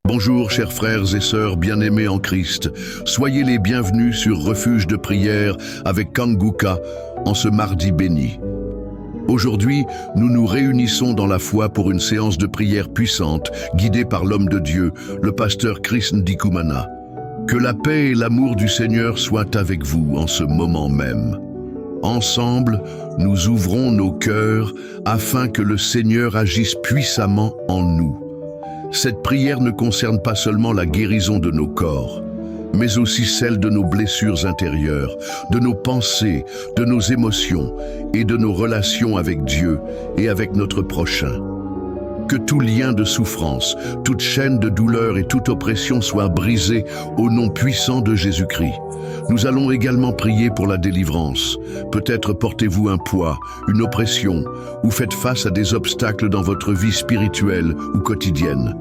Bonjour chers frères et sœurs bien-aimés en Christ, soyez les bienvenus sur Refuge de prière avec Kanguka en ce mardi béni. Aujourd'hui, nous nous réunissons dans la foi pour une séance de prière puissante, guidée par l'homme de Dieu, le pasteur Chris Ndikumana. Que la paix et l'amour du Seigneur soient avec vous en ce moment même. Ensemble, nous ouvrons nos cœurs afin que le Seigneur agisse puissamment en nous. Cette prière ne concerne pas seulement la guérison de nos corps, mais aussi celle de nos blessures intérieures, de nos pensées, de nos émotions et de nos relations avec Dieu et avec notre prochain. Que tout lien de souffrance, toute chaîne de douleur et toute oppression soit brisée au nom puissant de Jésus-Christ. Nous allons également prier pour la délivrance. Peut-être portez-vous un poids, une oppression, ou faites face à des obstacles dans votre vie spirituelle ou quotidienne.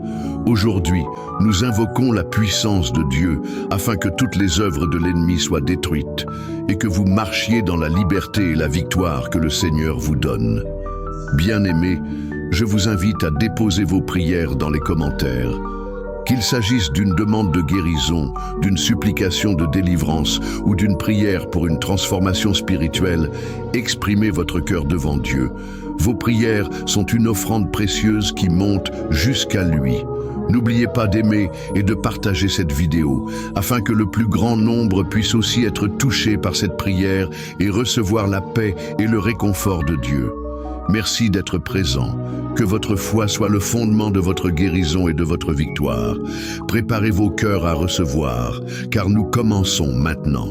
Aujourd'hui, nous invoquons la puissance de Dieu afin que toutes les œuvres de l'ennemi soient détruites et que vous marchiez dans la liberté et la victoire que le Seigneur vous donne. Bien-aimés, je vous invite à déposer vos prières dans les commentaires. Qu'il s'agisse d'une demande de guérison, d'une supplication de délivrance ou d'une prière pour une transformation spirituelle, exprimez votre cœur devant Dieu. Vos prières sont une offrande précieuse qui monte jusqu'à lui. N'oubliez pas d'aimer et de partager cette vidéo, afin que le plus grand nombre puisse aussi être touché par cette prière et recevoir la paix et le réconfort de Dieu. Merci d'être présent. Que votre foi soit le fondement de votre guérison et de votre victoire. Préparez vos cœurs à recevoir, car nous commençons maintenant.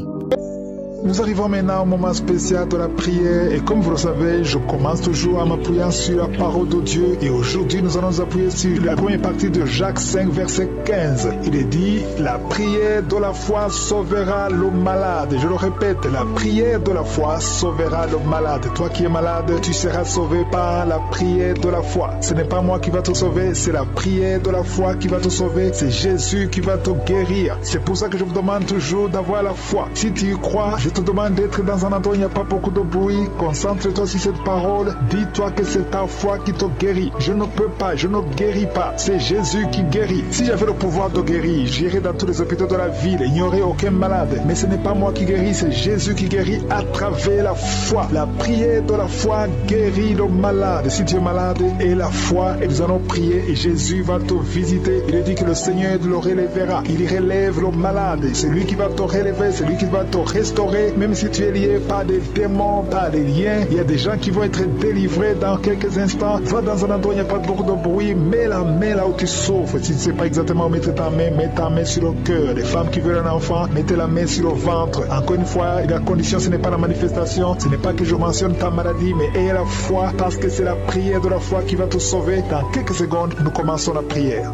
Nous arrivons maintenant au moment spécial de la prière et comme vous le savez, je commence toujours en m'appuyant sur la parole de Dieu et aujourd'hui nous allons nous appuyer sur la première partie de Jacques 5 verset 15. Il est dit, la prière de la foi sauvera le malade. Je le répète, la prière de la foi sauvera le malade. Toi qui es malade, tu seras sauvé par la prière de la foi. Ce n'est pas moi qui va te sauver, c'est la prière de la foi qui va te sauver. C'est Jésus qui va te guérir. C'est pour ça que je vous demande toujours d'avoir la foi. Si tu y crois, je te demande d'être dans un endroit où il n'y a pas beaucoup de bruit. Concentre-toi sur cette parole. Dis-toi que c'est ta foi qui te guérit. Je ne peux pas, je ne guéris pas. C'est Jésus qui guérit. Si j'avais le pouvoir de guérir, j'irais dans tous les hôpitaux de la ville. Il n'y aurait aucun malade. Mais ce n'est pas moi qui guéris, c'est Jésus qui guérit à travers la foi. La prière de la foi guérit le malade. Si tu es malade, et la foi, et nous allons prier et Jésus va te visiter. Il dit que le Seigneur le relèvera. Il relève le malade. C'est lui qui va te relever, c'est lui qui va te restaurer. Même si tu es lié par des démons, par des liens, il y a des gens qui vont être délivrés dans quelques instants. Va dans un endroit où il n'y a pas beaucoup de bruit, mets la main là où tu souffres. Si tu ne sais pas exactement où mettre ta main, mets ta main sur le cœur. Les femmes qui veulent un enfant, mettez la main sur le ventre. Encore une fois, la condition, ce n'est pas la manifestation, ce n'est pas que je mentionne ta maladie, mais aie la foi parce que c'est la prière de la foi qui va te sauver. Dans quelques secondes, nous commençons la prière.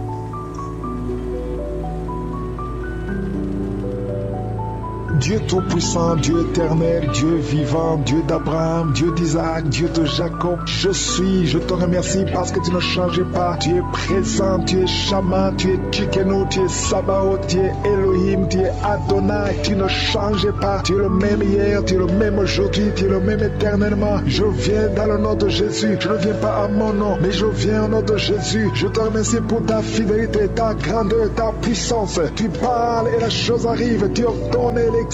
Dieu tout-puissant, Dieu éternel, Dieu vivant, Dieu d'Abraham, Dieu d'Isaac, Dieu de Jacob, je te remercie parce que tu ne changes pas. Tu es présent, tu es Shama, tu es Tchikenu, tu es Sabaoth, tu es Elohim, tu es Adonai, tu ne changes pas. Tu es le même hier, tu es le même aujourd'hui, tu es le même éternellement. Je viens dans le nom de Jésus, je ne viens pas à mon nom, mais je viens au nom de Jésus. Je te remercie pour ta fidélité, ta grandeur, ta puissance. Tu parles et la chose arrive, tu ordonnes et l'existe.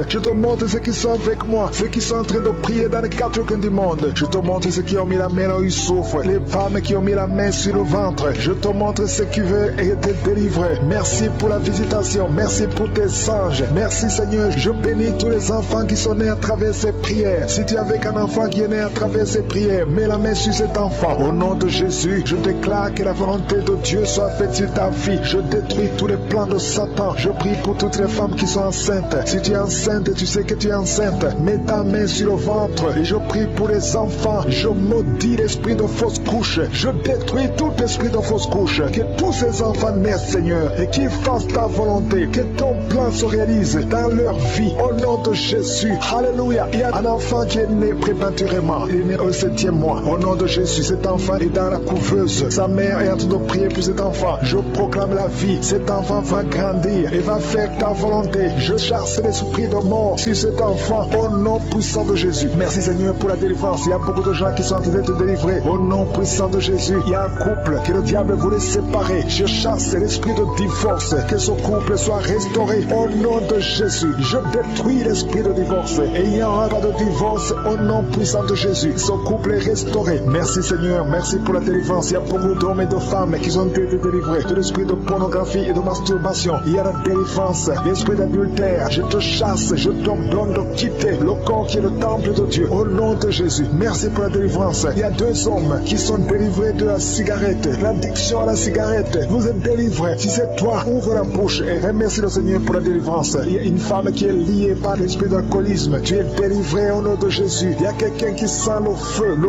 Je te montre ceux qui sont avec moi, ceux qui sont en train de prier dans les quatre coins du monde. Je te montre ceux qui ont mis la main là où ils souffrent, les femmes qui ont mis la main sur le ventre. Je te montre ceux qui veulent être délivrés. Merci pour la visitation, merci pour tes anges. Merci Seigneur, je bénis tous les enfants qui sont nés à travers ces prières. Si tu es avec un enfant qui est né à travers ces prières, mets la main sur cet enfant. Au nom de Jésus, je déclare que la volonté de Dieu soit faite sur ta vie. Je détruis tous les plans de Satan. Je prie pour toutes les femmes qui sont enceintes. Si tu es enceinte, tu sais que tu es enceinte, mets ta main sur le ventre et je prie pour les enfants. Je maudis l'esprit de fausse couche. Je détruis tout esprit de fausse couche. Que tous ces enfants naissent, Seigneur, et qu'ils fassent ta volonté. Que ton plan se réalise dans leur vie. Au nom de Jésus. Alléluia. Il y a un enfant qui est né prématurément. Il est né au 7e mois. Au nom de Jésus, cet enfant est dans la couveuse. Sa mère est en train de prier pour cet enfant. Je proclame la vie. Cet enfant va grandir et va faire ta volonté. Je chasse l'esprit de mort sur cet enfant. Au nom puissant de Jésus. Merci Seigneur pour la délivrance. Il y a beaucoup de gens qui sont en train d'être délivrés. Au nom puissant de Jésus. Il y a un couple que le diable voulait séparer. Je chasse l'esprit de divorce. Que ce couple soit restauré. Au nom de Jésus. Je détruis l'esprit de divorce. Et il n'y aura pas de divorce au nom puissant de Jésus. Ce couple est restauré. Merci Seigneur. Merci pour la délivrance. Il y a beaucoup d'hommes et de femmes qui ont été délivrés de l'esprit de pornographie et de masturbation. Il y a la délivrance. L'esprit d'adultère. Je te chasse. Je t'ordonne de quitter le corps qui est le temple de Dieu. Au nom de Jésus. Merci pour la délivrance. Il y a 2 hommes qui sont délivrés de la cigarette. L'addiction à la cigarette. Vous êtes délivrés. Si c'est toi, ouvre la bouche et remercie le Seigneur pour la délivrance. Il y a une femme qui est liée par l'esprit d'alcoolisme. Tu es délivré au nom de Jésus. Il y a quelqu'un qui sent le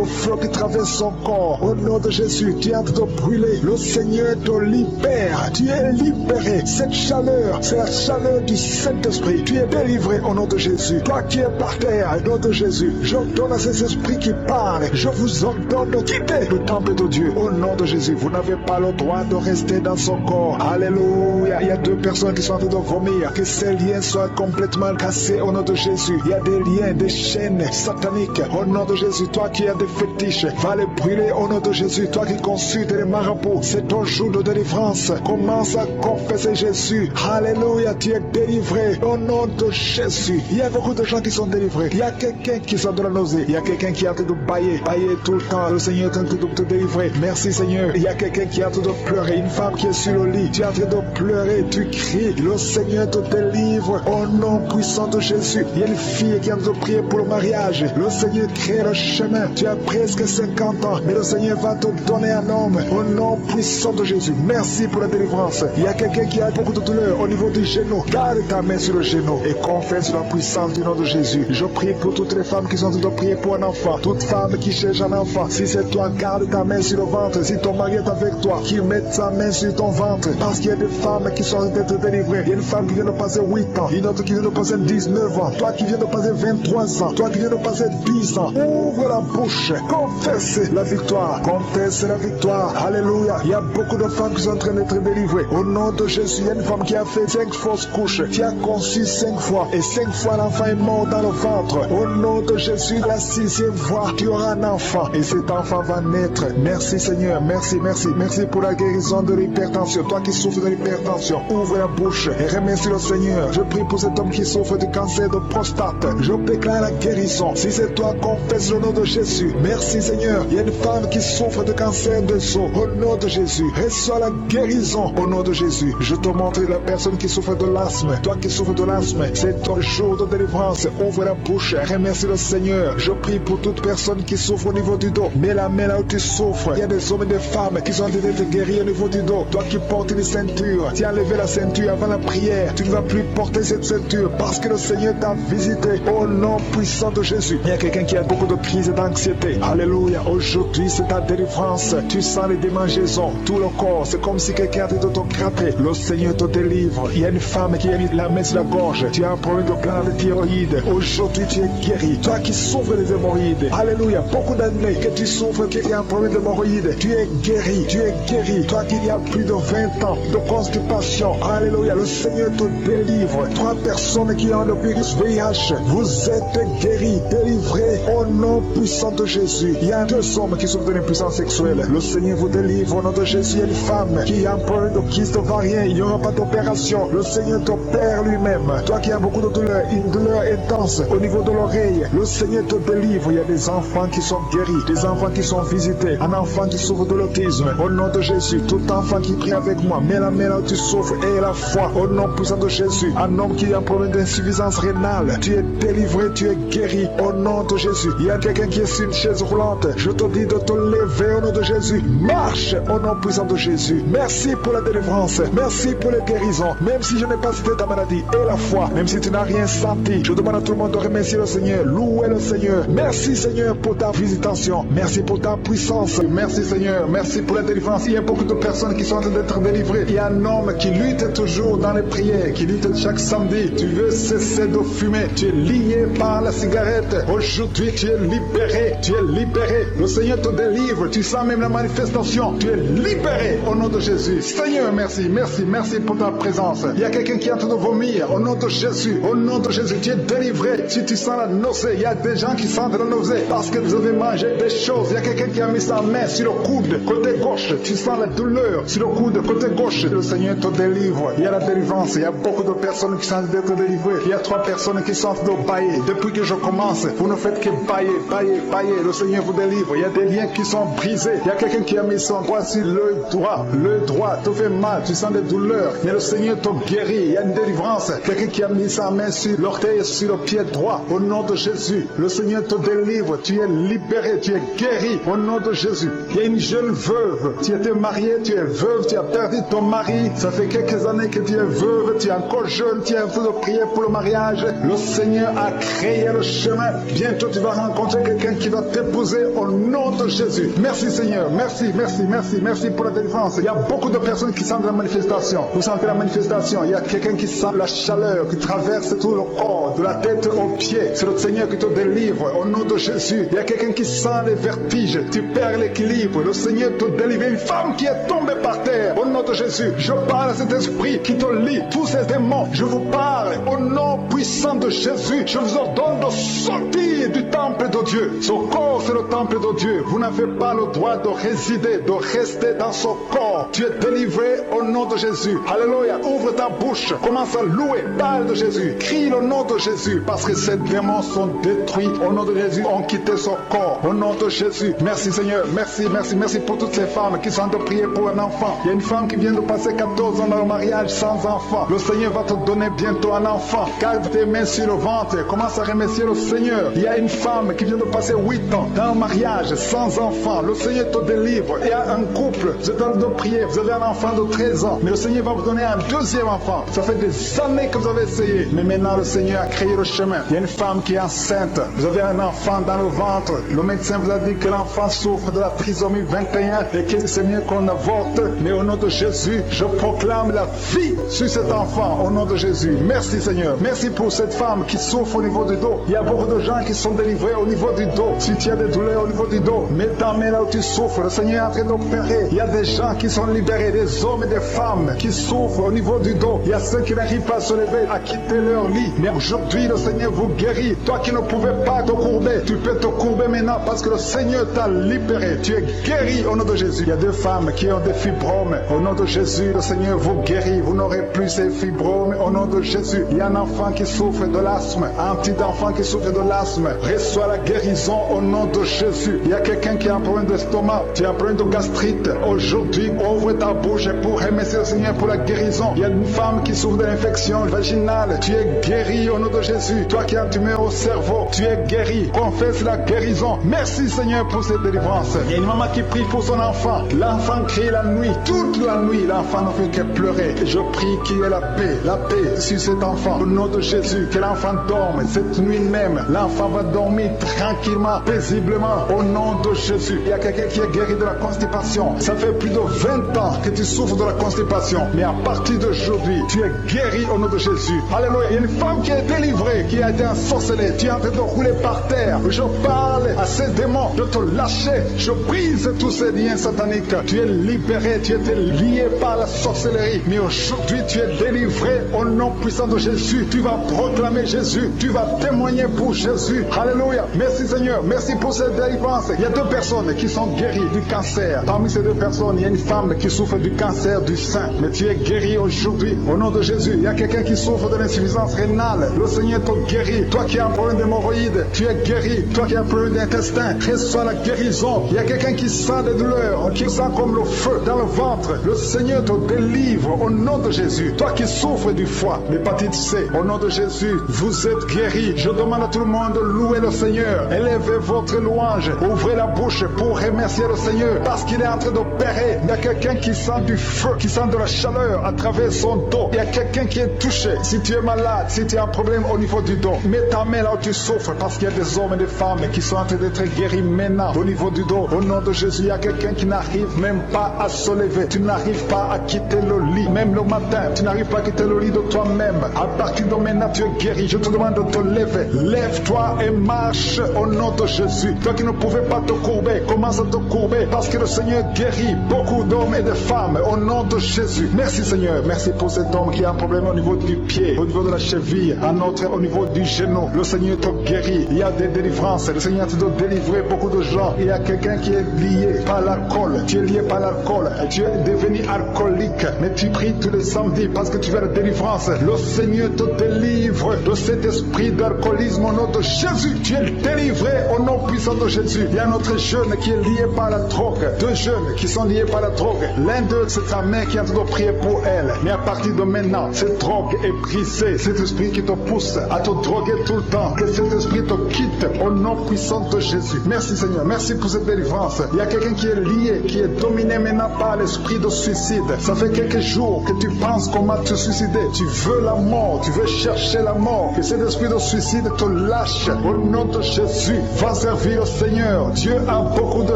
feu qui traverse son corps. Au nom de Jésus, tu es en train de brûler. Le Seigneur te libère. Tu es libéré. Cette chaleur, c'est la chaleur du Saint-Esprit. Tu es délivré au nom de Jésus. Toi qui es par terre, au nom de Jésus, j'ordonne à ces esprits qui parlent. Je vous ordonne de quitter le temple de Dieu. Au nom de Jésus, vous n'avez pas le droit de rester dans son corps. Alléluia. Il y a 2 personnes qui sont en train de vomir. Que ces liens soient complètement cassés au nom de Jésus. Il y a des liens, des chaînes sataniques. Au nom de Jésus, toi qui as des fétiches, va les brûler au nom de Jésus. Toi qui consultes les marabouts, c'est ton jour de délivrance. Commence à confesser Jésus. Alléluia, tu es délivré au nom de Jésus. Il y a beaucoup de gens qui sont délivrés. Il y a quelqu'un qui sort de la nausée. Il y a quelqu'un qui est en train de bailler tout le temps. Le Seigneur est en train de te délivrer. Merci Seigneur. Il y a quelqu'un qui est en train de pleurer. Une femme qui est sur le lit. Tu es en train de pleurer. Tu cries. Le Seigneur te délivre au nom puissant de Jésus. Il y a une fille qui est en train de prier pour le mariage. Le Seigneur crée le chemin. Tu as presque 50 ans. Mais le Seigneur va te donner un homme au nom puissant de Jésus. Merci pour la délivrance. Il y a quelqu'un qui a beaucoup de douleur au niveau du genou. Garde ta main sur le genou et confesse la puissance du nom de Jésus. Je prie pour toutes les femmes qui sont en train de prier pour un enfant. Toute femme qui cherche un enfant. Si c'est toi, garde ta main sur le ventre. Si ton mari est avec toi, qu'il mette sa main sur ton ventre. Parce qu'il y a des femmes qui sont en train d'être délivrées. Il y a une femme qui vient de passer 8 ans. Une autre qui vient de passer 19 ans. Toi qui viens de passer 23 ans. Toi qui viens de passer 10 ans. Ouvre la bouche. Confesse la victoire. Confesse la victoire. Alléluia. Il y a beaucoup de femmes qui sont en train d'être délivrées. Au nom de Jésus, il y a une femme qui a fait 5 fausses couches, qui a conçu 5 fois. Et 5 fois l'enfant est mort dans le ventre. Au nom de Jésus, la 6e fois, tu auras un enfant. Et cet enfant va naître. Merci Seigneur. Merci, merci. Merci pour la guérison de l'hypertension. Toi qui souffres de l'hypertension, ouvre la bouche et remercie le Seigneur. Je prie pour cet homme qui souffre du cancer de prostate. Je déclare la guérison. Si c'est toi, confesse le nom de Jésus. Merci Seigneur. Il y a une femme qui souffre de cancer de os. Au nom de Jésus, reçois la guérison au nom de Jésus. Je te montre la personne qui souffre de l'asthme. Toi qui souffres de l'asthme, c'est ton jour de délivrance. Ouvre la bouche, remercie le Seigneur. Je prie pour toute personne qui souffre au niveau du dos. Mets la main là où tu souffres. Il y a des hommes et des femmes qui sont en train de te guérir au niveau du dos. Toi qui portes une ceinture, tu as enlevé la ceinture avant la prière. Tu ne vas plus porter cette ceinture parce que le Seigneur t'a visité au nom puissant de Jésus. Il y a quelqu'un qui a beaucoup de crises d'anxiété. Alléluia. Aujourd'hui, c'est ta délivrance. Tu sens les démangeaisons, tout le corps. C'est comme si quelqu'un était de te gratter. Le Seigneur te délivre. Il y a une femme qui a mis la main sur la gorge. Tu as un problème de glande thyroïde. Aujourd'hui, tu es guéri. Toi qui souffres des hémorroïdes. Alléluia. Beaucoup d'années que tu souffres, qu'il y a un problème d'hémorroïdes. Tu es guéri. Tu es guéri. Toi qui y a plus de 20 ans de constipation. Alléluia. Le Seigneur te délivre. 3 personnes qui ont le virus VIH. Vous êtes guéris, délivrés au nom puissant de Jésus. Il y a 2 hommes qui souffrent de l'impuissance sexuelle. Le Seigneur vous délivre au nom de Jésus. Il y a une femme qui a un problème de kyste ovarien. Il n'y aura pas d'opération. Le Seigneur t'opère lui-même. Toi qui as beaucoup de douleur, une douleur intense au niveau de l'oreille. Le Seigneur te délivre. Il y a des enfants qui sont guéris, des enfants qui sont visités. Un enfant qui souffre de l'autisme. Au nom de Jésus, tout enfant qui prie avec moi, mets la main là où tu souffres et la foi. Au nom puissant de Jésus. Un homme qui a un problème d'insuffisance rénale. Tu es délivré, tu es guéri. Au nom de Jésus. Il y a quelqu'un qui est sur une chaise roulante. Je te dis de te lever au nom de Jésus. Marche au nom puissant de Jésus. Merci pour la délivrance. Merci pour les guérisons. Même si je n'ai pas cité ta maladie et la foi, même si tu n'as rien senti, je demande à tout le monde de remercier le Seigneur. Louer le Seigneur. Merci Seigneur pour ta visitation. Merci pour ta puissance. Merci Seigneur. Merci pour la délivrance. Il y a beaucoup de personnes qui sont en train d'être délivrées. Il y a un homme qui lutte toujours dans les prières, qui lutte chaque samedi. Tu veux cesser de fumer. Tu es lié par la cigarette. Aujourd'hui, tu es libéré. Tu es libéré. Le Seigneur te délivre. Tu sens même la manifestation. Tu es libéré au nom de Jésus. Seigneur, merci, merci, merci pour ta présence. Il y a quelqu'un qui est en train de vomir. Au nom de Jésus, au nom de Jésus, tu es délivré. Si tu sens la nausée, il y a des gens qui sentent la nausée parce que vous avez mangé des choses. Il y a quelqu'un qui a mis sa main sur le coude, côté gauche. Tu sens la douleur sur le coude, côté gauche. Le Seigneur te délivre. Il y a la délivrance. Il y a beaucoup de personnes qui sentent d'être délivrées. Il y a 3 personnes qui sentent de bailler. Depuis que je commence, vous ne faites que bailler, bailler, bailler. Le Seigneur vous délivre. Il y a des liens qui sont brisés. Il y a quelqu'un qui a mis son doigt sur l'œil droit. L'œil droit te fait mal. Tu sens des douleurs. Il y a le Seigneur te guérit. Il y a une délivrance. Quelqu'un qui a mis sa main sur l'orteil et sur le pied droit. Au nom de Jésus, le Seigneur te délivre. Tu es libéré. Tu es guéri. Au nom de Jésus. Il y a une jeune veuve. Tu étais mariée. Tu es veuve. Tu as perdu ton mari. Ça fait quelques années que tu es veuve. Tu es encore jeune. Tu es en train de prier pour le mariage. Le Seigneur a créé le chemin. Bientôt tu vas rencontrer quelqu'un qui va t'épouser au nom de Jésus. Merci Seigneur. Merci, merci, merci, merci pour la délivrance. Il y a beaucoup de personnes qui sentent la manifestation. Vous sentez la manifestation. Il y a quelqu'un qui sent la chaleur qui traverse tout le corps, de la tête aux pieds. C'est le Seigneur qui te délivre au nom de Jésus. Il y a quelqu'un qui sent les vertiges. Tu perds l'équilibre. Le Seigneur te délivre. Une femme qui est tombée par terre au nom de Jésus. Je parle à cet esprit qui te lie. Tous ces démons, je vous parle au nom puissant de Jésus. Je vous ordonne de sortir du temple de Dieu. Ce corps, c'est le temple de Dieu. Vous n'avez pas le droit de résider, de rester dans ce corps. Tu es délivré au nom de Jésus. Alléluia. Ouvre ta bouche. Commence à louer. Parle de Jésus. Crie le nom de Jésus. Parce que ces démons sont détruits. Au nom de Jésus, ont quitté son corps. Au nom de Jésus. Merci Seigneur. Merci, merci, merci pour toutes ces femmes qui sont de prier pour un enfant. Il y a une femme qui vient de passer 14 ans dans le mariage sans enfant. Le Seigneur va te donner bientôt un enfant. Garde tes mains sur le ventre. Commence à remercier le Seigneur. Il y a une femme qui vient de passer 8 ans dans le mariage sans enfant. Le Seigneur te délivre. Il y a un couple. Vous êtes en train de prier. Vous avez un enfant de 13 ans. Mais le Seigneur va vous donner un deuxième enfant. Ça fait des années que vous avez essayé. Mais maintenant le Seigneur a créé le chemin. Il y a une femme qui est enceinte. Vous avez un enfant dans le ventre. Le médecin vous a dit que l'enfant souffre de la trisomie 21 et que c'est mieux qu'on avorte. Mais au nom de Jésus, je proclame la vie sur cet enfant. Au nom de Jésus. Merci Seigneur. Merci pour cette femme qui souffre au niveau du dos. Il y a beaucoup de gens qui sont délivrés au niveau du dos. Si tu as des douleurs au niveau du dos, mets ta main là où tu souffres. Le Seigneur est en train d'opérer. Il y a des gens qui sont libérés, des hommes et des femmes qui souffrent au niveau du dos. Il y a ceux qui n'arrivent pas à se lever, à quitter leur lit. Mais aujourd'hui, le Seigneur vous guérit. Toi qui ne pouvais pas te courber, tu peux te courber maintenant parce que le Seigneur t'a libéré. Tu es guéri au nom de Jésus. Il y a 2 femmes qui ont des fibromes. Au nom de Jésus, le Seigneur vous guérit. Vous n'aurez plus ces fibromes au nom de Jésus. Il y a un enfant qui souffre de l'asthme. Un petit enfant qui souffre de l'asthme. Reçois la guérison au nom de Jésus. Il y a quelqu'un qui a un problème d'estomac. Tu as un problème de gastrite. Aujourd'hui, ouvre ta bouche pour remercier le Seigneur pour la guérison. Il y a une femme qui souffre de l'infection vaginale. Tu es guéri au nom de Jésus. Toi qui as une tumeur au cerveau, tu es guéri. Confesse la guérison. Merci Seigneur pour cette délivrance. Il y a une maman qui prie pour son enfant. L'enfant crie la nuit. Toute la nuit, l'enfant ne fait que pleurer. Et je prie qu'il y ait la paix sur cet enfant. Au nom de Jésus, que l'enfant dorme. Cette nuit même, l'enfant va dormir tranquillement, paisiblement. Au nom de Jésus. Il y a quelqu'un qui est guéri de la constipation. Ça fait plus de 20 ans que tu souffres de la constipation. Mais à partir d'aujourd'hui, tu es guéri au nom de Jésus. Alléluia. Il y a une femme qui est délivrée, qui a été ensorcelée. Tu es en train de rouler par terre. Je parle à ces démons de te lâcher. Je brise tous ces liens sataniques. Tu es libéré, tu étais lié par la sorcellerie. Mais aujourd'hui, tu es délivré au nom puissant de Jésus. Tu vas proclamer Jésus. Tu vas témoigner pour Jésus. Alléluia. Merci Seigneur. Merci pour cette délivrance. Il y a 2 personnes qui sont guéries du cancer. Parmi ces 2 personnes, il y a une femme qui souffre du cancer du sein. Mais tu es guéri aujourd'hui au nom de Jésus. Il y a quelqu'un qui souffre de l'insuffisance rénale. Le Seigneur te guérit. Toi qui as un problème d'hémorroïdes, tu es guéri. Toi qui as un problème d'intestin, reçois la guérison. Il y a quelqu'un qui sent des douleurs, qui sent comme le feu dans le ventre. Le Seigneur te délivre au nom de Jésus. Toi qui souffres du foie, l'hépatite C, au nom de Jésus, vous êtes guéri. Je demande à tout le monde de louer le Seigneur. Élevez votre louange. Ouvrez la bouche pour remercier le Seigneur parce qu'il est en train d'opérer. Il y a quelqu'un qui sent du feu, qui sent de la chaleur à travers son dos. Il y a quelqu'un qui est touché. Si tu es malade, si tu as un problème au niveau du dos, mets ta main là où tu souffres parce qu'il y a des hommes et des femmes qui sont en train d'être guéris maintenant au niveau du dos. Au nom de Jésus, il y a quelqu'un qui n'arrive même pas à se lever. Tu n'arrives pas à quitter le lit. Même le matin, tu n'arrives pas à quitter le lit de toi-même. À partir de maintenant, tu es guéri. Je te demande de te lever. Lève-toi et marche au nom de Jésus. Toi qui ne pouvais pas te courber, commence à te courber parce que le Seigneur guérit guérit beaucoup d'hommes et de femmes au nom de Jésus. Merci Seigneur, merci pour cet homme qui a un problème au niveau du pied, au niveau de la cheville, un autre au niveau du genou. Le Seigneur te guérit, il y a des délivrances, le Seigneur te doit délivrer beaucoup de gens. Il y a quelqu'un qui est lié par l'alcool, tu es lié par l'alcool, tu es devenu alcoolique, mais tu pries tous les samedis parce que tu veux la délivrance. Le Seigneur te délivre de cet esprit d'alcoolisme au nom de Jésus. Tu es délivré au nom puissant de Jésus. Il y a un autre jeune qui est lié par la drogue, deux jeunes qui sont liés par la drogue. L'un d'eux, c'est sa mère qui est en train de prier pour elle. Mais à partir de maintenant, cette drogue est brisée. Cet esprit qui te pousse à te droguer tout le temps, que cet esprit te quitte au nom puissant de Jésus. Merci Seigneur, merci pour cette délivrance. Il y a quelqu'un qui est lié, qui est dominé maintenant par l'esprit de suicide. Ça fait quelques jours que tu penses comment te suicider. Tu veux la mort, tu veux chercher la mort. Que cet esprit de suicide te lâche au nom de Jésus. Va servir au Seigneur. Dieu a beaucoup de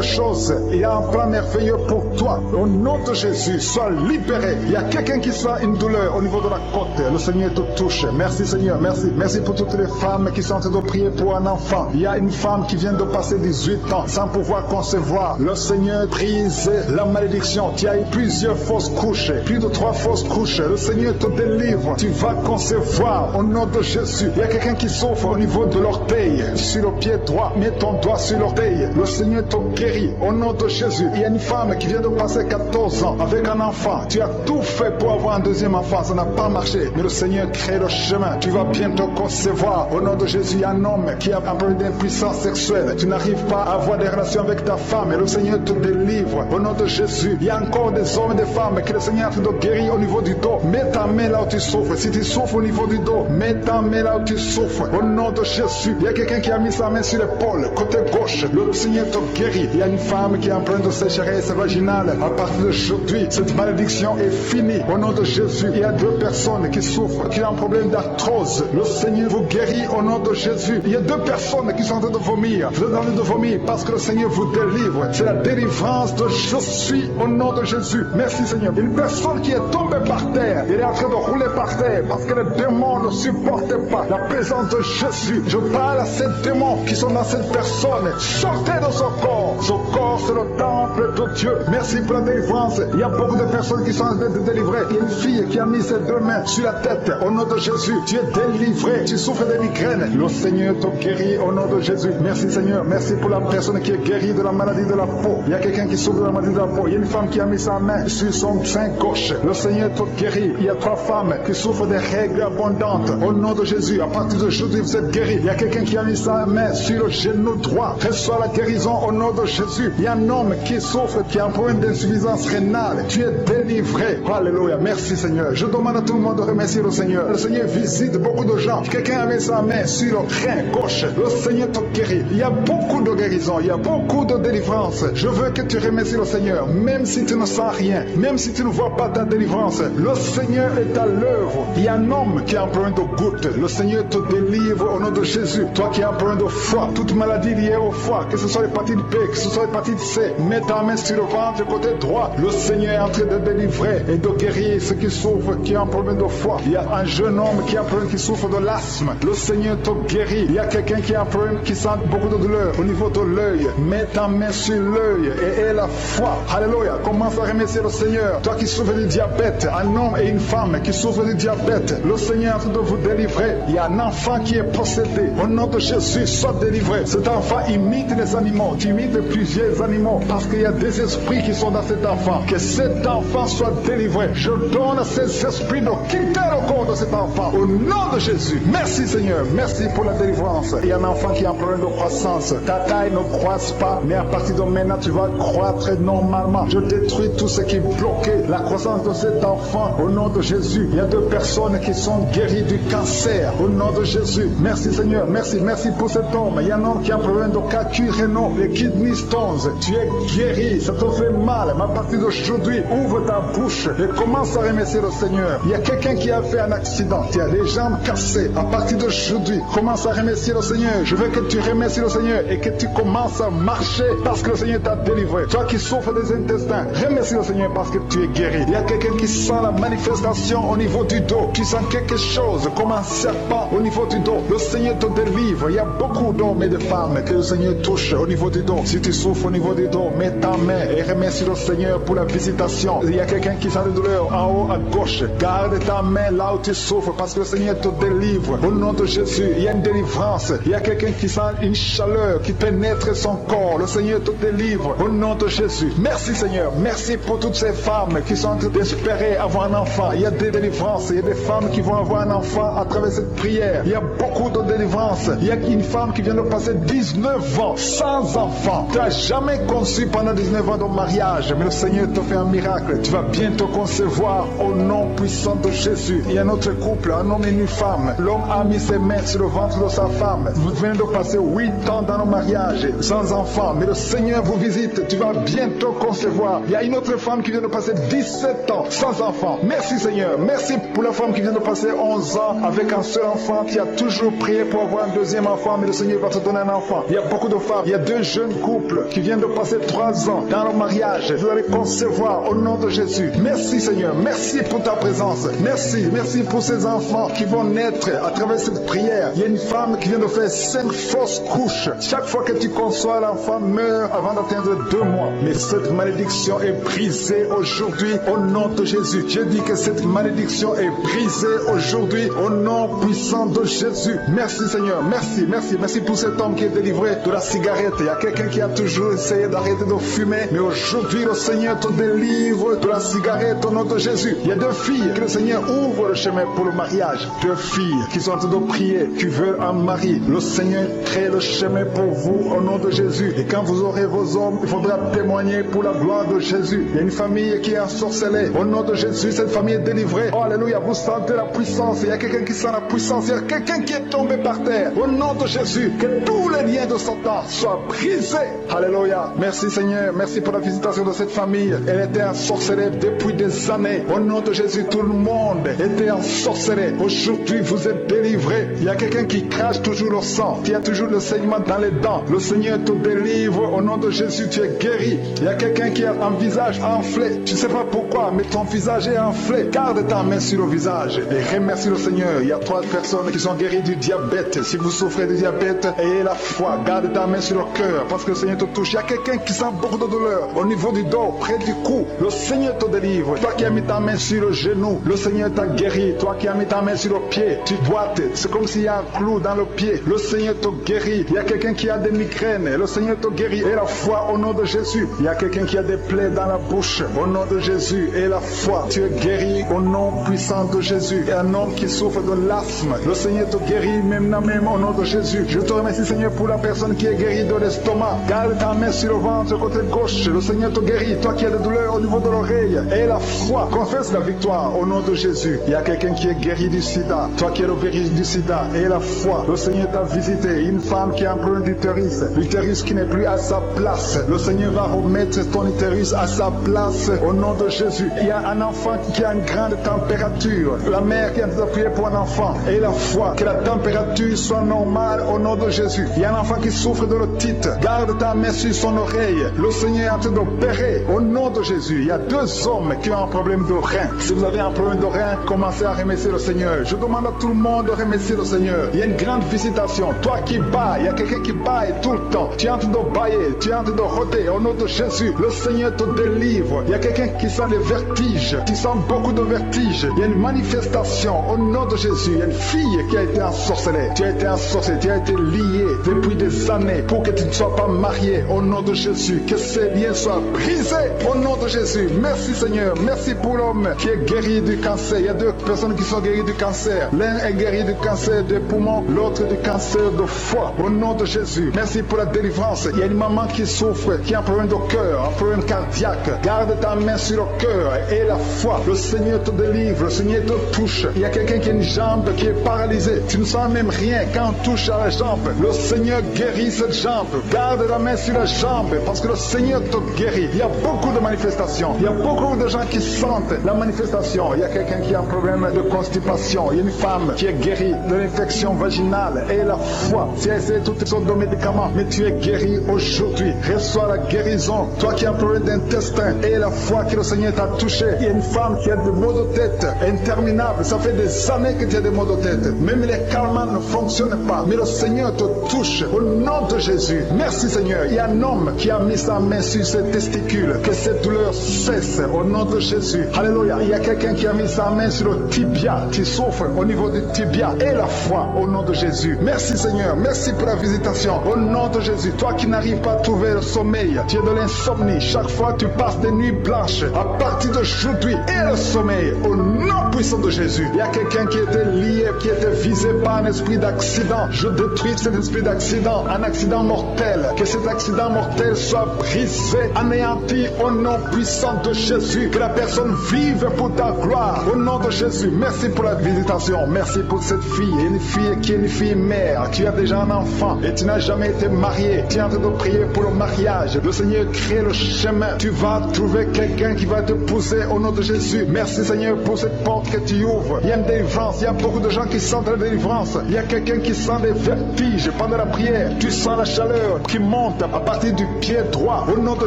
choses. Il a un plan merveilleux pour toi. Au nom de Jésus, sois libéré. Il y a quelqu'un qui sent une douleur au niveau de la côte. Le Seigneur te touche. Merci Seigneur, merci. Merci pour toutes les femmes qui sont en train de prier pour un enfant. Il y a une femme qui vient de passer 18 ans sans pouvoir concevoir. Le Seigneur brise la malédiction. Tu as eu plusieurs fausses couches, plus de 3 fausses couches. Le Seigneur te délivre. Tu vas concevoir au nom de Jésus. Il y a quelqu'un qui souffre au niveau de l'orteil, sur le pied droit. Mets ton doigt sur l'orteil. Le Seigneur te guérit au nom de Jésus. Il y a une femme qui vient de passer 14 ans avec un enfant. Tu as tout fait pour avoir un deuxième enfant. Ça n'a pas marché. Mais le Seigneur crée le chemin. Tu vas bientôt concevoir. Au nom de Jésus, il y a un homme qui a un problème d'impuissance sexuelle. Tu n'arrives pas à avoir des relations avec ta femme. Et le Seigneur te délivre. Au nom de Jésus, il y a encore des hommes et des femmes que le Seigneur a fait de guérir au niveau du dos. Mets ta main là où tu souffres. Si tu souffres au niveau du dos, mets ta main là où tu souffres. Au nom de Jésus, il y a quelqu'un qui a mis sa main sur l'épaule, côté gauche. Le Seigneur te guérit. Il y a une femme qui est en train de sécheresse vaginale. À partir d'aujourd'hui, cette malédiction est finie. Au nom de Jésus, il y a 2 personnes qui souffrent, qui ont un problème d'arthrose. Le Seigneur vous guérit au nom de Jésus. Il y a 2 personnes qui sont en train de vomir. Vous êtes en train de vomir parce que le Seigneur vous délivre. C'est la délivrance de je suis au nom de Jésus. Merci Seigneur. Une personne qui est tombée par terre, elle est en train de rouler par terre parce que les démons ne supportent pas la présence de Jésus. Je parle à ces démons qui sont dans cette personne. Sortez de son corps. Son corps, c'est le temple de Dieu. Merci pour la délivrance. Il y a beaucoup de personnes qui sont en train de délivrer. Il y a une fille qui a mis ses 2 mains sur la tête. Au nom de Jésus, tu es délivré. Tu souffres de migraines. Le Seigneur te guérit au nom de Jésus. Merci Seigneur. Merci pour la personne qui est guérie de la maladie de la peau. Il y a quelqu'un qui souffre de la maladie de la peau. Il y a une femme qui a mis sa main sur son sein gauche. Le Seigneur te guérit. Il y a 3 femmes qui souffrent des règles abondantes. Au nom de Jésus, à partir d'aujourd'hui, vous êtes guéris. Il y a quelqu'un qui a mis sa main sur le genou droit. Reçois la guérison au nom de Jésus. Il y a un homme qui souffre, qui a un problème d'insuffisance rénale. Tu es délivré. Alléluia. Merci Seigneur. Je demande à tout le monde de remercier le Seigneur. Le Seigneur visite beaucoup de gens. Quelqu'un a mis sa main sur le rein gauche. Le Seigneur te guérit. Il y a beaucoup de guérison. Il y a beaucoup de délivrance. Je veux que tu remercies le Seigneur. Même si tu ne sens rien. Même si tu ne vois pas ta délivrance. Le Seigneur est à l'œuvre. Il y a un homme qui a un problème de goutte. Le Seigneur te délivre au nom de Jésus. Toi qui as un problème de foie, toute maladie liée au foie, que ce soit l'hépatite B, que ce soit l'hépatite C, mets ta main sur le ventre côté droit. Le Seigneur est en train de délivrer et de guérir ceux qui souffrent, qui ont un problème de foie. Il y a un jeune homme qui a un problème, qui souffre de l'asthme. Le Seigneur te guérit. Il y a quelqu'un qui a un problème, qui sent beaucoup de douleur au niveau de l'œil. Mets ta main sur l'œil et aie la foi. Alléluia. Commence à remercier le Seigneur. Toi qui souffres du diabète, un homme et une femme qui souffrent du diabète, le Seigneur est en train de vous délivrer. Il y a un enfant qui est possédé. Au nom de Jésus, sois délivré. Cet enfant imite les animaux. Tu imites plusieurs animaux parce qu'il y a des esprits qui sont dans cet enfant. Que cet enfant soit délivré. Je donne à ces esprits de quitter le corps de cet enfant. Au nom de Jésus. Merci Seigneur. Merci pour la délivrance. Il y a un enfant qui a un problème de croissance. Ta taille ne croisse pas, mais à partir de maintenant, tu vas croître normalement. Je détruis tout ce qui bloquait la croissance de cet enfant. Au nom de Jésus. Il y a 2 personnes qui sont guéries du cancer. Au nom de Jésus. Merci Seigneur. Merci pour cet homme. Il y a un homme qui a un problème de calcul rénal, les kidney stones. Tu es guéri. Ça te fait mal. Mais à partir d'aujourd'hui, ouvre ta bouche et commence à remercier le Seigneur. Il y a quelqu'un qui a fait un accident. Tu as les jambes cassées. À partir d'aujourd'hui, commence à remercier le Seigneur. Je veux que tu remercies le Seigneur et que tu commences à marcher parce que le Seigneur t'a délivré. Toi qui souffres des intestins, remercie le Seigneur parce que tu es guéri. Il y a quelqu'un qui sent la manifestation au niveau du dos. Tu sens quelque chose comme un serpent au niveau du dos. Le Seigneur te délivre. Il y a beaucoup d'hommes et de femmes que le Seigneur touche au niveau du dos. Si tu souffres au niveau du dos, mets ta main et et remercie le Seigneur pour la visitation. Il y a quelqu'un qui sent de douleur en haut à gauche. Garde ta main là où tu souffres parce que le Seigneur te délivre. Au nom de Jésus, il y a une délivrance. Il y a quelqu'un qui sent une chaleur qui pénètre son corps. Le Seigneur te délivre. Au nom de Jésus. Merci Seigneur. Merci pour toutes ces femmes qui sont en train d'espérer avoir un enfant. Il y a des délivrances. Il y a des femmes qui vont avoir un enfant à travers cette prière. Il y a beaucoup de délivrances. Il y a une femme qui vient de passer 19 ans sans enfant. Tu n'as jamais conçu pendant 19 ans de mariage, mais le Seigneur te fait un miracle. Tu vas bientôt concevoir au nom puissant de Jésus. Il y a un autre couple, un homme et une femme. L'homme a mis ses mains sur le ventre de sa femme. Vous venez de passer 8 ans dans le mariage sans enfant, mais le Seigneur vous visite. Tu vas bientôt concevoir. Il y a une autre femme qui vient de passer 17 ans sans enfant. Merci Seigneur. Merci pour la femme qui vient de passer 11 ans avec un seul enfant, qui a toujours prié pour avoir un deuxième enfant, mais le Seigneur va te donner un enfant. Il y a beaucoup de femmes. Il y a 2 jeunes couples qui viennent de passer 3 ans dans le mariage. Vous allez concevoir au nom de Jésus. Merci Seigneur. Merci pour ta présence. Merci. Merci pour ces enfants qui vont naître à travers cette prière. Il y a une femme qui vient de faire 5 fausses couches. Chaque fois que tu conçois, l'enfant meurt avant d'atteindre 2 mois. Mais cette malédiction est brisée aujourd'hui au nom de Jésus. Je dis que cette malédiction est brisée aujourd'hui au nom puissant de Jésus. Merci Seigneur. Merci. Merci. Merci pour cet homme qui est délivré de la cigarette. Il y a quelqu'un qui a toujours essayé d'arrêter de fumer, mais aujourd'hui le Seigneur te délivre de la cigarette au nom de Jésus. Il y a 2 filles que le Seigneur ouvre le chemin pour le mariage. 2 filles qui sont en train de prier, qui veulent un mari. Le Seigneur crée le chemin pour vous au nom de Jésus. Et quand vous aurez vos hommes, il faudra témoigner pour la gloire de Jésus. Il y a une famille qui est ensorcelée. Au nom de Jésus, cette famille est délivrée. Oh, alléluia, vous sentez la puissance. Il y a quelqu'un qui sent la puissance. Il y a quelqu'un qui est tombé par terre. Au nom de Jésus, que tous les liens de Satan soient brisés. Alléluia. Merci Seigneur. Merci pour la visitation de cette famille. Elle était ensorcelée depuis des années. Au nom de Jésus, tout le monde était ensorcelé. Aujourd'hui, vous êtes délivrés. Il y a quelqu'un qui crache toujours le sang, qui a toujours le saignement dans les dents. Le Seigneur te délivre. Au nom de Jésus, tu es guéri. Il y a quelqu'un qui a un visage enflé. Tu ne sais pas pourquoi, mais ton visage est enflé. Garde ta main sur le visage et remercie le Seigneur. Il y a 3 personnes qui sont guéries du diabète. Si vous souffrez du diabète, ayez la foi. Garde ta main sur le cœur parce que le Seigneur te touche. Il y a quelqu'un qui sent beaucoup de douleur au niveau du dos, près du cou. Le Seigneur te délivre. Toi qui as mis ta main sur le genou, le Seigneur t'a guéri. Toi qui as mis ta main sur le pied, tu boites. C'est comme s'il y a un clou dans le pied. Le Seigneur te guérit. Il y a quelqu'un qui a des migraines. Le Seigneur te guérit. Et la foi au nom de Jésus. Il y a quelqu'un qui a des plaies dans la bouche. Au nom de Jésus. Et la foi. Tu es guéri au nom puissant de Jésus. Et un homme qui souffre de l'asthme. Le Seigneur te guérit même au nom de Jésus. Je te remercie Seigneur pour la personne qui est guérie de l'estomac. Garde ta main sur le ventre côté gauche. Le Seigneur te guérit. Toi qui as des douleurs au niveau de l'oreille. Et la foi. Confesse la victoire au nom de Jésus. Il y a quelqu'un qui est guéri du sida. Toi qui es le virus du sida. Et la foi. Le Seigneur t'a visité. Une femme qui a un problème d'utérus. L'utérus qui n'est plus à sa place. Le Seigneur va remettre ton utérus à sa place au nom de Jésus. Il y a un enfant qui a une grande température. La mère qui a prié pour un enfant. Et la foi. Que la température soit normale au nom de Jésus. Il y a un enfant qui souffre de l'otite. Garde ta main sur son oreille. Le Seigneur est en train d'opérer au nom de Jésus. Il y a 2 hommes qui ont un problème de rein. Si vous avez un problème de rein, commencez à remercier le Seigneur. Je demande à tout le monde de remercier le Seigneur. Il y a une grande visitation. Toi qui bailles, il y a quelqu'un qui baille tout le temps. Tu es en train de bailler, tu es en train de rôder au nom de Jésus. Le Seigneur te délivre. Il y a quelqu'un qui sent les vertiges. Tu sens beaucoup de vertiges. Il y a une manifestation au nom de Jésus. Il y a une fille qui a été ensorcelée. Tu as été ensorcelée, tu as été liée depuis des années pour que tu ne sois pas marié au nom de Jésus. Que ces liens soient brisés au nom de Jésus. Merci Seigneur. Merci pour l'homme qui est guéri du cancer. Il y a 2 personnes qui sont guéries du cancer. L'un est guéri du cancer des poumons, l'autre du cancer de foie. Au nom de Jésus. Merci pour la délivrance. Il y a une maman qui souffre, qui a un problème de cœur, un problème cardiaque. Garde ta main sur le cœur et la foi. Le Seigneur te délivre. Le Seigneur te touche. Il y a quelqu'un qui a une jambe qui est paralysée. Tu ne sens même rien quand on touche à la jambe. Le Seigneur guérit cette jambe. Garde la main sur la jambe parce que le Seigneur te guérit. Il y a beaucoup de manifestations. Il y a beaucoup de gens qui sentent la manifestation. Il y a quelqu'un qui a un problème de constipation. Il y a une femme qui est guérie de l'infection vaginale. Et la foi. Tu as essayé toutes sortes de médicaments, mais tu es guéri aujourd'hui. Reçois la guérison. Toi qui as un problème d'intestin. Et la foi que le Seigneur t'a touché. Il y a une femme qui a des maux de tête interminables. Ça fait des années que tu as des maux de tête. Même les calmants ne fonctionnent pas. Mais le Seigneur te touche au nom de Jésus. Merci Seigneur. Il y a un homme qui a mis sa main sur ses testicules. Que cette douleur cesse au nom de Jésus. Alléluia. Il y a quelqu'un qui a mis sa main sur le tibia. Tu souffres au niveau du tibia et la foi au nom de Jésus. Merci Seigneur. Merci pour la visitation. Au nom de Jésus. Toi qui n'arrives pas à trouver le sommeil, tu es de l'insomnie. Chaque fois tu passes des nuits blanches. À partir d'aujourd'hui, et le sommeil au nom puissant de Jésus. Il y a quelqu'un qui était lié, qui était visé par un esprit d'accident. Je détruis cet esprit d'accident, un accident mortel. Que cet accident mortel soit brisé, anéanti au nom puissant de Jésus. Que la personne vive pour ta gloire au nom de Jésus. Merci pour la visitation. Merci pour cette fille, une fille qui est une fille mère. Tu as déjà un enfant et tu n'as jamais été marié. Tu es en train de prier pour le mariage. Le Seigneur crée le chemin. Tu vas trouver quelqu'un qui va te pousser au nom de Jésus. Merci Seigneur pour cette porte que tu ouvres. Il y a une délivrance. Il y a beaucoup de gens qui sentent la délivrance. Il y a quelqu'un qui sent des vertiges pendant la prière. Tu sens la chaleur qui monte à partir du pied droit. Au nom de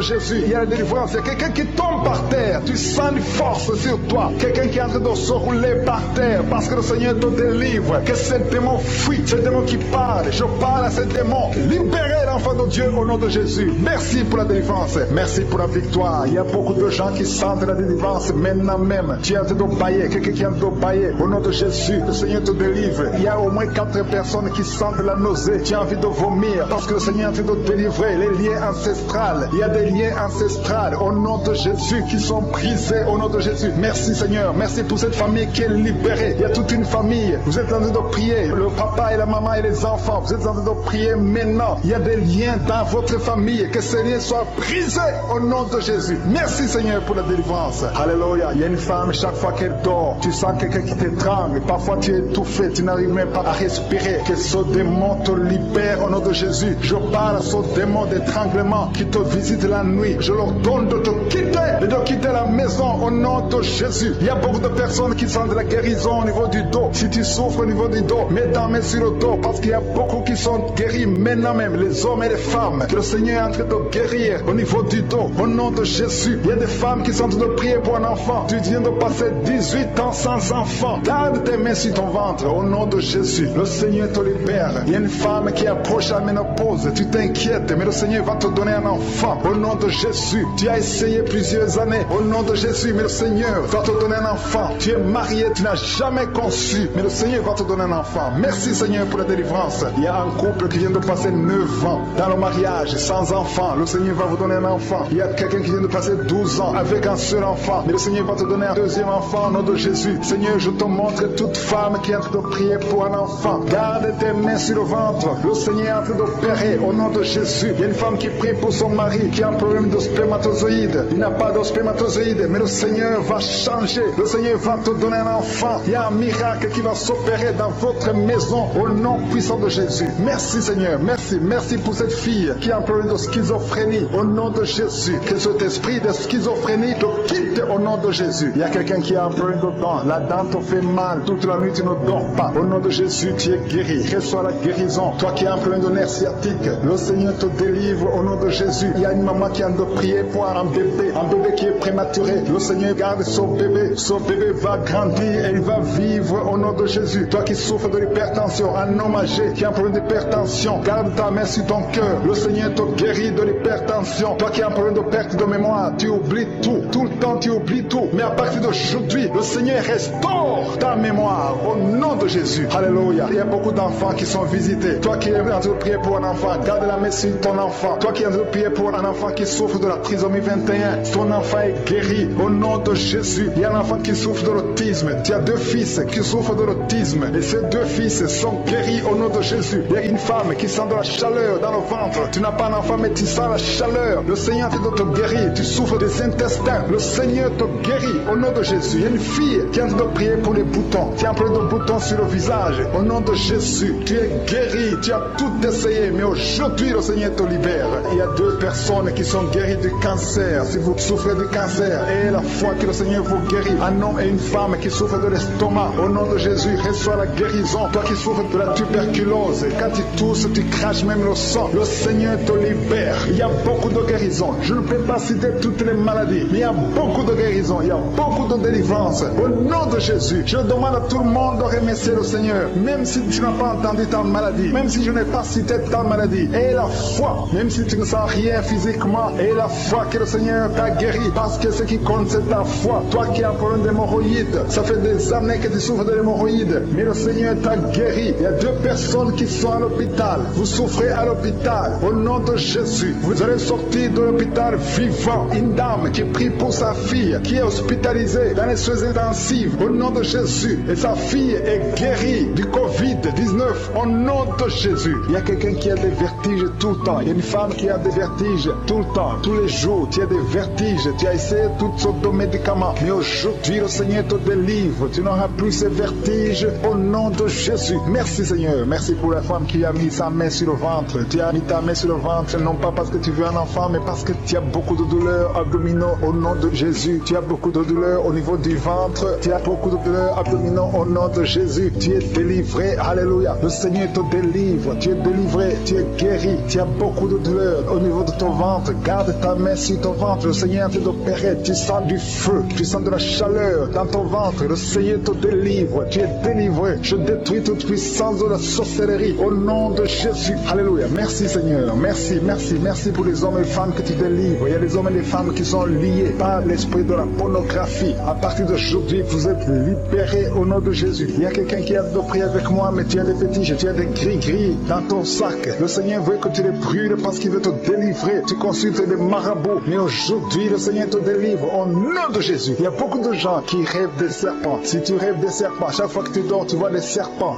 Jésus, il y a la délivrance. Il y a quelqu'un qui tombe par terre. Tu sens une force sur toi. Quelqu'un qui est en train de se rouler par terre parce que le Seigneur te délivre. Que ce démon fuit. Ce démon qui parle. Je parle à ce démon. Libérez l'enfant de Dieu au nom de Jésus. Merci pour la délivrance. Merci pour la victoire. Il y a beaucoup de gens qui sentent la délivrance maintenant même. Tu es en train de bailler. Quelqu'un qui est en train de bailler. Au nom de Jésus, le Seigneur te délivre. Il y a au moins 4 personnes qui sentent la nausée. Tu as envie de vomir parce que le Seigneur est en train de délivrer les liens ancestrales. Il y a des liens ancestrales au nom de Jésus qui sont brisés au nom de Jésus. Merci Seigneur. Merci pour cette famille qui est libérée. Il y a toute une famille. Vous êtes en train de prier. Le papa et la maman et les enfants. Vous êtes en train de prier maintenant. Il y a des liens dans votre famille. Que ces liens soient brisés au nom de Jésus. Merci Seigneur pour la délivrance. Alléluia. Il y a une femme, chaque fois qu'elle dort, tu sens quelqu'un qui t'étrangle. Parfois tu es étouffé, tu n'arrives même pas à respirer. Que ce démon te libère au nom de Jésus. Je parle à ce démon d'étranglement qui te visite la nuit. Je leur donne de te quitter et de quitter la maison au nom de Jésus. Il y a beaucoup de personnes qui sentent de la guérison au niveau du dos. Si tu souffres au niveau du dos, mets ta main sur le dos parce qu'il y a beaucoup qui sont guéris maintenant même, les hommes et les femmes. Que le Seigneur est en train de guérir au niveau du dos au nom de Jésus. Il y a des femmes qui sont en train de prier pour un enfant. Tu viens de passer 18 ans sans enfant. Garde tes mains sur ton ventre au nom de Jésus. Le Seigneur te libère. Il y a une femme qui approche la ménopause. Tu t'inquiètes, mais le Seigneur va te donner un enfant au nom de Jésus. Tu as essayé plusieurs années au nom de Jésus, mais le Seigneur va te donner un enfant. Tu es marié, tu n'as jamais conçu, mais le Seigneur va te donner un enfant. Merci Seigneur pour la délivrance. Il y a un couple qui vient de passer 9 ans dans le mariage sans enfant. Le Seigneur va vous donner un enfant. Il y a quelqu'un qui vient de passer 12 ans avec un seul enfant, mais le Seigneur va te donner un deuxième enfant au nom de Jésus. Seigneur, je te montre toute femme qui est en train de prier pour un enfant. Garde tes mains sur le ventre. Le Seigneur est en train d'opérer au nom de Jésus. Il y a une femme qui prie pour son mari qui a un problème de spermatozoïde. Il n'a pas de spermatozoïde, mais le Seigneur va changer. Le Seigneur va te donner un enfant. Il y a un miracle qui va s'opérer dans votre maison au nom puissant de Jésus. Merci Seigneur. Merci. Merci pour cette fille qui a un problème de schizophrénie au nom de Jésus. Que cet esprit de schizophrénie te quitte au nom de Jésus. Il y a quelqu'un qui a un problème de dent. La dent te fait mal. Toute la nuit tu ne dors pas. Au nom de Jésus, tu es guéri. Reçois la guérison. Toi qui as un problème de nerf sciatique, le Seigneur te délivre au nom de Jésus. Il y a une maman qui a de prier pour un bébé qui est prématuré. Le Seigneur garde son bébé. Son bébé va grandir et il va vivre au nom de Jésus. Toi qui souffres de l'hypertension, un homme âgé qui a un problème d'hypertension, garde ta main sur ton cœur. Le Seigneur te guérit de l'hypertension. Toi qui as un problème de perte de mémoire, tu oublies tout. Tout le temps tu oublies tout. Mais à partir d'aujourd'hui, le Seigneur restaure ta mémoire au nom de Jésus. Alléluia. Il y a beaucoup d'enfants qui sont visités. Toi qui es en train de prier pour un enfant, garde la main sur ton enfant. Toi qui es en train de prier pour un enfant qui souffre de la trisomie 21, ton enfant est guéri au nom de Jésus. Il y a un enfant qui souffre de l'autisme. Tu as 2 fils qui souffrent de l'autisme et ces 2 fils sont guéris au nom de Jésus. Il y a une femme qui sent de la chaleur dans le ventre. Tu n'as pas un enfant mais tu sens la chaleur. Le Seigneur te guérit. Tu souffres des intestins. Le Seigneur te guérit au nom de Jésus. Il y a une fille qui est en train de prier pour les boutons. Tu as un peu de boutons sur le visage. Au nom de Jésus, tu es guéri. Tu as tout essayé mais aujourd'hui le Seigneur te libère. Il y a 2 personnes qui sont guéries du cancer. Si vous souffrez du cancer, et la foi que le Seigneur vous guérit. Un homme et une femme qui souffrent de l'estomac. Au nom de Jésus, reçois la guérison. Toi qui souffres de la tuberculose, quand tu tousses, tu craches même le sang. Le Seigneur te libère. Il y a beaucoup de guérisons. Je ne peux pas citer toutes les maladies, mais il y a beaucoup de guérisons. Il y a beaucoup de délivrance. Au nom de Jésus, je demande à tout le monde de remercier le Seigneur. Même si tu n'as pas entendu ta maladie, même si je n'ai pas cité ta maladie. Et la foi, même si tu ne sens rien physiquement, uniquement et la foi que le Seigneur t'a guéri. Parce que ce qui compte, c'est ta foi. Toi qui as un problème d'hémorroïdes, ça fait des années que tu souffres de l'hémorroïde, mais le Seigneur t'a guéri. Il y a 2 personnes qui sont à l'hôpital. Vous souffrez à l'hôpital. Au nom de Jésus, vous allez sortir de l'hôpital vivant. Une dame qui prie pour sa fille, qui est hospitalisée dans les soins intensifs. Au nom de Jésus. Et sa fille est guérie du Covid-19. Au nom de Jésus. Il y a quelqu'un qui a des vertiges tout le temps. Il y a une femme qui a des vertiges tout le temps, tous les jours. Tu as des vertiges. Tu as essayé toutes sortes de médicaments. Mais aujourd'hui, le Seigneur te délivre. Tu n'auras plus ces vertiges. Au nom de Jésus. Merci Seigneur. Merci pour la femme qui a mis sa main sur le ventre. Tu as mis ta main sur le ventre, non pas parce que tu veux un enfant, mais parce que tu as beaucoup de douleurs abdominaux. Au nom de Jésus. Tu as beaucoup de douleurs au niveau du ventre. Tu as beaucoup de douleurs abdominaux. Au nom de Jésus. Tu es délivré. Alléluia. Le Seigneur te délivre. Tu es délivré. Tu es guéri. Tu as beaucoup de douleurs au niveau de ton ventre. Garde ta main sur ton ventre. Le Seigneur te opéré. Tu sens du feu. Tu sens de la chaleur dans ton ventre. Le Seigneur te délivre. Tu es délivré. Je détruis toute puissance de la sorcellerie au nom de Jésus. Alléluia. Merci Seigneur. Merci, merci, merci pour les hommes et femmes que tu délivres. Il y a des hommes et des femmes qui sont liés par l'esprit de la pornographie. À partir d'aujourd'hui, vous êtes libérés au nom de Jésus. Il y a quelqu'un qui a de prier avec moi, mais tu as des fétiches, tu as des gris-gris dans ton sac. Le Seigneur veut que tu les brûles parce qu'il veut te délivrer. Tu consultes des marabouts, mais aujourd'hui, le Seigneur te délivre au nom de Jésus. Il y a beaucoup de gens qui rêvent des serpents. Si tu rêves des serpents, chaque fois que tu dors, tu vois des serpents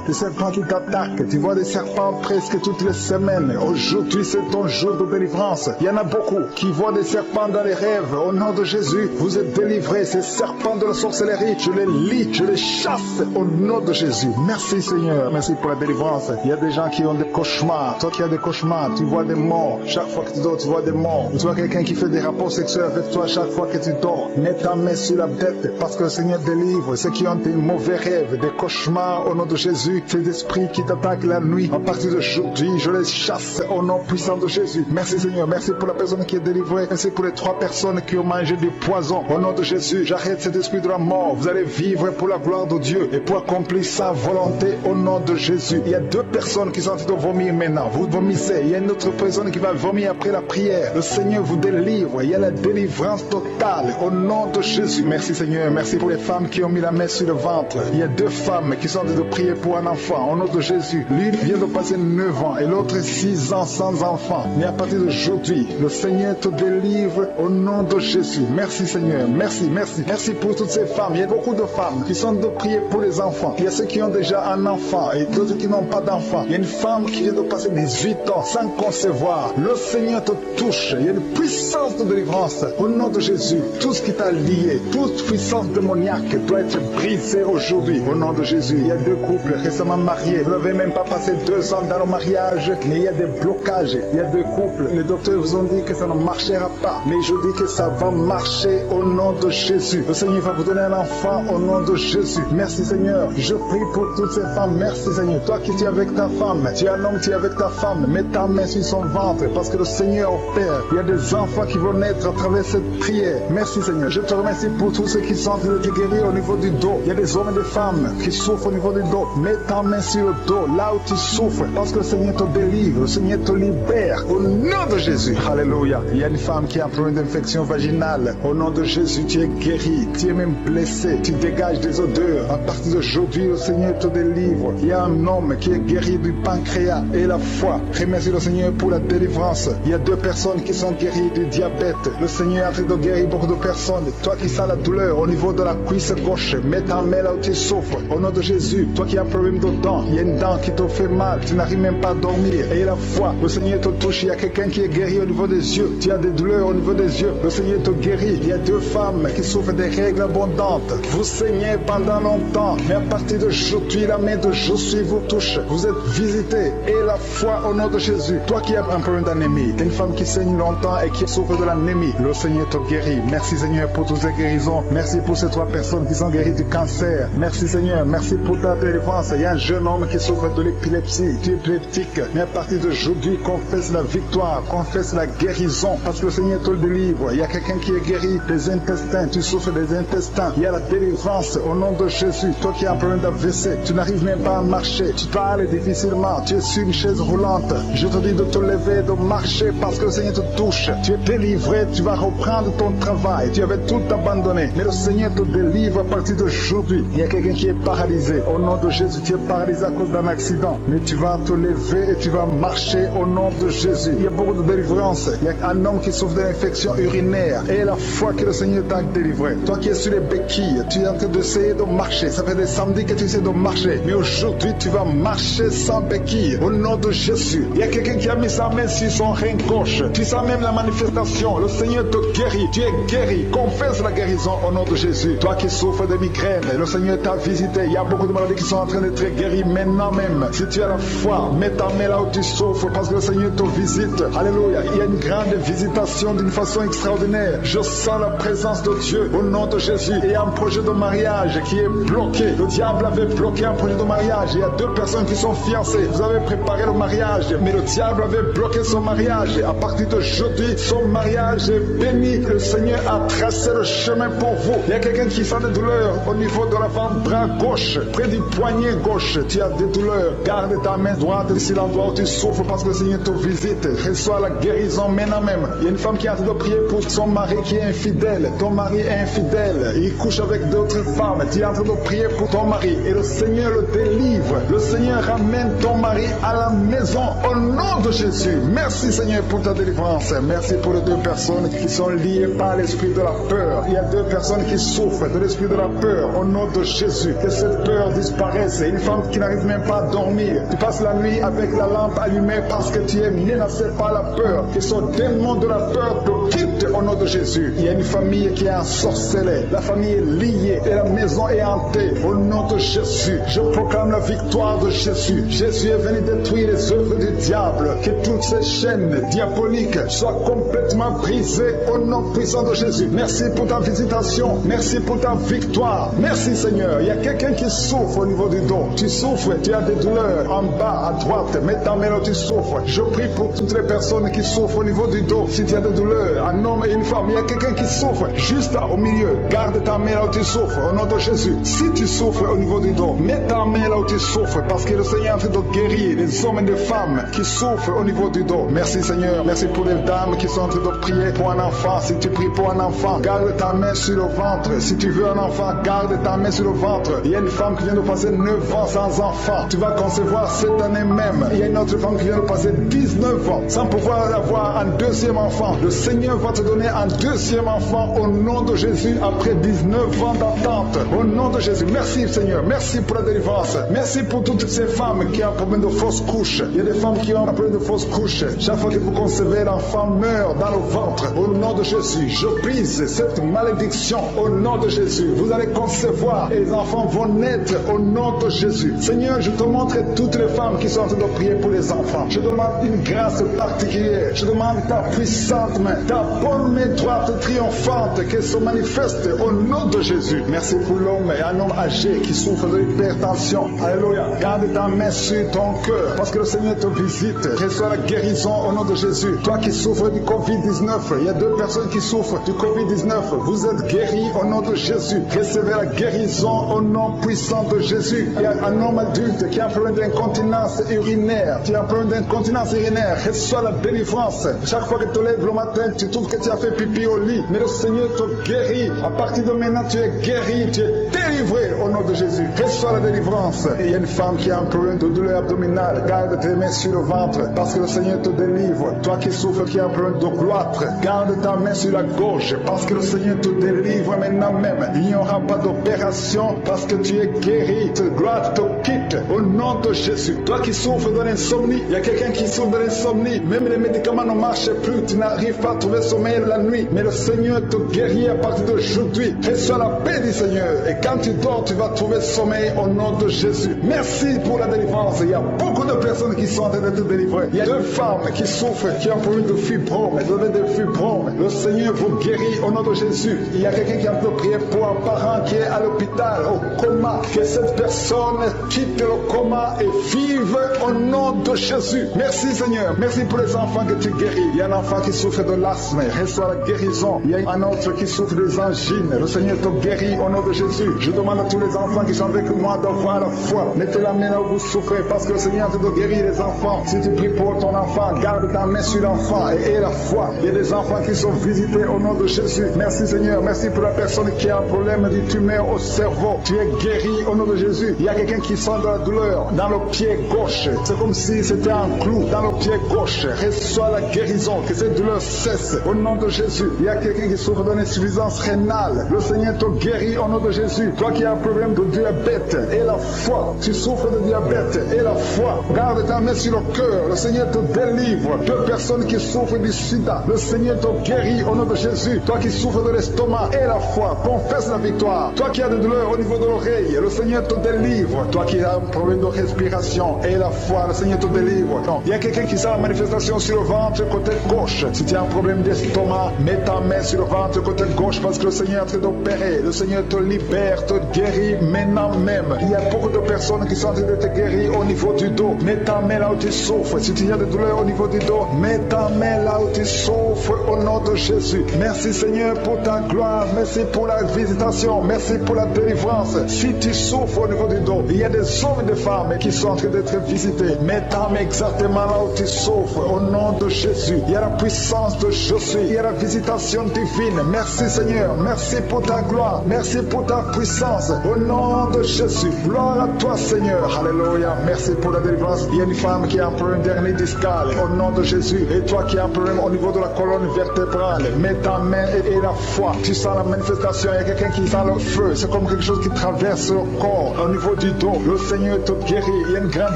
qui t'attaquent. Tu vois des serpents presque toutes les semaines. Aujourd'hui, c'est ton jour de délivrance. Il y en a beaucoup qui voient des serpents dans les rêves. Au nom de Jésus, vous êtes délivrés. Ces serpents de la sorcellerie, je les lis, je les chasse au nom de Jésus. Merci Seigneur. Merci pour la délivrance. Il y a des gens qui ont des cauchemars. Toi qui as des cauchemars, tu vois des morts. Chaque fois que tu dors, tu vois des morts. Tu vois quelqu'un qui fait des rapports sexuels avec toi chaque fois que tu dors. Mets ta main sur la tête parce que le Seigneur délivre ceux qui ont des mauvais rêves, des cauchemars au nom de Jésus. Ces esprits qui t'attaquent la nuit, à partir d'aujourd'hui, je les chasse au nom puissant de Jésus. Merci Seigneur. Merci pour la personne qui est délivrée. Merci pour les 3 personnes qui ont mangé du poison. Au nom de Jésus, j'arrête cet esprit de la mort. Vous allez vivre pour la gloire de Dieu et pour accomplir sa volonté au nom de Jésus. Il y a 2 personnes qui sont en train de vomir maintenant. Vous vomissez. Il y a une autre personne qui va vomir après la prière. Le Seigneur vous délivre. Il y a la délivrance totale au nom de Jésus. Merci Seigneur. Merci pour les femmes qui ont mis la main sur le ventre. Il y a 2 femmes qui sont en train de prier pour un enfant au nom de Jésus. L'une vient de passer 9 ans et l'autre 6 ans sans enfant. Mais à partir d'aujourd'hui, le Seigneur te délivre au nom de Jésus. Merci Seigneur. Merci, merci. Merci pour toutes ces femmes. Il y a beaucoup de femmes qui sont de prier pour les enfants. Il y a ceux qui ont déjà un enfant et d'autres qui n'ont pas d'enfant. Il y a une femme qui vient de passer 18 ans sans concevoir. Le Seigneur te touche. Il y a une puissance de délivrance au nom de Jésus. Tout ce qui t'a lié, toute puissance démoniaque doit être brisée aujourd'hui au nom de Jésus. Il y a 2 couples récemment mariés. Vous n'avez même pas passé 2 ans dans le mariage, mais il y a des blocages. Il y a 2 couples. Les docteurs vous ont dit que ça ne marchera pas. Mais je dis que ça va marcher au nom de Jésus. Le Seigneur va vous donner un enfant au nom de Jésus. Merci Seigneur. Je prie pour toutes ces femmes. Merci Seigneur. Toi qui es avec ta femme, tu es un homme, tu es avec ta femme. Mets ta main sur son ventre parce que le Seigneur opère. Il y a des enfants qui vont naître à travers cette prière. Merci Seigneur. Je te remercie pour tous ceux qui sont en train de te guérir au niveau du dos. Il y a des hommes et des femmes qui souffrent au niveau du dos. Mets ta main sur le dos, là où tu souffres, parce que le Seigneur te délivre, le Seigneur te libère au nom de Jésus. Alléluia. Il y a une femme qui a un problème d'infection vaginale. Au nom de Jésus, tu es guéri, tu es même blessé, tu dégages des odeurs. À partir d'aujourd'hui, le Seigneur te délivre. Il y a un homme qui est guéri du pancréas et la foi. Remercie le Seigneur pour la délivrance. Il y a 2 personnes qui sont guéries du diabète. Le Seigneur est en train de guérir beaucoup de personnes. Toi qui sens la douleur au niveau de la cuisse gauche, mets ta main là où tu souffres. Au nom de Jésus, toi qui as un problème de dents, il y a une dent qui te fait mal, tu n'arrives même pas à dormir. Et la foi, le Seigneur te touche. Il y a quelqu'un qui est guéri au niveau des yeux. Tu as des douleurs au niveau des yeux. Le Seigneur te guérit. Il y a 2 femmes qui souffrent des règles abondantes. Vous saignez pendant longtemps, mais à partir d'aujourd'hui, la main de Jésus vous touche. Vous êtes visité. Et la foi au nom de Jésus. Toi qui as un problème d'anémie, une femme qui saigne longtemps et qui souffre de l'anémie, le Seigneur te guérit. Merci Seigneur pour toutes ces guérisons. Merci pour ces 3 personnes qui sont guéries du cancer. Merci Seigneur. Merci pour ta délivrance. Il y a un jeune homme qui souffre de l'épilepsie. Tu es épileptique. Mais à partir d'aujourd'hui, confesse la victoire. Confesse la guérison. Parce que le Seigneur te délivre. Il y a quelqu'un qui est guéri des intestins. Tu souffres des intestins. Il y a la délivrance au nom de Jésus. Toi qui as un problème d'AVC, tu n'arrives même pas à marcher. Tu parles difficilement. Tu es sur une chaise roulante. Je te dis de te lever, de marcher parce que le Seigneur te te touche. Tu es délivré, tu vas reprendre ton travail. Tu avais tout abandonné. Mais le Seigneur te délivre à partir d'aujourd'hui. Il y a quelqu'un qui est paralysé. Au nom de Jésus, tu es paralysé à cause d'un accident. Mais tu vas te lever et tu vas marcher au nom de Jésus. Il y a beaucoup de délivrance. Il y a un homme qui souffre d'une infection urinaire. Et la foi que le Seigneur t'a délivré. Toi qui es sur les béquilles, tu es en train d'essayer de marcher. Ça fait des samedis que tu essaies de marcher. Mais aujourd'hui, tu vas marcher sans béquille. Au nom de Jésus. Il y a quelqu'un qui a mis sa main sur son rein gauche. Tu sens même la manifestation. Le Seigneur te guérit. Tu es guéri. Confesse la guérison au nom de Jésus. Toi qui souffres de migraine, le Seigneur t'a visité. Il y a beaucoup de maladies qui sont en train d'être guéries maintenant même. Si tu as la foi, mets ta main là où tu souffres parce que le Seigneur te visite. Alléluia. Il y a une grande visitation d'une façon extraordinaire. Je sens la présence de Dieu au nom de Jésus. Il y a un projet de mariage qui est bloqué. Le diable avait bloqué un projet de mariage. Il y a deux personnes qui sont fiancées. Vous avez préparé le mariage, mais le diable avait bloqué son mariage. À partir d'aujourd'hui, son mariage est béni. Le Seigneur a tracé le chemin pour vous. Il y a quelqu'un qui sent des douleurs au niveau de l'avant-bras gauche, près du poignet gauche. Tu as des douleurs. Garde ta main droite ici l'endroit où tu souffres parce que le Seigneur te visite. Reçois la guérison maintenant même. Il y a une femme qui est en train de prier pour son mari qui est infidèle. Ton mari est infidèle. Il couche avec d'autres femmes. Tu es en train de prier pour ton mari et le Seigneur le délivre. Le Seigneur ramène ton mari à la maison au nom de Jésus. Merci Seigneur pour ta délivrance. Merci pour les deux personnes qui sont liées par l'esprit de la peur. Il y a deux personnes qui souffrent de l'esprit de la peur au nom de Jésus. Que cette peur disparaisse. Une femme qui n'arrive même pas à dormir. Tu passes la nuit avec la lampe allumée parce que tu es menacé par la peur. Que ce démon de la peur te quitte au nom de Jésus. Il y a une famille qui est ensorcelée. La famille est liée et la maison est hantée. Au nom de Jésus, je proclame la victoire de Jésus. Jésus est venu détruire les œuvres du diable. Que toutes ces chaînes diaboliques soient complètement brisées au nom puissant de Jésus. Merci pour ta visitation. Merci pour ta victoire. Merci Seigneur. Il y a quelqu'un qui souffre au niveau du dos. Tu souffres, tu as des douleurs en bas, à droite. Mets ta main là où tu souffres. Je prie pour toutes les personnes qui souffrent au niveau du dos. Si tu as des douleurs, un homme et une femme, il y a quelqu'un qui souffre juste là, au milieu. Garde ta main là où tu souffres au nom de Jésus. Si tu souffres au niveau du dos, mets ta main là où tu souffres parce que le Seigneur est en train de guérir les hommes et les femmes qui souffrent au niveau du dos. Merci Seigneur. Merci pour les dames qui sont en train de prier pour un enfant. Si tu pries pour un enfant, garde ta main sur le ventre. Si tu veux un enfant, garde ta main sur le ventre. Il y a une femme qui vient de passer 9 ans sans enfant. Tu vas concevoir cette année même. Il y a une autre femme qui vient de passer 19 ans sans pouvoir avoir un deuxième enfant. Le Seigneur va te donner un deuxième enfant au nom de Jésus après 19 ans d'attente. Au nom de Jésus. Merci Seigneur. Merci pour la délivrance. Merci pour toutes ces femmes qui ont un problème de fausse couche. Il y a des femmes qui ont un problème de fausse couche. Chaque fois que vous concevez, l'enfant meurt dans le ventre. Au nom de Jésus, je brise cette malédiction au nom de Jésus. Vous allez concevoir et les enfants vont naître au nom de Jésus. Seigneur, je te montre toutes les femmes qui sont en train de prier pour les enfants. Je demande une grâce particulière. Je demande ta puissante main, ta bonne main droite triomphante qu'elle se manifeste au nom de Jésus. Merci pour l'homme et un homme âgé qui souffre de l'hypertension. Alléluia. Garde ta main sur ton cœur parce que le Seigneur te visite. Reçois la guérison au nom de Jésus. Toi qui souffres du Covid-19, il y a deux personnes qui souffrent du Covid-19. Vous êtes guéris au nom de Jésus. Recevez la guérison au nom puissant de Jésus. Il y a un homme adulte qui a un problème d'incontinence urinaire. Tu as un problème d'incontinence urinaire. Reçois la délivrance. Chaque fois que tu te lèves le matin, tu trouves que tu as fait pipi au lit. Mais le Seigneur te guérit. À partir de maintenant, tu es guéri. Tu es délivré au nom de Jésus. Reçois la délivrance. Et il y a une femme qui a un problème de douleur abdominale. Garde tes mains sur le ventre parce que le Seigneur te délivre. Toi qui souffres, qui a un problème de cloître, garde ta main sur la gauche parce que le Seigneur te délivre maintenant même. Il n'y aura pas d'opération parce que tu es guéri. Te gloire te quitte au nom de Jésus. Toi qui souffres de l'insomnie, il y a quelqu'un qui souffre de l'insomnie. Même les médicaments ne marchent plus. Tu n'arrives pas à trouver sommeil la nuit. Mais le Seigneur te guérit à partir d'aujourd'hui. Reçois la paix du Seigneur. Et quand tu dors, tu vas trouver sommeil au nom de Jésus. Merci pour la délivrance. Il y a beaucoup de personnes qui sont en train d'être délivrées. Il y a deux femmes qui souffrent, qui ont un problème de fibrome. Elles ont des fibromes. Le Seigneur vous guérit au nom de Jésus. Il y a quelqu'un qui a prier pour un parent qui est à l'hôpital, au coma. Que cette personne quitte le coma l'estomac et vive au nom de Jésus. Merci Seigneur. Merci pour les enfants que tu guéris. Il y a un enfant qui souffre de l'asthme. Reçois la guérison. Il y a un autre qui souffre des angines. Le Seigneur te guérit au nom de Jésus. Je demande à tous les enfants qui sont avec moi d'avoir la foi. Mettez la main là où vous souffrez parce que le Seigneur te guérit les enfants. Si tu pries pour ton enfant, garde ta main sur l'enfant et aie la foi. Il y a des enfants qui sont visités au nom de Jésus. Merci Seigneur. Merci pour la personne qui a un problème de tumeur au cerveau. Tu es guéri au nom de Jésus. Il y a quelqu'un qui sent de la douleur dans le pied gauche. C'est comme si c'était un clou dans le pied gauche. Reçois la guérison. Que cette douleur cesse au nom de Jésus. Il y a quelqu'un qui souffre d'une insuffisance rénale. Le Seigneur te guérit au nom de Jésus. Toi qui as un problème de diabète et la foi. Tu souffres de diabète et la foi. Garde ta main sur le cœur. Le Seigneur te délivre. Deux personnes qui souffrent du sida. Le Seigneur te guérit au nom de Jésus. Toi qui souffres de l'estomac et la foi. Confesse la victoire. Toi qui as des douleurs au niveau de l'oreille. Le Seigneur te délivre. Toi qui as un problème de respiration et la foi. Le Seigneur te délivre. Non. Il y a quelqu'un qui sent la manifestation sur le ventre côté gauche. Si tu as un problème d'estomac, mets ta main sur le ventre côté gauche parce que le Seigneur est en train d'opérer. Le Seigneur te libère, te guérit maintenant même. Il y a beaucoup de personnes qui sont en train de te guérir au niveau du dos. Mets ta main là où tu souffres. Si tu as des douleurs au niveau du dos, mets ta main là où tu souffres au nom de Jésus. Merci Seigneur pour ta gloire. Merci pour la visitation. Merci pour la délivrance. Si tu souffres au niveau du dos, il y a des hommes et des femmes qui sont en train d'être visités. Mets ta main exactement là où tu souffres au nom de Jésus. Il y a la puissance de Jésus. Il y a la visitation divine. Merci Seigneur. Merci pour ta gloire. Merci pour ta puissance. Au nom de Jésus. Gloire à toi Seigneur. Alléluia. Merci pour la délivrance. Il y a une femme qui a un problème d'hernie discale. Au nom de Jésus. Et toi qui as un problème au niveau de la colonne vertébrale. Mets ta main et la foi. Tu sens la manifestation. Il y a quelqu'un qui sent le feu. C'est comme quelque chose qui traverse le corps. Au niveau du dos. Le Seigneur te guérit. Il y a une grande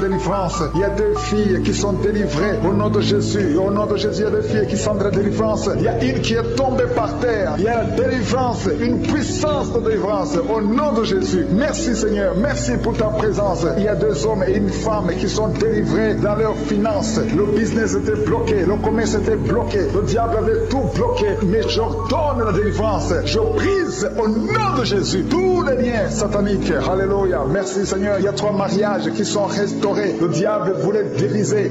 délivrance. Il y a deux filles qui sont délivrées. Au nom de Jésus. Et au nom de Jésus, il y a deux filles qui sont de la délivrance. Il y a une qui est tombée par terre. Il y a la délivrance. Une puissance de délivrance. Au nom de Jésus. Merci Seigneur. Merci pour ta présence. Il y a deux hommes et une femme qui sont délivrés dans leurs finances. Le business était bloqué. Le commerce était bloqué. Le diable avait tout bloqué. Mais j'ordonne la délivrance. Je brise au nom de Jésus tous les liens sataniques. Alléluia. Merci Seigneur. Il y a 3 mariages qui sont restaurés. Le diable voulait briser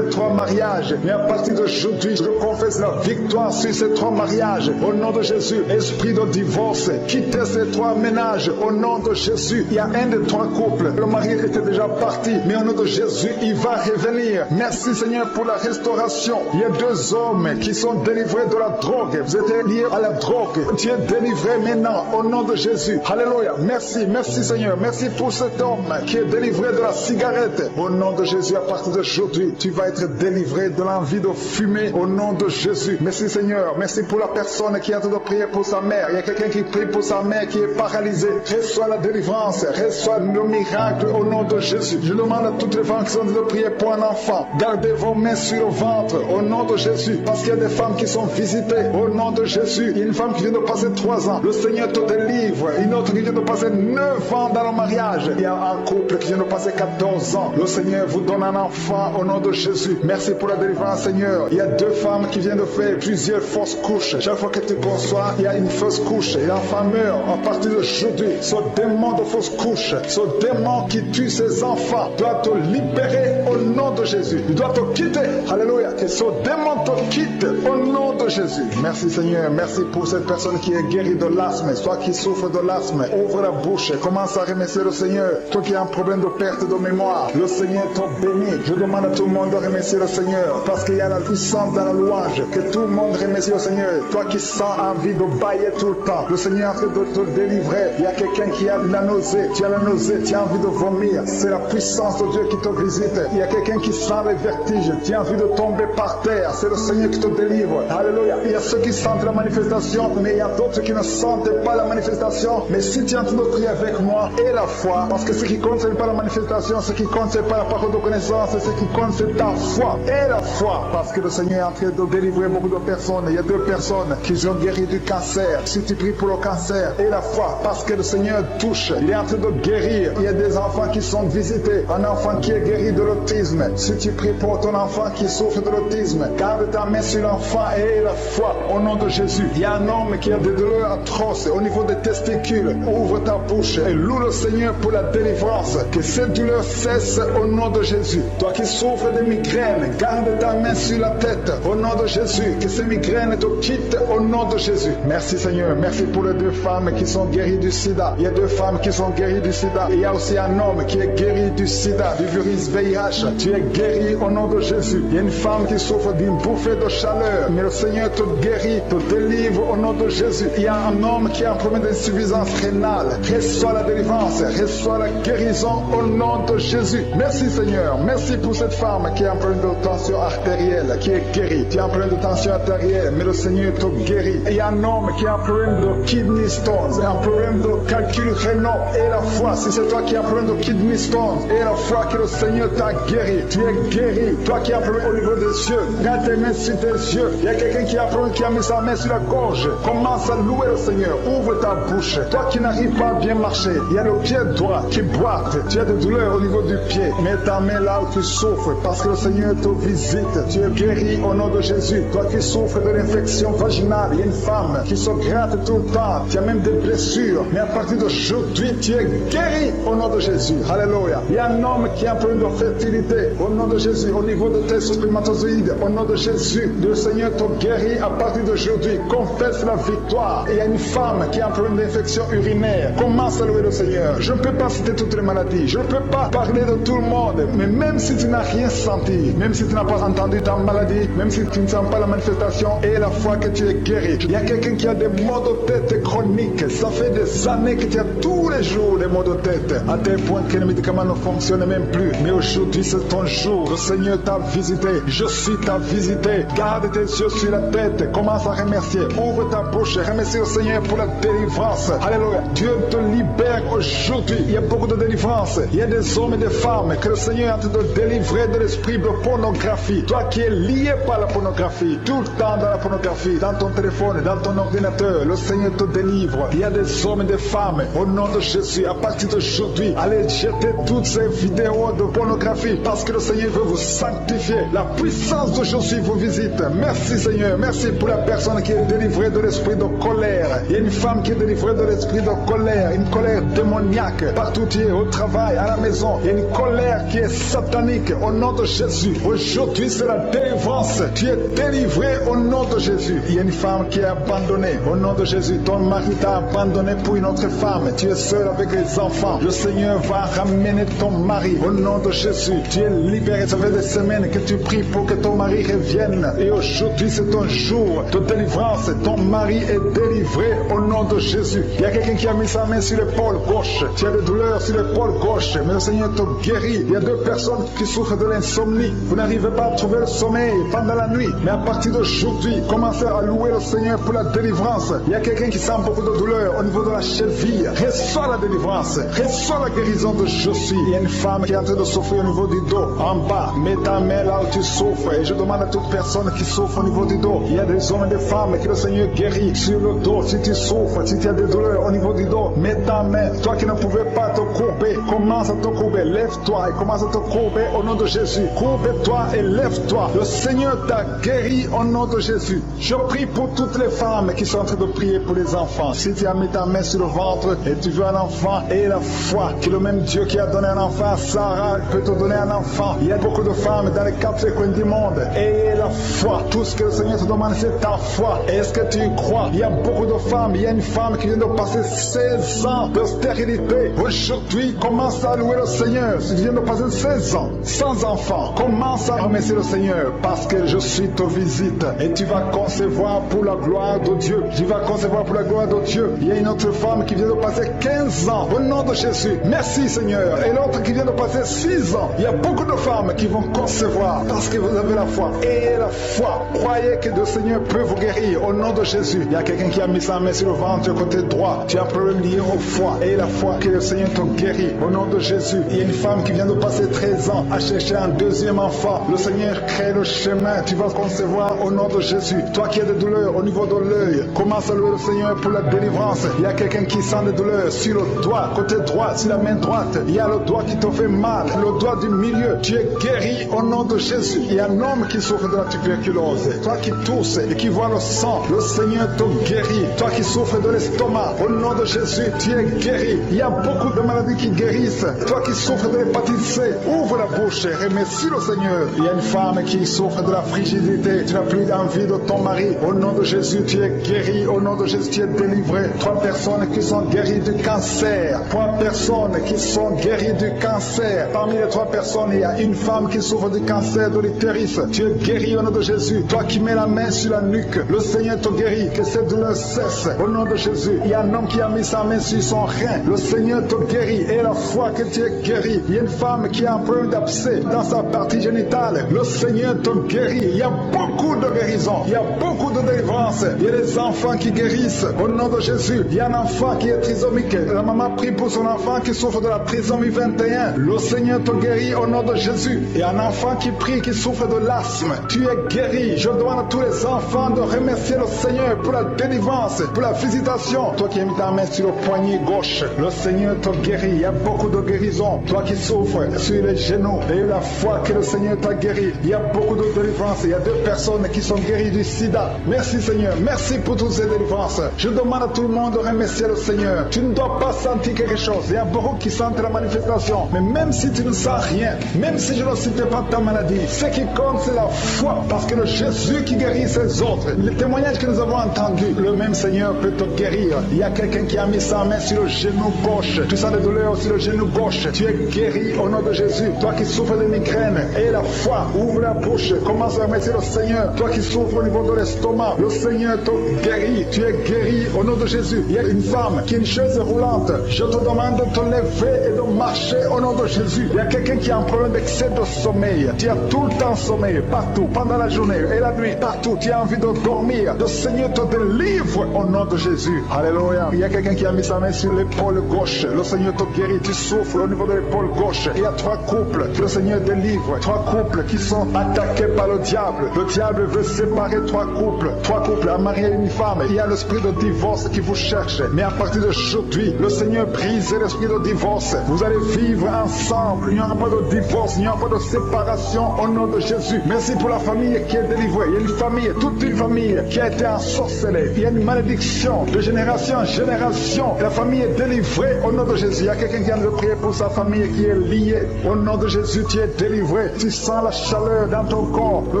3 mariages. Mais à partir d'aujourd'hui, je confesse la victoire sur ces 3 mariages. Au nom de Jésus, esprit de divorce, quittez ces 3 ménages. Au nom de Jésus, il y a un des 3 couples. Le mari était déjà parti, mais au nom de Jésus, il va revenir. Merci Seigneur pour la restauration. Il y a 2 hommes qui sont délivrés de la drogue. Vous êtes liés à la drogue. Tu es délivré maintenant au nom de Jésus. Alléluia. Merci, merci Seigneur. Merci pour cet homme qui est délivré de la cigarette. Au nom de Jésus, à partir d'aujourd'hui, tu vas être délivré de l'envie de fumer au nom de Jésus. Merci Seigneur. Merci pour la personne qui est en train de prier pour sa mère. Il y a quelqu'un qui prie pour sa mère qui est paralysée. Reçois la délivrance. Reçois le miracle au nom de Jésus. Je demande à toutes les femmes qui sont en train de prier pour un enfant. Gardez vos mains sur le ventre au nom de Jésus. Parce qu'il y a des femmes qui sont visitées au nom de Jésus. Il y a une femme qui vient de passer 3 ans. Le Seigneur te délivre. Une autre qui vient de passer 9 ans dans le mariage. Il y a un couple qui vient de passer 14 ans. Le Seigneur vous donne un enfant au nom de Jésus. Merci pour la délivrance Seigneur. Il y a 2 femmes qui viennent de faire plusieurs fausses couches. Chaque fois que tu conçois, il y a une fausse couche. Et l'enfant meurt. À partir d'aujourd'hui, ce démon de fausse couche, ce démon qui tue ses enfants doit te libérer au nom de Jésus. Il doit te quitter. Alléluia. Que ce démon te quitte au nom de Jésus. Merci Seigneur. Merci pour cette personne qui est guérie de l'asthme. Toi qui souffres de l'asthme, ouvre la bouche et commence à remercier le Seigneur. Toi qui as un problème de perte de mémoire, le Seigneur te bénit. Je demande à tout le monde de remercier le Seigneur parce qu'il y a la puissance dans la louange. Que tout le monde remercie le Seigneur. Toi qui sens envie de bailler tout le temps, le Seigneur est en train de te délivrer. Il y a quelqu'un qui a la nausée. Tu as la nausée, tu as envie de vomir. C'est la puissance de Dieu qui te visite. Il y a quelqu'un qui sent les vertiges. Tu as envie de tomber par terre. C'est le Seigneur qui te délivre. Alléluia. Il y a ceux qui sentent la manifestation, mais il y a d'autres qui ne sentent pas la manifestation. Mais si tu es en train de prier avec moi, et la foi, parce que ce qui compte, ce n'est pas la manifestation, ce qui compte, ce n'est pas la parole de connaissance, ce qui compte, c'est ta foi. Et la foi, parce que le Seigneur est en train de délivrer beaucoup de personnes. Il y a 2 personnes qui ont guéri du cancer. Si tu pries pour le cancer, et la foi, parce que le Seigneur touche, il est en train de guérir. Il y a des enfants qui sont visités. Un enfant qui est guéri de l'autisme. Si tu pries pour ton enfant qui souffre de l'autisme, garde ta main sur l'enfant et la foi au nom de Jésus. Il y a un homme qui a des douleurs atroces au niveau des testicules. Ouvre ta bouche et loue le Seigneur pour la délivrance. Que cette douleur cesse au nom de Jésus. Toi qui souffres de migraines, garde ta main sur la tête au nom de Jésus. Que ces migraines te quittent au nom de Jésus. Merci Seigneur, merci pour les 2 femmes qui sont guéries du sida. Il y a 2 femmes qui sont guéries du sida. Et il y a aussi un homme qui est guéri du sida, du virus VIH. Tu es guéri au nom de Jésus. Il y a une femme qui souffre d'une bouffée de chaleur, mais le Seigneur te guérit, te délivre au nom de Jésus. Il y a un homme qui a un problème d'insuffisance rénale. Reçois la délivrance, reçois la guérison au nom de Jésus. Merci Seigneur, merci pour cette femme qui a un problème de tension artérielle, qui est guérie. Tu as un problème de tension artérielle, mais le Seigneur te guérit. Et il y a un homme qui a un problème de kidney stones, un problème de calcul rénal. Et la foi, si c'est toi qui as un problème de kidney stones, et la foi que le Seigneur t'a guéri, tu es guéri. Toi qui as un problème au niveau des yeux, garde tes mains sur tes yeux. Il y a quelqu'un qui a un problème, qui a mis sa main sur la gorge. Commence à louer le Seigneur, ouvre ta bouche. Toi qui n'arrives pas à bien marcher, il y a le pied droit qui boite. Tu as des douleurs au niveau du pied. Mets ta main là où tu souffres, parce que le Seigneur te visite. Tu es guéri au nom de Jésus. Toi qui souffres de l'infection vaginale, il y a une femme qui se gratte tout le temps. Tu as même des blessures. Mais à partir d'aujourd'hui, tu es guéri au nom de Jésus. Alléluia. Il y a un homme qui a un problème de fertilité. Au nom de Jésus, au niveau de tes spermatozoïdes, au nom de Jésus, le Seigneur te guérit à partir d'aujourd'hui. Confesse la victoire. Et il y a une femme qui a un problème d'infection urinaire. Commence à louer le Seigneur. Je ne peux pas citer toutes les maladies. Je ne peux pas parler de tout le monde. Mais même si tu n'as rien senti, même si tu n'as pas entendu ta maladie, même si tu ne sens pas la manifestation et la foi que tu es guéri. Il y a quelqu'un qui a des maux de tête chroniques. Ça fait des années que tu as tous les jours des maux de tête. À tel point que les médicaments ne fonctionnent même plus. Mais aujourd'hui, c'est ton jour. Le Seigneur t'a visité. Je suis t'a visité. Garde tes yeux sur la tête. Commence à remercier. Ouvre ta bouche. Remercie le Seigneur pour la délivrance. Alléluia. Dieu te libère aujourd'hui. Il y a beaucoup de délivrance. Il y a des hommes et des femmes que le Seigneur est en train de délivrer de l'esprit de pornographie. Toi qui es lié par la pornographie, tout le temps dans la pornographie, dans ton téléphone, dans ton ordinateur, le Seigneur te délivre. Il y a des hommes et des femmes, au nom de Jésus, à partir d'aujourd'hui, allez jeter toutes ces vidéos de pornographie parce que le Seigneur veut vous sanctifier. La puissance de Jésus vous visite. Merci Seigneur, merci pour la personne qui est délivrée de l'esprit de colère. Il y a une femme qui est délivrée de l'esprit de colère, une colère démoniaque. Partout tu es, au travail, à la maison, il y a une colère qui est satanique. Au nom de Jésus, aujourd'hui c'est la délivrance. Tu es délivré au nom de Jésus. Il y a une femme qui est abandonnée. Au nom de Jésus, ton mari t'a abandonné pour une autre femme. Tu es seul avec les enfants. Le Seigneur va ramener ton mari. Au nom de Jésus, tu es libéré. Ça fait des semaines que tu pries pour que ton mari revienne. Et aujourd'hui, c'est ton jour de délivrance. Ton mari est délivré au nom de Jésus. Il y a quelqu'un qui a mis sa main sur l'épaule gauche. Tu as des douleurs sur l'épaule gauche, mais le Seigneur te guérit. Il y a 2 personnes qui souffrent de l'insomnie. Vous n'arrivez pas à trouver le sommeil pendant la nuit. Mais à partir d'aujourd'hui, commencez à louer le Seigneur pour la délivrance. Il y a quelqu'un qui sent beaucoup de douleur au niveau de la cheville. Reçois la délivrance. Reçois la guérison de Jésus. Il y a une femme qui est en train de souffrir au niveau du dos, en bas. Mets ta main là où tu souffres. Et je demande à toute personne qui souffre au niveau du dos. Il y a des hommes et des femmes que le Seigneur guérit sur le dos. Si tu souffres, si tu as des douleurs au niveau du dos, mets ta main. Toi qui ne pouvais pas te courber, commence à te courber. Lève-toi et commence à te courber au nom de Jésus. Courbe-toi et lève-toi. Le Seigneur t'a guéri au nom de Jésus. Je prie pour toutes les femmes qui sont en train de prier pour les enfants. Si tu as mis ta main sur le ventre et tu veux un enfant, et la foi que le même Dieu qui a donné un enfant à Sarah peut te donner un enfant. Il y a beaucoup de femmes dans les 4 coins du monde. Et la foi, tout ce que le Seigneur te demande, c'est ta foi. Est-ce que tu y crois? Il y a beaucoup de femmes. Il y a une femme qui vient de passer 16 ans de stérilité. Aujourd'hui, commence à louer le Seigneur. Si tu viens de passer 16 ans sans enfant, commence à remercier le Seigneur parce que je suis te visite et tu vas concevoir pour la gloire de Dieu. Tu vas concevoir pour la gloire de Dieu. Il y a une autre femme qui vient de passer 15 ans au nom de Jésus. Merci Seigneur. Et l'autre qui vient de passer 6 ans. Il y a beaucoup de femmes qui vont concevoir parce que vous avez la foi. Et la foi, croyez que le Seigneur peut vous guérir au nom de Jésus. Il y a quelqu'un qui a mis sa main sur le ventre côté droit. Tu as un problème lié au foie. Et la foi que le Seigneur te guérit au nom de Jésus. Il y a une femme qui vient de passer 13 ans à chercher un deuxième enfant. Le Seigneur crée le chemin. Tu vas concevoir au nom de Jésus. Toi qui as des douleurs au niveau de l'œil, commence à louer le Seigneur pour la délivrance. Il y a quelqu'un qui sent des douleurs sur le doigt, côté droit, sur la main droite. Il y a le doigt qui te fait mal, le doigt du milieu. Tu es guéri au nom de Jésus. Il y a un homme qui souffre de la tuberculose. Toi qui tousses et qui vois le sang, le Seigneur te guérit. Toi qui souffres de l'estomac, au nom de Jésus, tu es guéri. Il y a beaucoup de maladies qui guérissent. toi qui souffres de l'hépatite C, ouvre la bouche et remercie le Seigneur. Il y a une femme qui souffre de la frigidité, tu n'as plus d'envie de ton mari. Au nom de Jésus, tu es guéri. Au nom de Jésus, tu es délivré. 3 personnes qui sont guéries du cancer. 3 personnes qui sont guéries du cancer. Parmi les 3 personnes, il y a une femme qui souffre du cancer de l'utérus. Tu es guéri au nom de Jésus. Toi qui mets la main sur la nuque, le Seigneur te guérit. Que cette douleur cesse. Au nom de Jésus, il y a un homme qui a mis sa main sur son rein. Le Seigneur te guérit. Et la foi que tu es guéri. Il y a une femme qui a un problème d'abcès dans sa partie génitale. Le Seigneur te guérit. Il y a beaucoup de guérison. Il y a beaucoup de délivrance. Il y a des enfants qui guérissent. Au nom de Jésus, il y a un enfant qui est trisomique. La maman prie pour son enfant qui souffre de la trisomie 21. Le Seigneur te guérit au nom de Jésus. Il y a un enfant qui prie, qui souffre de l'asthme. Tu es guéri. Je demande à tous les enfants de remercier le Seigneur pour la délivrance, pour la visitation. Toi qui as mis ta main sur le poignet gauche, le Seigneur te guérit. Il y a beaucoup de guérison. Toi qui souffres sur les genoux, et la foi que le Seigneur t'a guéri. Il y a beaucoup de délivrance. Il y a 2 personnes qui sont guéries du sida. Merci Seigneur. Merci pour toutes ces délivrances. Je demande à tout le monde de remercier le Seigneur. Tu ne dois pas sentir quelque chose. Il y a beaucoup qui sentent la manifestation. Mais même si tu ne sens rien, même si je ne cite pas ta maladie, ce qui compte c'est la foi. Parce que le Jésus qui guérit ses autres, les témoignages que nous avons entendus, le même Seigneur peut te guérir. Il y a quelqu'un qui a mis sa main sur le genou gauche. Tu sens des douleurs sur le genou gauche. Tu es guéri au nom de Jésus. Toi qui souffres de migraine, et la foi, ouvre la bouche. Commence à remercier le Seigneur. Toi qui souffres au niveau de l'estomac, le Seigneur te guérit. Tu es guéri au nom de Jésus. Il y a une femme qui a une chaise roulante. Je te demande de te lever et de marcher au nom de Jésus. Il y a quelqu'un qui a un problème d'excès de sommeil. Tu as tout le temps sommeil, partout, pendant la journée et la nuit, partout. Tu as envie de dormir. Le Seigneur te délivre au nom de Jésus. Alléluia. Il y a quelqu'un qui a mis sa main sur l'épaule gauche. Le Seigneur te guérit. Tu souffres au niveau de l'épaule gauche. Il y a 3 couples que le Seigneur délivre. 3 couples qui sont attaqués par le diable. Le diable veut séparer 3 couples. 3 couples, un mari et une femme. Il y a l'esprit de divorce qui vous cherche. Mais à partir d'aujourd'hui, le Seigneur brise l'esprit de divorce. Vous allez vivre ensemble. Il n'y aura pas de divorce. Il n'y aura pas de séparation au nom de Jésus. Merci pour la famille qui est délivrée. Il y a une famille, toute une famille qui a été ensorcelée. Il y a une malédiction de génération en génération. Et la famille est délivrée au nom de Jésus. Il y a quelqu'un qui vient de prier pour sa famille qui est liée. Au nom de Jésus, tu es délivré. Tu sens la chaleur dans ton corps. Le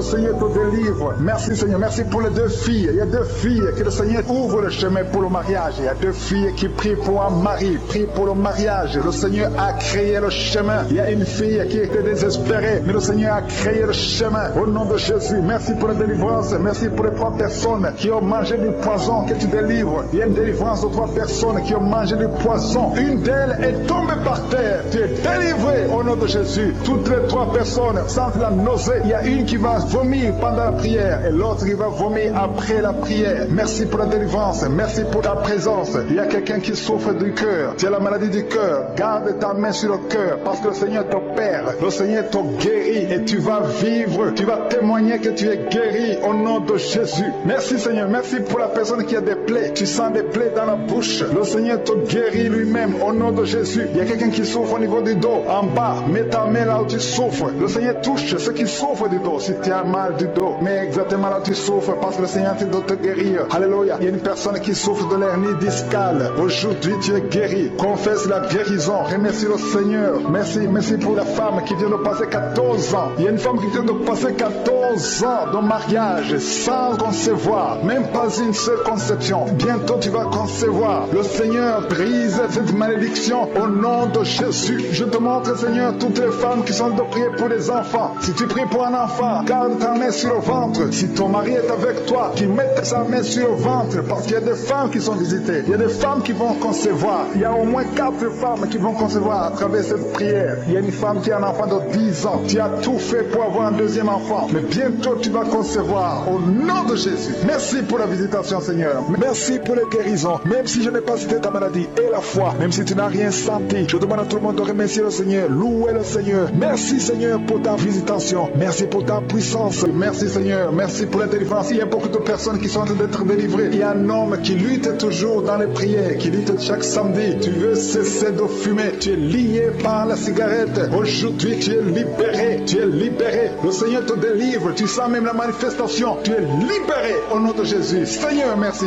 Seigneur te délivre. Merci Seigneur. Merci pour les 2 filles. Il y a 2 filles que le Seigneur ouvre le chemin pour le mariage. Il y a 2 filles qui prient pour un mari, prient pour le mariage. Le Seigneur a créé le chemin. Il y a une fille qui était désespérée, mais le Seigneur a créé le chemin. Au nom de Jésus, merci pour la délivrance. Merci pour les 3 personnes qui ont mangé du poison que tu délivres. Il y a une délivrance de 3 personnes qui ont mangé du poison. Une d'elles est tombée par terre. Tu es délivré au nom de Jésus. Toutes les 3 personnes sentent la nausée. Il y a une qui va vomir pendant la prière et l'autre qui va vomir après la prière. Merci pour la délivrance. Merci pour ta présence. Il y a quelqu'un qui souffre du cœur. Tu as la maladie du cœur. Garde ta main sur le cœur parce que le Seigneur t'opère. Le Seigneur te guérit et tu vas vivre. Tu vas témoigner que tu es guéri au nom de Jésus. Merci Seigneur. Merci pour la personne qui a des plaies. Tu sens des plaies dans la bouche. Le Seigneur te guérit lui-même au nom de Jésus. Il y a quelqu'un qui souffre au niveau du dos. En bas, mets ta main là où tu souffres. Le Seigneur touche ceux qui souffrent du dos. Si tu as mal du dos, mais exactement là où tu souffres parce que le Seigneur doit te guérir. Alléluia. Il y a une personne qui souffre de l'hernie discale. Aujourd'hui, tu es guéri. Confesse la guérison. Remercie le Seigneur. Merci pour la femme qui vient de passer 14 ans. Il y a une femme qui vient de passer 14 ans de mariage sans concevoir. Même pas une seule conception. Bientôt, tu vas concevoir. Le Seigneur brise cette malédiction au nom de Jésus. Je te montre, Seigneur, toutes les femmes qui sont de prier pour les enfants. Si tu pries pour un enfant, garde ta main sur le ventre. Si ton mari est avec toi, qu'il mette sa main sur le ventre parce qu'il y a des femmes qui sont visitées. Il y a des femmes qui vont concevoir. Il y a au moins 4 femmes qui vont concevoir à travers cette prière. Il y a une femme qui a un enfant de 10 ans. Tu as tout fait pour avoir un 2e enfant. Mais bientôt, tu vas concevoir au nom de Jésus. Merci pour la visitation, Seigneur. Merci pour les guérisons. Même si je n'ai pas cité ta maladie et la foi, même si tu n'as rien senti, je demande à tout le monde de remercier le Seigneur. Louer le Seigneur. Merci, Seigneur, pour ta visitation. Merci pour ta puissance. Merci, Seigneur. Merci pour la délivrance. Il y a beaucoup de personnes qui sont en train d'être délivrées. Il y a un homme qui lutte toujours dans les prières, qui lutte chaque samedi. Tu veux cesser de fumer. Tu es lié par la cigarette. Aujourd'hui, tu es libéré. Tu es libéré. Le Seigneur te délivre. Tu sens même la manifestation. Tu es libéré au nom de Jésus. Seigneur, merci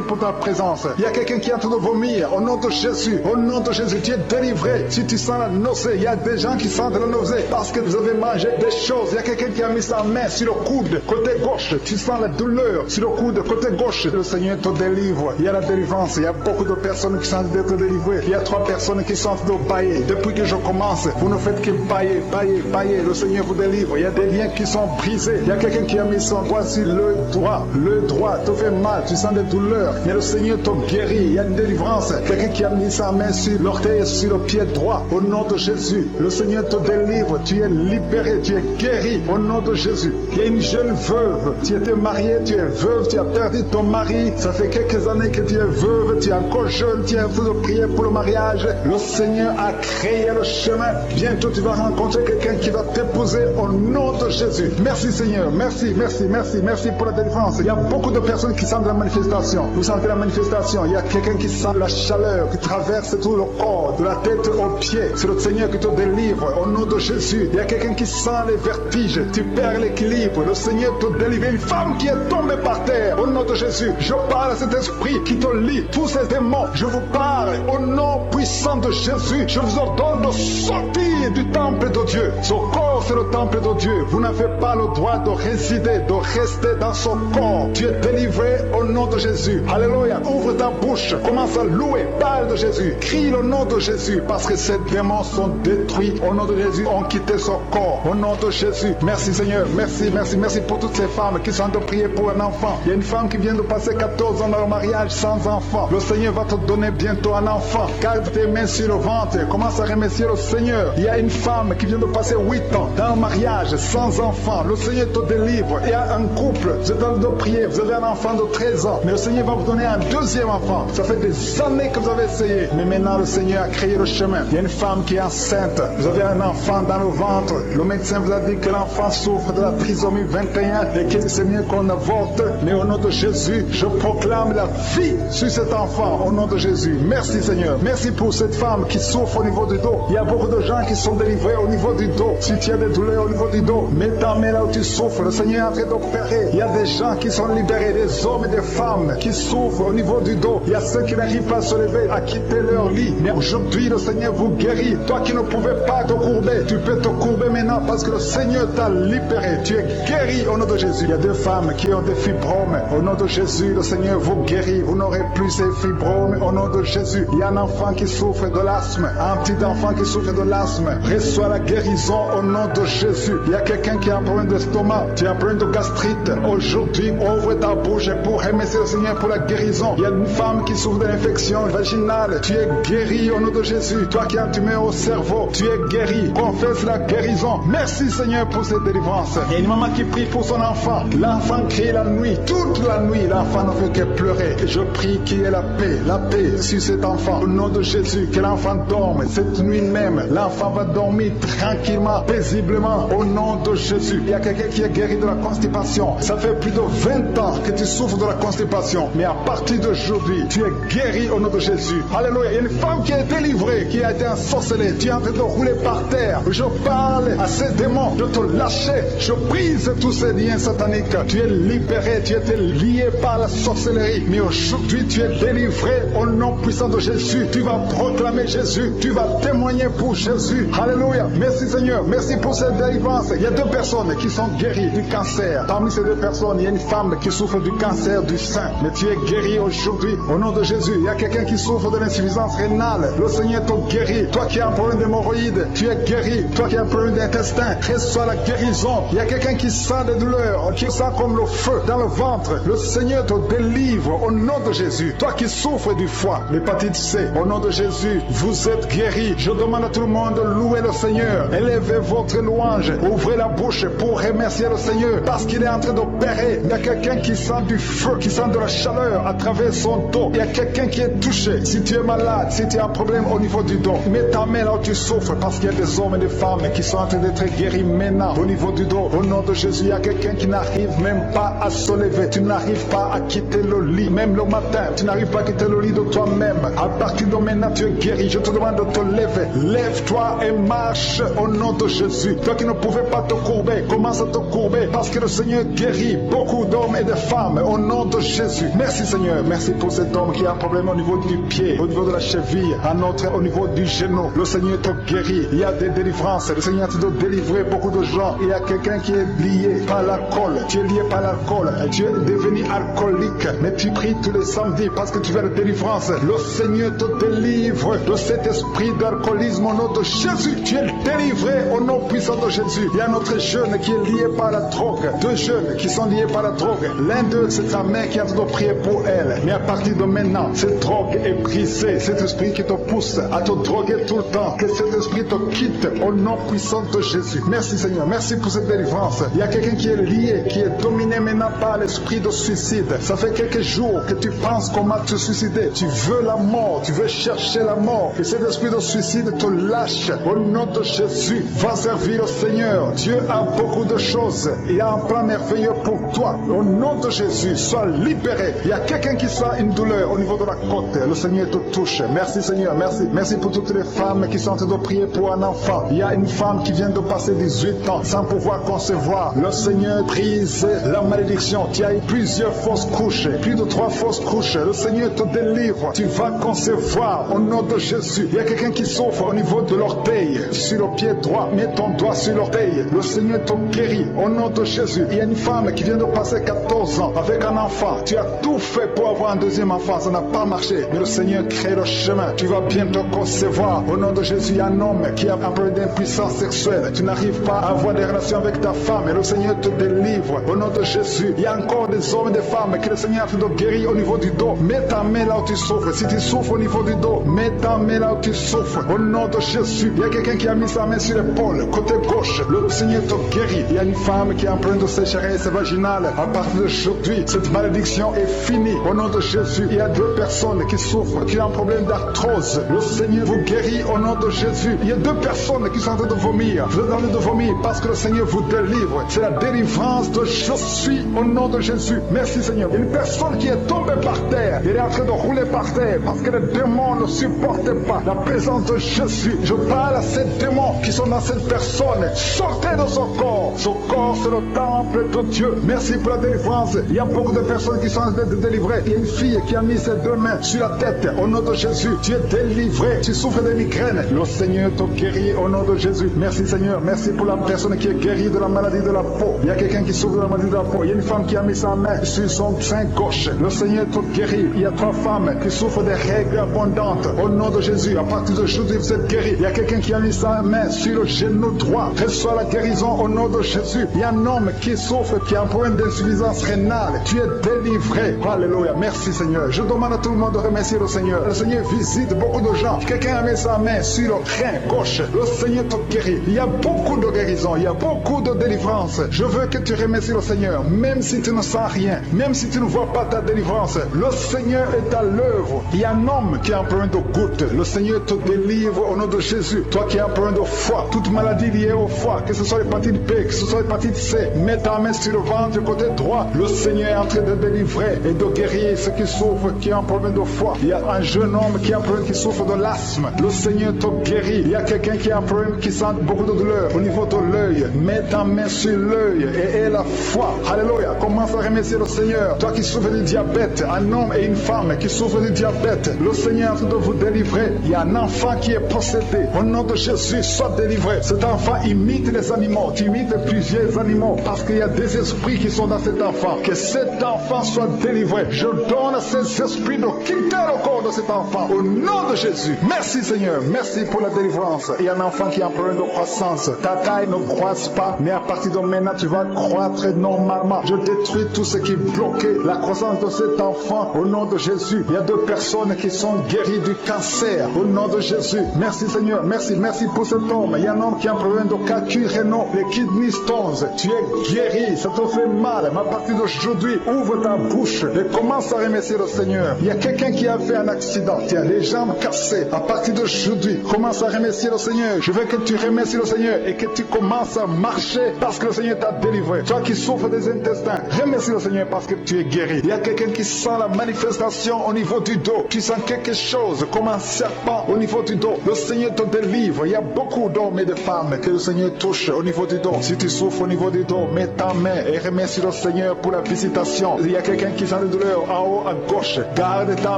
pour ta présence. Il y a quelqu'un qui est en train de vomir. Au nom de Jésus. Au nom de Jésus, tu es délivré. Si tu sens la nausée, il y a des gens qui sentent la nausée parce que vous avez mangé des choses. Il y a quelqu'un qui a mis sa main sur le coude, côté gauche. Tu sens la douleur sur le coude, côté gauche. Le Seigneur te délivre. Il y a la délivrance. Il y a beaucoup de personnes qui sentent d'être délivrées. Il y a 3 personnes qui sentent de bailler. Depuis que je commence, vous ne faites que bailler, bailler, bailler. Le Seigneur vous délivre. Il y a des liens qui sont brisés. Il y a quelqu'un qui a mis son doigt sur le droit. Le droit te fait mal. Tu sens des douleurs. Mais le Seigneur te guérit. Il y a une délivrance. Quelqu'un qui a mis sa main sur l'orteil et sur le pied droit. Au nom de Jésus, le Seigneur te délivre. Tu es libéré. Tu es guéri. Au nom de Jésus. Il y a une jeune veuve. Tu étais mariée. Tu es veuve. Tu as perdu ton mari. Ça fait quelques années que tu es veuve. Tu es encore jeune. Tu es en train de prier pour le mariage. Le Seigneur a créé le chemin. Bientôt tu vas rencontrer quelqu'un qui va t'épouser au nom de Jésus. Merci Seigneur. Merci, merci, merci, merci pour la délivrance. Il y a beaucoup de personnes qui sentent la manifestation. Vous sentez la manifestation. Il y a quelqu'un qui sent la chaleur qui traverse tout le corps, de la tête aux pieds. C'est le Seigneur qui te délivre au nom de Jésus. Il y a quelqu'un qui sent les vertiges. Tu perds l'équilibre. Le Seigneur te délivre. Une femme qui est tombée par terre au nom de Jésus. Je parle à cet esprit qui te lie. Tous ces démons, je vous parle au nom puissant de Jésus. Je vous ordonne de sortir du temple de Dieu. Son corps, c'est le temple de Dieu. Vous n'avez pas le droit de résider, de rester dans son corps. Tu es délivré au nom de Jésus. Alléluia. Ouvre ta bouche. Commence à louer. Parle de Jésus. Crie le nom de Jésus parce que ces démons sont détruits. Au nom de Jésus, ont quitté son corps. Au nom de Jésus. Merci Seigneur. Merci, merci, merci pour toutes ces femmes qui sont de prier pour un enfant. Il y a une femme qui vient de passer 14 ans dans le mariage sans enfant. Le Seigneur va te donner bientôt un enfant. Garde tes mains sur le ventre. Commence à remercier le Seigneur. Il y a une femme qui vient de passer 8 ans dans le mariage sans enfant. Le Seigneur te délivre. Il y a un couple. Vous êtes en train de prier. Vous avez un enfant de 13 ans. Mais le Seigneur va vous donner un deuxième enfant. Ça fait des années que vous avez essayé. Mais maintenant, le Seigneur a créé le chemin. Il y a une femme qui est enceinte. Vous avez un enfant dans le ventre. Le médecin vous a dit que l'enfant souffre de la trisomie 21 et que c'est mieux qu'on avorte. Mais au nom de Jésus, je proclame la vie sur cet enfant. Au nom de Jésus. Merci Seigneur. Merci pour cette femme qui souffre au niveau du dos. Il y a beaucoup de gens qui sont délivrés au niveau du dos. Si tu as des douleurs au niveau du dos, mets ta main là où tu souffres. Le Seigneur est en train d'opérer. Il y a des gens qui sont libérés, des hommes et des femmes qui souffrent au niveau du dos. Il y a ceux qui n'arrivent pas à se lever, à quitter leur lit. Mais aujourd'hui, le Seigneur vous guérit. Toi qui ne pouvais pas te courber, tu peux te courber maintenant parce que le Seigneur t'a libéré. Tu es guéri au nom de Jésus. Il y a 2 femmes qui ont des fibromes. Au nom de Jésus, le Seigneur vous guérit. Vous n'aurez plus ces fibromes au nom de Jésus. Il y a un enfant qui souffre de l'asthme. Un petit enfant qui souffre de l'asthme. Reçois la guérison au nom de Jésus. Il y a quelqu'un qui a un problème d'estomac. Tu as un problème de gastrite. Aujourd'hui, ouvre ta bouche pour remercier le Seigneur pour la guérison. Il y a une femme qui souffre de l'infection vaginale. Tu es guéri au nom de Jésus. Toi qui as un tumeur au cerveau, tu es guéri. Confesse la guérison. Merci Seigneur pour cette délivrance. Il y a une maman qui prie pour son enfant. L'enfant crie la nuit. Toute la nuit, l'enfant ne fait que pleurer. Et je prie qu'il y ait la paix sur cet enfant. Au nom de Jésus, que l'enfant dorme. Cette nuit même, l'enfant va dormir tranquillement, paisiblement. Au nom de Jésus. Il y a quelqu'un qui est guéri de la constipation. Ça fait plus de 20 ans que tu souffres de la constipation. Mais à partir d'aujourd'hui, tu es guéri au nom de Jésus. Alléluia. Il y a une femme qui est délivrée, qui a été ensorcelée. Tu es en train de rouler par terre. Je parle à ces démons de te lâcher. Je brise tous ces liens sataniques. Tu es libéré. Tu étais lié par la sorcellerie. Mais aujourd'hui, tu es délivré au nom puissant de Jésus. Tu vas proclamer Jésus. Tu vas témoigner pour Jésus. Alléluia. Merci Seigneur. Merci pour cette délivrance. Il y a 2 personnes qui sont guéries du cancer. Parmi ces 2 personnes, il y a une femme qui souffre du cancer du sein. Mais tu es guéri aujourd'hui au nom de Jésus. Il y a quelqu'un qui souffre de l'insuffisance rénale. Le Seigneur te guérit. Toi qui as un problème d'hémorroïdes, tu es guéri. Toi qui as un problème d'intestin, reçois la guérison. Il y a quelqu'un qui sent des douleurs, qui sent comme le feu dans le ventre. Le Seigneur te délivre au nom de Jésus. Toi qui souffres du foie, l'hépatite C, au nom de Jésus, vous êtes guéri. Je demande à tout le monde de louer le Seigneur. Élevez votre louange. Ouvrez la bouche pour remercier le Seigneur parce qu'il est en train d'opérer. Il y a quelqu'un qui sent du feu, qui sent de la chaleur à travers son dos. Il y a quelqu'un qui est touché. Si tu es malade, si tu as un problème au niveau du dos, mets ta main là où tu souffres parce qu'il y a des hommes et des femmes qui sont en train d'être guéris maintenant au niveau du dos. Au nom de Jésus, il y a quelqu'un qui n'arrive même pas à se lever. Tu n'arrives pas à quitter le lit, même le matin. Tu n'arrives pas à quitter le lit de toi-même. À partir de maintenant, tu es guéri. Je te demande de te lever. Lève-toi et marche au nom de Jésus. Jésus. Toi qui ne pouvais pas te courber, commence à te courber parce que le Seigneur guérit beaucoup d'hommes et de femmes au nom de Jésus. Merci Seigneur, merci pour cet homme qui a un problème au niveau du pied, au niveau de la cheville, un autre au niveau du genou. Le Seigneur te guérit, il y a des délivrances, le Seigneur te doit délivrer beaucoup de gens. Il y a quelqu'un qui est lié par l'alcool, tu es lié par l'alcool, tu es devenu alcoolique, mais tu pries tous les samedis parce que tu veux la délivrance. Le Seigneur te délivre de cet esprit d'alcoolisme au nom de Jésus. Tu es délivré au nom puissant de Jésus. Il y a notre jeune qui est lié par la drogue, deux jeunes qui sont liés par la drogue. L'un d'eux, c'est sa mère qui a de prier pour elle. Mais à partir de maintenant, cette drogue est brisée. Cet esprit qui te pousse à te droguer tout le temps, que cet esprit te quitte au nom puissant de Jésus. Merci Seigneur, merci pour cette délivrance. Il y a quelqu'un qui est lié, qui est dominé maintenant par l'esprit de suicide. Ça fait quelques jours que tu penses comment te suicider. Tu veux la mort, tu veux chercher la mort. Que cet esprit de suicide te lâche au nom de Jésus. Va servir le Seigneur. Dieu a beaucoup de choses. Il a un plan merveilleux pour toi. Au nom de Jésus, sois libéré. Il y a quelqu'un qui sent une douleur au niveau de la côte. Le Seigneur te touche. Merci Seigneur, merci. Merci pour toutes les femmes qui sont en train de prier pour un enfant. Il y a une femme qui vient de passer 18 ans sans pouvoir concevoir. Le Seigneur brise la malédiction. Tu as eu plusieurs fausses couches, plus de 3 fausses couches. Le Seigneur te délivre. Tu vas concevoir au nom de Jésus. Il y a quelqu'un qui souffre au niveau de l'orteil, sur le pied droit. Mets ton doigt sur l'orteil. Le Seigneur te guérit au nom de Jésus. Il y a une femme qui vient de passer 14 ans avec un enfant. Tu as tout fait pour avoir un deuxième enfant. Ça n'a pas marché. Mais le Seigneur crée le chemin. Tu vas bientôt concevoir. Au nom de Jésus, il y a un homme qui a un peu d'impuissance sexuelle. Tu n'arrives pas à avoir des relations avec ta femme. Et le Seigneur te délivre. Au nom de Jésus, il y a encore des hommes et des femmes que le Seigneur a fait de guérir au niveau du dos. Mets ta main là où tu souffres. Si tu souffres au niveau du dos, mets ta main là où tu souffres. Au nom de Jésus, il y a quelqu'un qui a mis sa main sur l'épaule, côté gauche. Le Seigneur te guérit. Il y a une femme qui est en train de sécheresse vaginale. À partir d'aujourd'hui, cette malédiction est finie. Au nom de Jésus, il y a 2 personnes qui souffrent, qui ont un problème d'arthrose. Le Seigneur vous guérit au nom de Jésus. Il y a 2 personnes qui sont en train de vomir. Vous êtes en train de vomir parce que le Seigneur vous délivre. C'est la délivrance de je suis au nom de Jésus. Merci Seigneur. Il y a une personne qui est tombée par terre. Elle est en train de rouler par terre parce que les démons ne supportent pas la présence de Jésus. Je parle à ces démons qui sont dans cette personne. Sortez de son corps. Son corps, c'est le temple de Dieu. Merci pour la délivrance. Il y a beaucoup de personnes qui sont en train de délivrer. Il y a une fille qui a mis ses 2 mains sur la tête. Au nom de Jésus, tu es délivré. Tu souffres de migraines. Le Seigneur te guérit au nom de Jésus. Merci Seigneur. Merci pour la personne qui est guérie de la maladie de la peau. Il y a quelqu'un qui souffre de la maladie de la peau. Il y a une femme qui a mis sa main sur son sein gauche. Le Seigneur te guérit. Il y a 3 femmes qui souffrent des règles abondantes. Au nom de Jésus, à partir d'aujourd'hui, vous êtes guéris. Il y a quelqu'un qui a mis sa main sur le genou droit. Reçois la guérison au nom de Jésus. Il y a un homme qui souffre, qui a un problème d'insuffisance rénale. Tu es délivré. Alléluia. Merci Seigneur. Je demande à tout le monde de remercier le Seigneur. Le Seigneur visite beaucoup de gens. Quelqu'un a mis sa main sur le rein gauche. Le Seigneur te guérit. Il y a beaucoup de guérison. Il y a beaucoup de délivrance. Je veux que tu remercies le Seigneur. Même si tu ne sens rien. Même si tu ne vois pas ta délivrance. Le Seigneur est à l'œuvre. Il y a un homme qui a un problème de goutte. Le Seigneur te délivre au nom de Jésus. Toi qui as un problème de foie. Toute maladie liée au foie. Que ce soit l'hépatite B, que ce soit l'hépatite C. Mets ta main sur le ventre côté droit. Le Seigneur est en train de délivrer et de guérir ceux qui souffrent, qui ont un problème de foie. Il y a un jeune homme qui a un problème, qui souffre de l'asthme. Le Seigneur te guérit. Il y a quelqu'un qui a un problème, qui sent beaucoup de douleur au niveau de l'œil. Mets ta main sur l'œil et aie la foi. Alléluia. Commence à remercier le Seigneur. Toi qui souffres du diabète, un homme et une femme qui souffrent du diabète, le Seigneur est en train de vous délivrer. Il y a un enfant qui est possédé. Au nom de Jésus, sois délivré. Cet enfant imite les animaux. Tu imites plusieurs animaux parce qu'il y a des esprits qui sont dans cet enfant. Que cet enfant soit délivré. Je donne à ces esprits de quitter le corps de cet enfant. Au nom de Jésus. Merci Seigneur. Merci pour la délivrance. Il y a un enfant qui a un problème de croissance. Ta taille ne croisse pas. Mais à partir de maintenant, tu vas croître normalement. Je détruis tout ce qui bloquait la croissance de cet enfant. Au nom de Jésus. Il y a 2 personnes qui sont guéries du cancer. Au nom de Jésus. Merci Seigneur. Merci. Merci pour cet homme. Il y a un homme qui a un problème de calcul rénal, les kidney stones. Tu es guéri. Ça te fait mal. Mais à partir d'aujourd'hui, ouvre ta bouche et commence à remercier le Seigneur. Il y a quelqu'un quelqu'un qui a fait un accident, tiens, les jambes cassées, à partir d'aujourd'hui, commence à remercier le Seigneur. Je veux que tu remercies le Seigneur et que tu commences à marcher parce que le Seigneur t'a délivré. Toi qui souffres des intestins, remercie le Seigneur parce que tu es guéri. Il y a quelqu'un qui sent la manifestation au niveau du dos. Tu sens quelque chose comme un serpent au niveau du dos. Le Seigneur te délivre. Il y a beaucoup d'hommes et de femmes que le Seigneur touche au niveau du dos. Si tu souffres au niveau du dos, mets ta main et remercie le Seigneur pour la visitation. Il y a quelqu'un qui sent la douleur en haut à gauche. Garde ta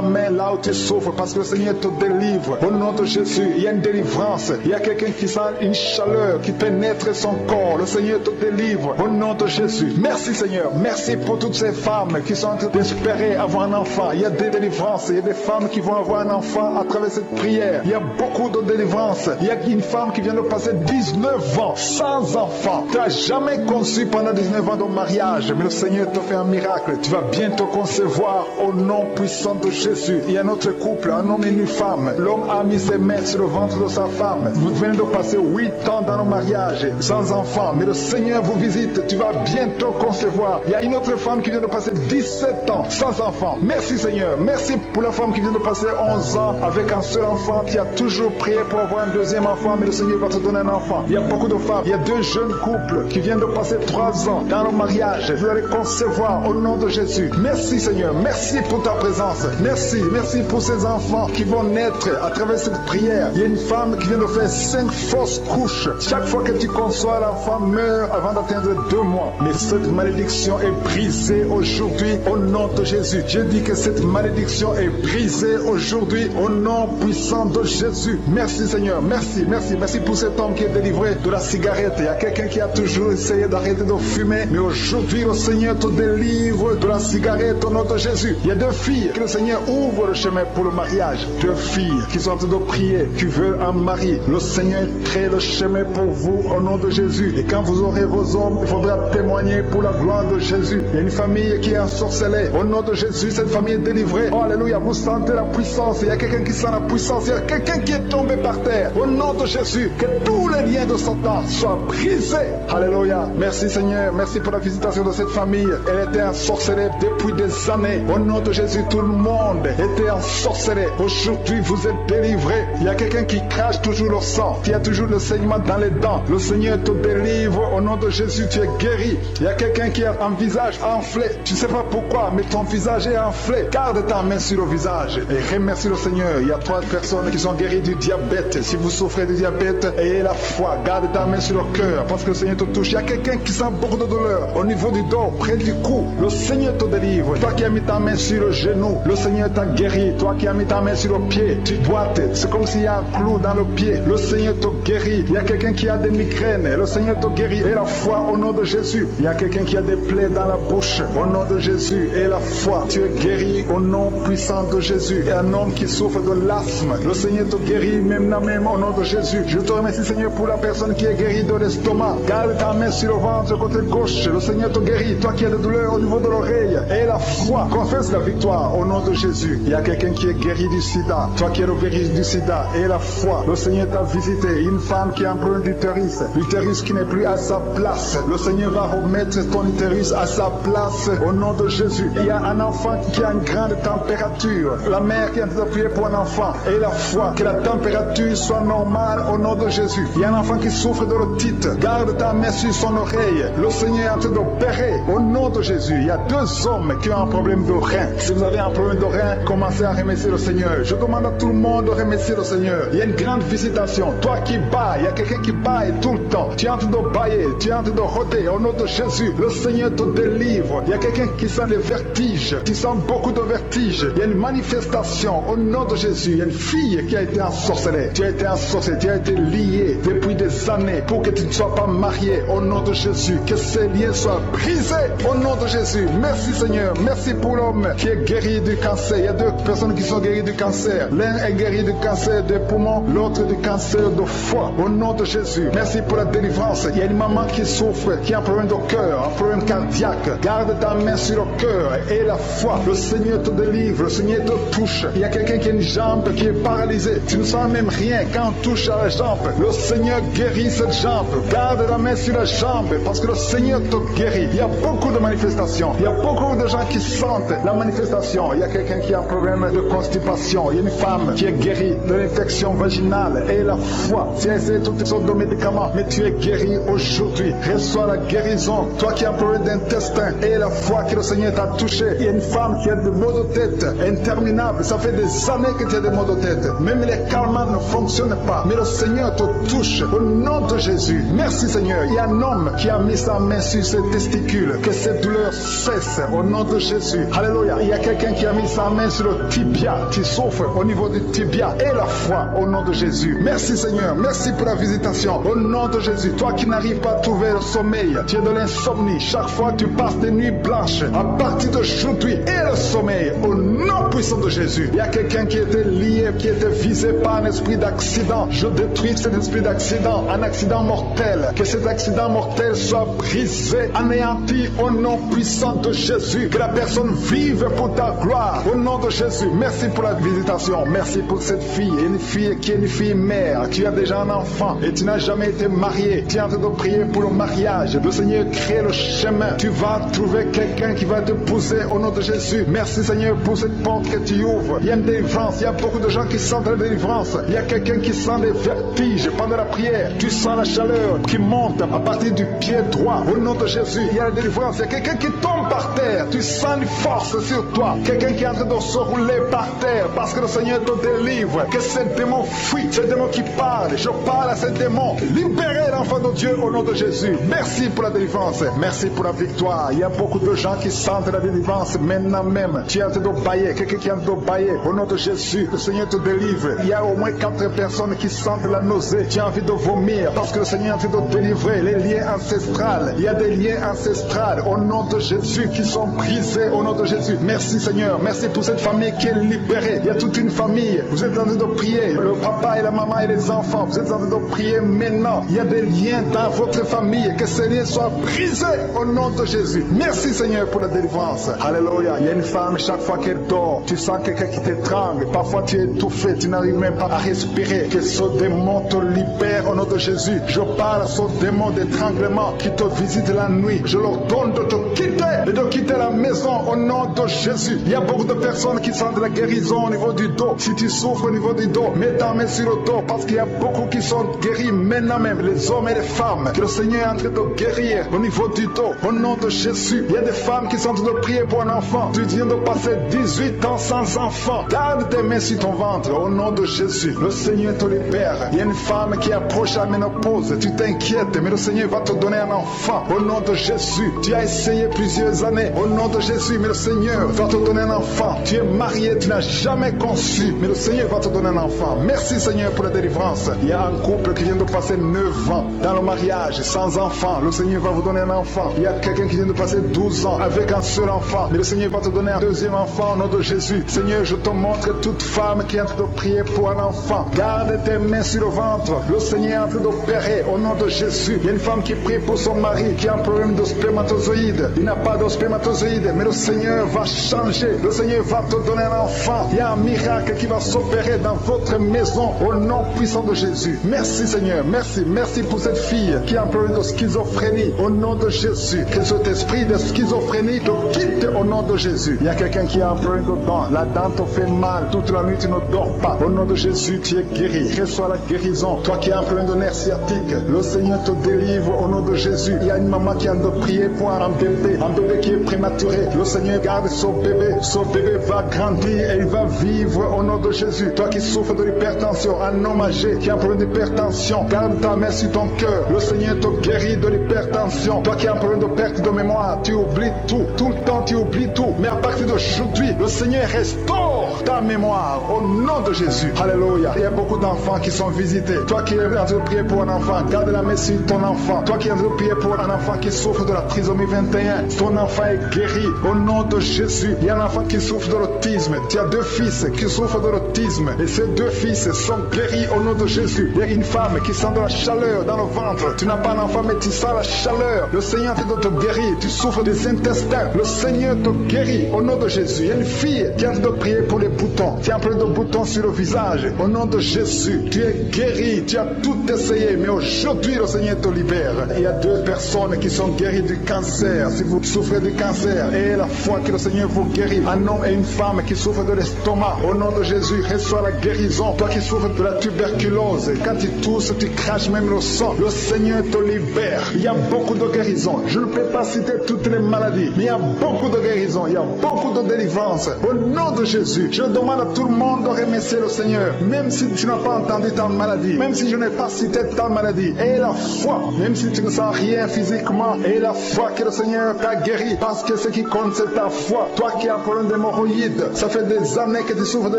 main là où tu souffres parce que le Seigneur te délivre. Au nom de Jésus, il y a une délivrance. Il y a quelqu'un qui sent une chaleur qui pénètre son corps. Le Seigneur te délivre. Au nom de Jésus. Merci Seigneur. Merci pour toutes ces femmes qui sont en train d'espérer avoir un enfant. Il y a des délivrances. Il y a des femmes qui vont avoir un enfant à travers cette prière. Il y a beaucoup de délivrances. Il y a une femme qui vient de passer 19 ans sans enfant. Tu n'as jamais conçu pendant 19 ans de mariage, mais le Seigneur te fait un miracle. Tu vas bientôt concevoir au nom puissant de Jésus. Il y a un autre couple, un homme et une femme. L'homme a mis ses mains sur le ventre de sa femme. Vous venez de passer 8 ans dans le mariage sans enfant, mais le Seigneur vous visite. Tu vas bientôt concevoir. Il y a une autre femme qui vient de passer 17 ans sans enfant. Merci Seigneur. Merci pour la femme qui vient de passer 11 ans avec un seul enfant. Tu as toujours prié pour avoir un deuxième enfant, mais le Seigneur va te donner un enfant. Il y a beaucoup de femmes. Il y a 2 jeunes couples qui viennent de passer 3 ans dans le mariage. Vous allez concevoir au nom de Jésus. Merci Seigneur. Merci pour ta présence. Merci pour ces enfants qui vont naître à travers cette prière. Il y a une femme qui vient de faire 5 fausses couches. Chaque fois que tu conçois, l'enfant meurt avant d'atteindre 2 mois. Mais cette malédiction est brisée aujourd'hui au nom de Jésus. Je dis que cette malédiction est brisée aujourd'hui au nom puissant de Jésus. Merci Seigneur. Merci pour cet homme qui est délivré de la cigarette. Il y a quelqu'un qui a toujours essayé d'arrêter de fumer, mais aujourd'hui le Seigneur te délivre de la cigarette au nom de Jésus. Il y a 2 filles que le Seigneur ouvre le chemin pour le mariage. 2 filles qui sont en train de prier, qui veulent un mari. Le Seigneur crée le chemin pour vous au nom de Jésus. Et quand vous aurez vos hommes, il faudra témoigner pour la gloire de Jésus. Il y a une famille qui est ensorcelée. Au nom de Jésus, cette famille est délivrée. Oh, alléluia, vous sentez la puissance. Il y a quelqu'un qui sent la puissance. Il y a quelqu'un qui est tombé par terre. Au nom de Jésus, que tous les liens de Satan soient brisés. Alléluia. Merci Seigneur. Merci pour la visitation de cette famille. Elle était ensorcelée depuis des années. Au nom de Jésus, tout le monde était ensorcelé. Aujourd'hui, vous êtes délivrés. Il y a quelqu'un qui crache toujours le sang, qui a toujours le saignement dans les dents. Le Seigneur te délivre. Au nom de Jésus, tu es guéri. Il y a quelqu'un qui a un visage enflé. Tu ne sais pas pourquoi, mais ton visage est enflé. Garde ta main sur le visage et remercie le Seigneur. Il y a 3 personnes qui sont guéries du diabète. Si vous souffrez du diabète, ayez la foi. Garde ta main sur le cœur parce que le Seigneur te touche. Il y a quelqu'un qui sent beaucoup de douleur au niveau du dos, près du cou. Le Seigneur te délivre. Toi qui as mis ta main sur le genou, le Seigneur t'a guéri. Toi qui as mis ta main sur le pied, tu boites. C'est comme s'il y a un clou dans le pied. Le Seigneur te guérit. Il y a quelqu'un qui a des migraines. Le Seigneur te guérit. Et la foi au nom de Jésus. Il y a quelqu'un qui a des plaies dans la bouche. Au nom de Jésus. Et la foi. Tu es guéri au nom puissant de Jésus. Et un homme qui souffre de l'asthme. Le Seigneur te guérit même au nom de Jésus. Je te remercie Seigneur pour la personne qui est guérie de l'estomac. Garde ta main sur le ventre côté gauche. Le Seigneur te guérit. Toi qui as des douleurs au niveau de l'oreille. Et la foi. Confesse la victoire au nom de Jésus. Il y a quelqu'un qui est guéri du sida. Toi qui es le virus du sida. Et la foi. Le Seigneur t'a visité. Une femme qui a un problème d'utérus. L'utérus qui n'est plus à sa place. Le Seigneur va remettre ton utérus à sa place au nom de Jésus. Il y a un enfant qui a une grande température. La mère qui est en train de prier pour un enfant. Et la foi. Que la température soit normale au nom de Jésus. Il y a un enfant qui souffre de l'otite. Garde ta main sur son oreille. Le Seigneur est en train d'opérer au nom de Jésus. Il y a 2 hommes qui ont un problème de rein. Si vous avez un problème de rein, commencez à remercier le Seigneur. Je demande à tout le monde de remercier le Seigneur. Il y a une grande visitation. Toi qui bats, il y a quelqu'un qui baille tout le temps. Tu es en train de bailler, tu es en train de rôder au nom de Jésus. Le Seigneur te délivre. Il y a quelqu'un qui sent les vertiges, qui sent beaucoup de vertiges. Il y a une manifestation au nom de Jésus. Il y a une fille qui a été ensorcelée. Tu as été ensorcelée, tu as été liée depuis des années pour que tu ne sois pas marié au nom de Jésus. Que ces liens soient brisés au nom de Jésus. Merci Seigneur. Merci pour l'homme qui est guéri du cancer. Il y a 2 personnes qui sont guéries du cancer. L'un est guéri du cancer des poumons, l'autre du cancer de foie. Au nom de Jésus. Merci pour la délivrance. Il y a une maman qui souffre, qui a un problème de cœur, un problème cardiaque. Garde ta main sur le cœur et la foi. Le Seigneur te délivre, le Seigneur te touche. Il y a quelqu'un qui a une jambe qui est paralysée. Tu ne sens même rien quand on touche à la jambe. Le Seigneur guérit cette jambe. Garde la main sur la jambe parce que le Seigneur te guérit. Il y a beaucoup de manifestations. Il y a beaucoup de gens qui sentent la manifestation. Il y a quelqu'un quelqu'un qui a un problème de constipation. Il y a une femme qui est guérie de l'infection vaginale. Et la foi, tu as essayé toutes sortes de médicaments, mais tu es guéri aujourd'hui. Reçois la guérison. Toi qui as un problème d'intestin, et la foi que le Seigneur t'a touché. Il y a une femme qui a des maux de tête interminables. Ça fait des années que tu as des maux de tête. Même les calmants ne fonctionnent pas. Mais le Seigneur te touche au nom de Jésus. Merci Seigneur. Il y a un homme qui a mis sa main sur ses testicules. Que cette douleur cesse au nom de Jésus. Alléluia. Il y a quelqu'un qui a mis sa main sur le tibia. Tu souffres au niveau du tibia. Et la foi au nom de Jésus. Merci Seigneur. Merci pour la visitation. Au nom de Jésus. Toi qui n'arrives pas à trouver le sommeil. Tu es de l'insomnie. Chaque fois tu passes des nuits blanches. À partir d'aujourd'hui. Et le sommeil. Au nom puissant de Jésus. Il y a quelqu'un qui était lié, qui était visé par un esprit d'accident. Je détruis cet esprit d'accident. Un accident mortel. Que cet accident mortel soit brisé, anéanti au nom puissant de Jésus. Que la personne vive pour ta gloire. Au nom de Jésus. Merci pour la visitation. Merci pour cette fille. Une fille qui est une fille mère. Tu as déjà un enfant et tu n'as jamais été marié. Tu es en train de prier pour le mariage. Le Seigneur crée le chemin. Tu vas trouver quelqu'un qui va t'épouser au nom de Jésus. Merci Seigneur pour cette porte que tu ouvres. Il y a une délivrance. Il y a beaucoup de gens qui sentent la délivrance. Il y a quelqu'un qui sent des vertiges pendant la prière. Tu sens la chaleur qui monte à partir du pied droit. Au nom de Jésus, il y a la délivrance. Il y a quelqu'un qui tombe par terre. Tu sens une force sur toi. Quelqu'un qui est en train de se rouler par terre parce que le Seigneur te délivre. Que ces démons fuient. Ces démons qui parlent. Je parle à ces démons. Libérez l'enfant de Dieu au nom de Jésus. Merci pour la délivrance. Merci pour la victoire. Il y a beaucoup de gens qui sentent la délivrance maintenant même. Tu es en train de bailler. Quelqu'un qui est en train de bailler. Au nom de Jésus, le Seigneur te délivre. Il y a au moins 4 personnes qui sentent la nausée. Tu as envie de vomir parce que le Seigneur est en train de délivrer les liens ancestrales. Il y a des liens ancestrales au nom de Jésus qui sont brisés au nom de Jésus. Merci Seigneur. Merci pour cette famille qui est libérée. Il y a toute une famille. Vous êtes en train de prier. Le papa et la maman et les enfants. Vous êtes en train de prier maintenant. Il y a des liens dans votre famille. Que ces liens soient brisés au nom de Jésus. Merci Seigneur pour la délivrance. Alléluia. Il y a une femme, chaque fois qu'elle dort, tu sens quelqu'un qui t'étrangle. Parfois tu es étouffé, tu n'arrives même pas à respirer. Que ce démon te libère au nom de Jésus. Je parle à ce démon d'étranglement qui te visite la nuit. Je leur donne de te quitter et de quitter la maison au nom de Jésus. Il y a beaucoup de personnes qui sentent la guérison au niveau du dos. Si tu souffres au niveau du dos, mets ta main sur le dos parce qu'il y a beaucoup qui sont guéris maintenant même, les hommes et les femmes. Que le Seigneur est en train de guérir au niveau du dos au nom de Jésus. Il y a des femmes qui sont en train de prier pour un enfant. Tu viens de passer 18 ans sans enfant. Garde tes mains sur ton ventre au nom de Jésus. Le Seigneur te libère. Il y a une femme qui approche la ménopause. Tu t'inquiètes, mais le Seigneur va te donner un enfant au nom de Jésus. Tu as essayé plusieurs années au nom de Jésus, mais le Seigneur va te donner un enfant. Tu es marié, tu n'as jamais conçu, mais le Seigneur va te donner un enfant. Merci Seigneur pour la délivrance. Il y a un couple qui vient de passer 9 ans dans le mariage sans enfant. Le Seigneur va vous donner un enfant. Il y a quelqu'un qui vient de passer 12 ans avec un seul enfant, mais le Seigneur va te donner un deuxième enfant au nom de Jésus. Seigneur, je te montre toute femme qui est en train de prier pour un enfant. Garde tes mains sur le ventre. Le Seigneur est en train d'opérer au nom de Jésus. Il y a une femme qui prie pour son mari qui a un problème de spermatozoïde. Il n'a pas de spermatozoïde, mais le Seigneur va changer. Le Seigneur va te donner un enfant. Il y a un miracle qui va s'opérer dans votre maison au nom puissant de Jésus. Merci Seigneur, merci. Merci pour cette fille qui a un problème de schizophrénie au nom de Jésus. Que cet esprit de schizophrénie te quitte au nom de Jésus. Il y a quelqu'un qui a un problème de dent. La dent te fait mal. Toute la nuit tu ne dors pas. Au nom de Jésus, tu es guéri. Reçois la guérison. Toi qui as un problème de nerf sciatique, le Seigneur te délivre au nom de Jésus. Il y a une maman qui a de prier pour un bébé qui est prématuré. Le Seigneur garde son bébé. Son bébé va grandir et il va vivre au nom de Jésus. Toi qui souffres de l'hypertension, un homme âgé qui a un problème d'hypertension, garde ta main sur ton cœur. Le Seigneur te guérit de l'hypertension. Toi qui as un problème de perte de mémoire, tu oublies tout. Tout le temps tu oublies tout. Mais à partir d'aujourd'hui, le Seigneur restaure ta mémoire au nom de Jésus. Alléluia. Il y a beaucoup d'enfants qui sont visités. Toi qui es en train de prier pour un enfant, garde la main sur ton enfant. Toi qui es en train de prier pour un enfant qui souffre de la trisomie 21, ton enfant est guéri au nom de Jésus. Il y a un enfant qui souffre de l'autisme. Tu as 2 fils qui souffrent de l'autisme et ces 2 fils sont guéris au nom de Jésus. Il y a une femme qui sent de la chaleur dans le ventre. Tu n'as pas un enfant mais tu sens la chaleur. Le Seigneur te doit te guérir. Tu souffres des intestins. Le Seigneur te guérit au nom de Jésus. Il y a une fille qui est en train de prier pour les boutons. Tu as un peu de boutons sur le visage. Au nom de Jésus, tu es guéri. Tu as tout essayé mais aujourd'hui le Seigneur te libère. Il y a 2 personnes qui sont guéries du cancer. Si vous souffrez du cancer et la foi que le Seigneur vous guérit, un nom homme et une femme qui souffrent de l'estomac, au nom de Jésus, reçois la guérison. Toi qui souffres de la tuberculose, quand tu tousses, tu craches même le sang, le Seigneur te libère. Il y a beaucoup de guérisons. Je ne peux pas citer toutes les maladies, mais il y a beaucoup de guérisons, il y a beaucoup de délivrance. Au nom de Jésus, je demande à tout le monde de remercier le Seigneur, même si tu n'as pas entendu ta maladie, même si je n'ai pas cité ta maladie. Et la foi, même si tu ne sens rien physiquement, et la foi que le Seigneur t'a guéri, parce que ce qui compte c'est ta foi. Toi qui as un problème d'hémorroïdes, ça fait des années que tu souffres de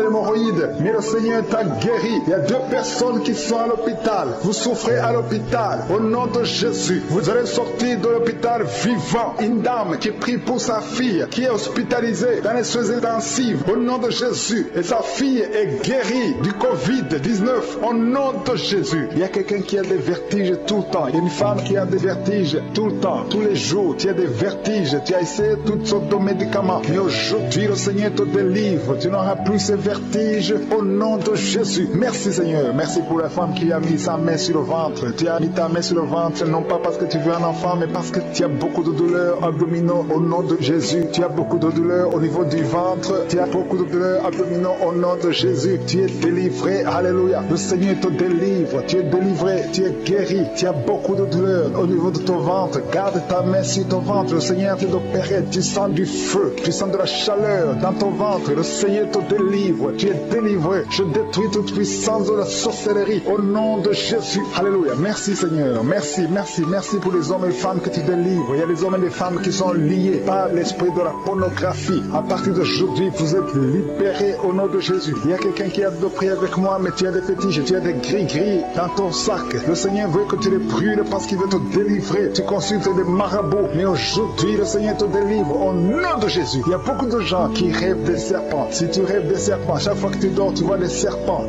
l'hémorroïde, mais le Seigneur t'a guéri. Il y a 2 personnes qui sont à l'hôpital, vous souffrez à l'hôpital. Au nom de Jésus, vous allez sortir de l'hôpital vivant. Une dame qui prie pour sa fille, qui est hospitalisée dans les soins intensifs, au nom de Jésus, et sa fille est guérie du Covid-19, au nom de Jésus. Il y a quelqu'un qui a des vertiges tout le temps. Il y a une femme qui a des vertiges tout le temps, tous les jours. Tu as des vertiges, tu as essayé toutes sortes de médicaments, mais aujourd'hui le Seigneur te délivre. Tu n'auras plus ces vertiges au nom de Jésus. Merci Seigneur, merci pour la femme qui a mis sa main sur le ventre. Tu as mis ta main sur le ventre, non pas parce que tu veux un enfant, mais parce que tu as beaucoup de douleurs abdominaux au nom de Jésus. Tu as beaucoup de douleurs au niveau du ventre, tu as beaucoup de douleurs abdominaux au nom de Jésus. Tu es délivré, alléluia. Le Seigneur te délivre, tu es délivré, tu es guéri. Tu as beaucoup de douleurs au niveau de ton ventre. Garde ta main sur ton ventre, le Seigneur te opéré. Tu sens du feu, tu sens de la chaleur dans ton ventre. Le Seigneur te délivre, tu es délivré. Je détruis toute puissance de la sorcellerie au nom de Jésus. Alléluia. Merci Seigneur, merci, merci, merci pour les hommes et les femmes que tu délivres. Il y a des hommes et des femmes qui sont liés par l'esprit de la pornographie. À partir d'aujourd'hui, vous êtes libérés au nom de Jésus. Il y a quelqu'un qui a de prier avec moi, mais tu as des fétiches, tu as des gris-gris dans ton sac. Le Seigneur veut que tu les brûles parce qu'il veut te délivrer. Tu consultes des marabouts, mais aujourd'hui, le Seigneur te délivre au nom de Jésus. Il y a beaucoup de gens qui rêvent des serpents. Si tu rêves des serpents, chaque fois que tu dors, tu vois des serpents